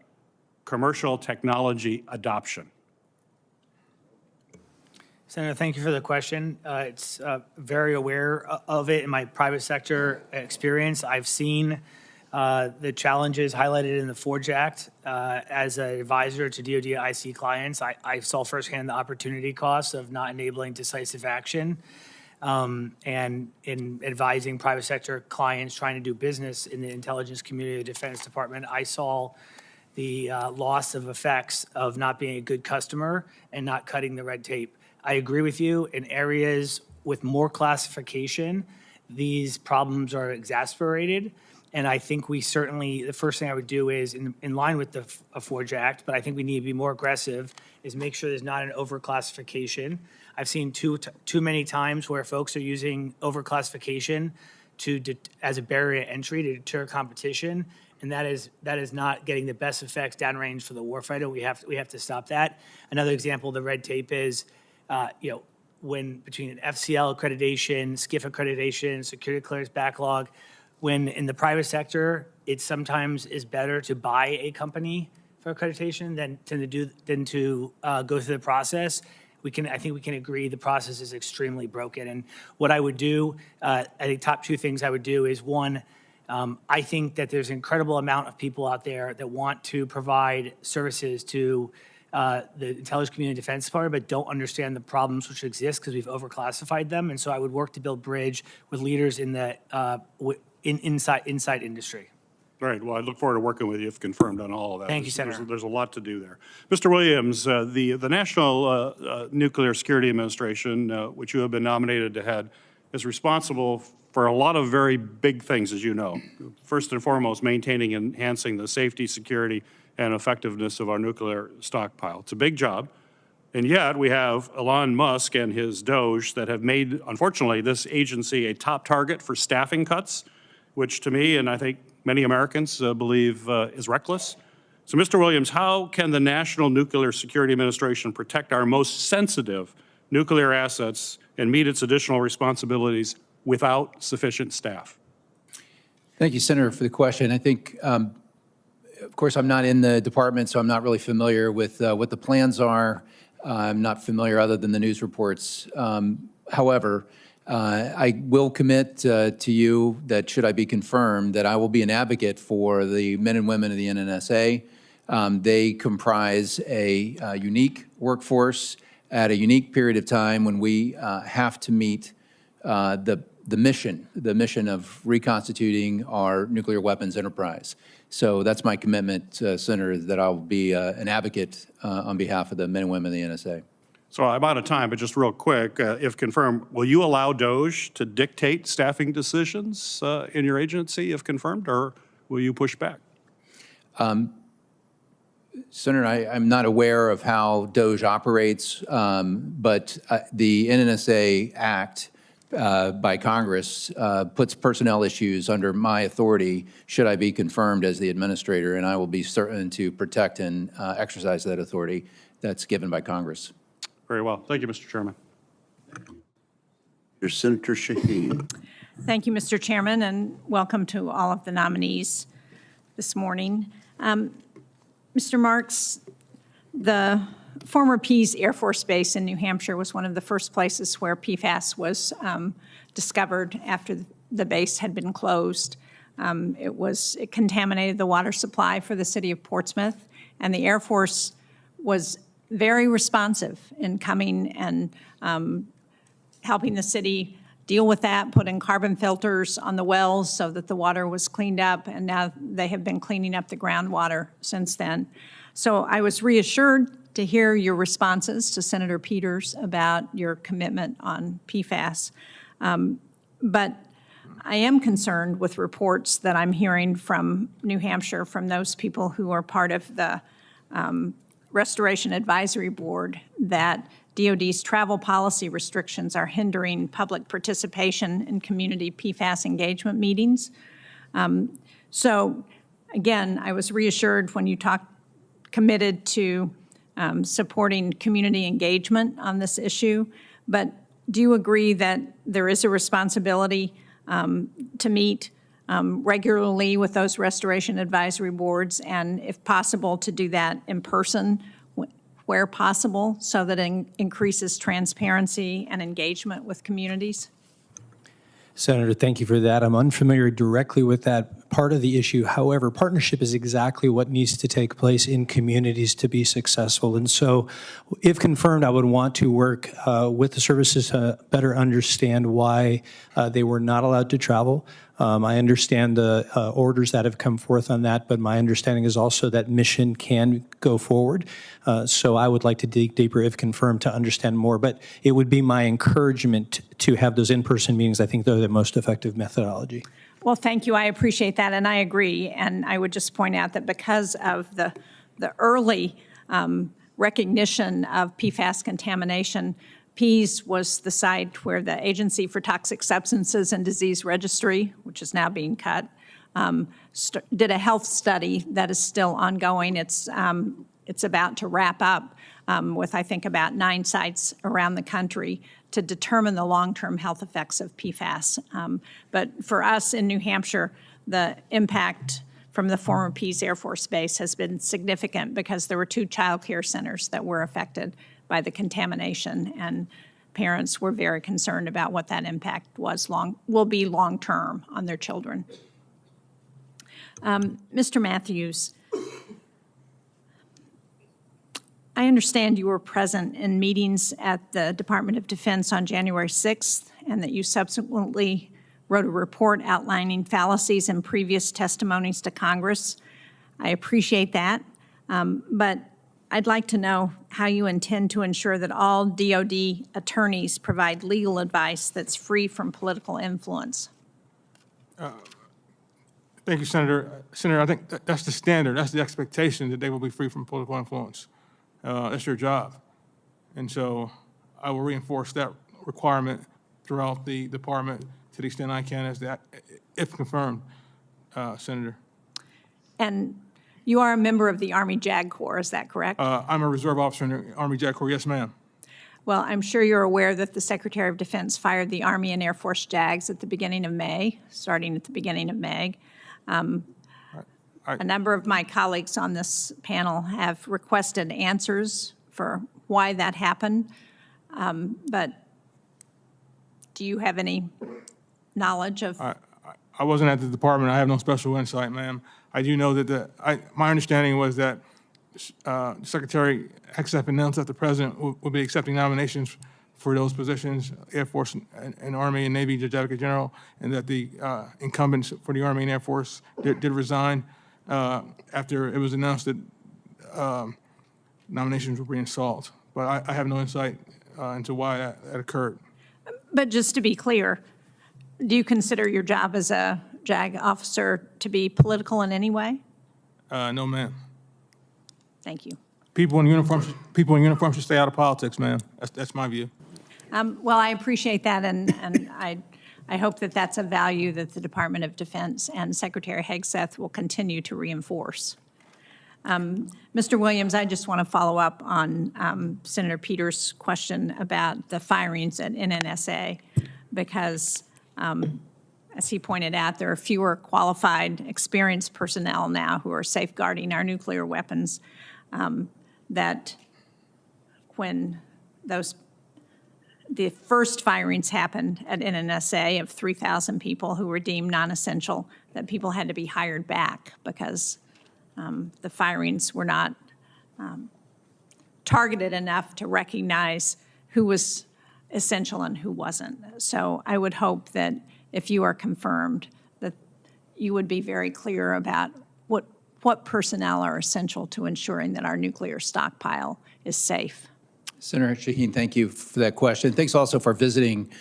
commercial technology adoption? Senator, thank you for the question. It's very aware of it in my private sector experience. I've seen the challenges highlighted in the Forge Act. As an advisor to DoD IC clients, I saw firsthand the opportunity costs of not enabling decisive action. And in advising private sector clients trying to do business in the intelligence community, the Defense Department, I saw the loss of effects of not being a good customer and not cutting the red tape. I agree with you. In areas with more classification, these problems are exacerbated. And I think we certainly, the first thing I would do is, in line with the Forge Act, but I think we need to be more aggressive, is make sure there's not an overclassification. I've seen too many times where folks are using overclassification as a barrier to entry to deter competition, and that is not getting the best effects downrange for the warfighter. We have to stop that. Another example of the red tape is, when between an FCL accreditation, SCIF accreditation, security clearance backlog, when in the private sector, it sometimes is better to buy a company for accreditation than to go through the process. I think we can agree the process is extremely broken. And what I would do, I think top two things I would do is, one, I think that there's an incredible amount of people out there that want to provide services to the intelligence community and defense department, but don't understand the problems which exist because we've overclassified them. And so I would work to build bridge with leaders in the inside industry. All right. Well, I look forward to working with you if confirmed on all of that. Thank you, Senator. There's a lot to do there. Mr. Williams, the National Nuclear Security Administration, which you have been nominated to head, is responsible for a lot of very big things, as you know. First and foremost, maintaining and enhancing the safety, security, and effectiveness of our nuclear stockpile. It's a big job. And yet we have Elon Musk and his Doge that have made, unfortunately, this agency a top target for staffing cuts, which to me, and I think many Americans believe is reckless. So, Mr. Williams, how can the National Nuclear Security Administration protect our most sensitive nuclear assets and meet its additional responsibilities without sufficient staff? Thank you, Senator, for the question. I think, of course, I'm not in the department, so I'm not really familiar with what the plans are. I'm not familiar other than the news reports. However, I will commit to you that, should I be confirmed, that I will be an advocate for the men and women of the NNSA. They comprise a unique workforce at a unique period of time when we have to meet the mission of reconstituting our nuclear weapons enterprise. So that's my commitment, Senator, that I'll be an advocate on behalf of the men and women of the NSA. So I'm out of time, but just real quick, if confirmed, will you allow DOJ to dictate staffing decisions in your agency, if confirmed, or will you push back? Senator, I'm not aware of how DOJ operates, but the NNSA Act by Congress puts personnel issues under my authority should I be confirmed as the administrator, and I will be certain to protect and exercise that authority that's given by Congress. Very well. Thank you, Mr. Chairman. Senator Shaheen. Thank you, Mr. Chairman, and welcome to all of the nominees this morning. Mr. Marks, the former Pease Air Force Base in New Hampshire was one of the first places where PFAS was discovered after the base had been closed. It contaminated the water supply for the city of Portsmouth, and the Air Force was very responsive in coming and helping the city deal with that, putting carbon filters on the wells so that the water was cleaned up, and now they have been cleaning up the groundwater since then. So I was reassured to hear your responses to Senator Peters about your commitment on PFAS. But I am concerned with reports that I'm hearing from New Hampshire, from those people who are part of the Restoration Advisory Board, that DOD's travel policy restrictions are hindering public participation in community PFAS engagement meetings. So again, I was reassured when you committed to supporting community engagement on this issue, but do you agree that there is a responsibility to meet regularly with those restoration advisory boards, and if possible, to do that in person where possible so that it increases transparency and engagement with communities? Senator, thank you for that. I'm unfamiliar directly with that part of the issue. However, partnership is exactly what needs to take place in communities to be successful. And so if confirmed, I would want to work with the services to better understand why they were not allowed to travel. I understand the orders that have come forth on that, but my understanding is also that mission can go forward. So I would like to dig deeper, if confirmed, to understand more. But it would be my encouragement to have those in-person meetings. I think they're the most effective methodology. Well, thank you. I appreciate that, and I agree. And I would just point out that because of the early recognition of PFAS contamination, PEAS was the site where the Agency for Toxic Substances and Disease Registry, which is now being cut, did a health study that is still ongoing. It's about to wrap up with, I think, about 9 sites around the country to determine the long-term health effects of PFAS. But for us in New Hampshire, the impact from the former Pease Air Force Base has been significant because there were 2 child care centers that were affected by the contamination, and parents were very concerned about what that impact will be long-term on their children. Mr. Matthews, I understand you were present in meetings at the Department of Defense on January 6th, and that you subsequently wrote a report outlining fallacies in previous testimonies to Congress. I appreciate that, but I'd like to know how you intend to ensure that all DOD attorneys provide legal advice that's free from political influence. Thank you, Senator. Senator, I think that's the standard. That's the expectation, that they will be free from political influence. That's your job. And so I will reinforce that requirement throughout the department to the extent I can, as that, if confirmed, Senator. And you are a member of the Army JAG Corps, is that correct? I'm a reserve officer in the Army JAG Corps, yes, ma'am. Well, I'm sure you're aware that the Secretary of Defense fired the Army and Air Force JAGs at the beginning of May, starting at the beginning of May. A number of my colleagues on this panel have requested answers for why that happened, but do you have any knowledge of? I wasn't at the department. I have no special insight, ma'am. I do know that my understanding was that Secretary Hegseth announced that the president will be accepting nominations for those positions, Air Force and Army and Navy Judge Advocate General, and that the incumbents for the Army and Air Force did resign after it was announced that nominations were being sought. But I have no insight into why that occurred. But just to be clear, do you consider your job as a JAG officer to be political in any way? No, ma'am. Thank you. People in uniform should stay out of politics, ma'am. That's my view. Well, I appreciate that, and I hope that that's a value that the Department of Defense and Secretary Hegseth will continue to reinforce. Mr. Williams, I just want to follow up on Senator Peters' question about the firings at NNSA, because as he pointed out, there are fewer qualified, experienced personnel now who are safeguarding our nuclear weapons, that when the first firings happened at NNSA of 3,000 people who were deemed non-essential, that people had to be hired back because the firings were not targeted enough to recognize who was essential and who wasn't. So I would hope that if you are confirmed, that you would be very clear about what personnel are essential to ensuring that our nuclear stockpile is safe. Senator Shaheen, thank you for that question. Thanks also for visiting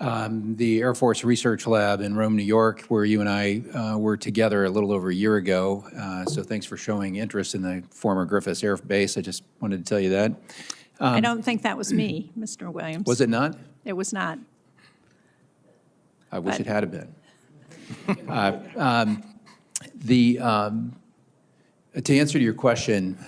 the Air Force Research Lab in Rome, New York, where you and I were together a little over a year ago. So thanks for showing interest in the former Griffiths Air Base. I just wanted to tell you that. I don't think that was me, Mr. Williams. Was it not? It was not. I wish But- it had been. To answer to your question,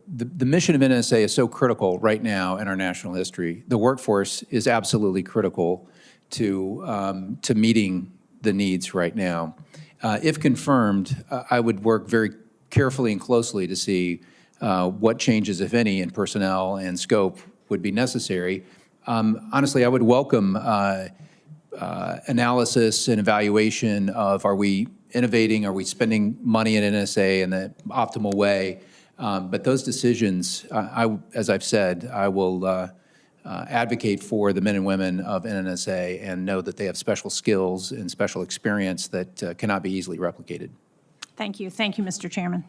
the mission of NSA is so critical right now in our national history. The workforce is absolutely critical to meeting the needs right now. If confirmed, I would work very carefully and closely to see what changes, if any, in personnel and scope would be necessary. Honestly, I would welcome analysis and evaluation of, are we innovating, are we spending money at NSA in the optimal way? But those decisions, as I've said, I will advocate for the men and women of NNSA and know that they have special skills and special experience that cannot be easily replicated. Thank you. Thank you, Mr. Chairman.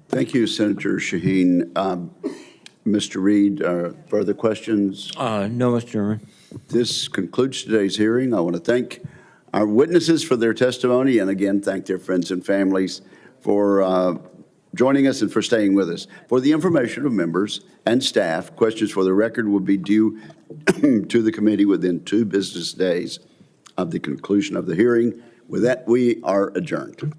Thank you, Senator Shaheen. Mr. Reed, further questions? No, Mr. Chairman. This concludes today's hearing. I want to thank our witnesses for their testimony and again thank their friends and families for joining us and for staying with us. For the information of members and staff, questions for the record will be due to the committee within 2 business days of the conclusion of the hearing. With that, we are adjourned.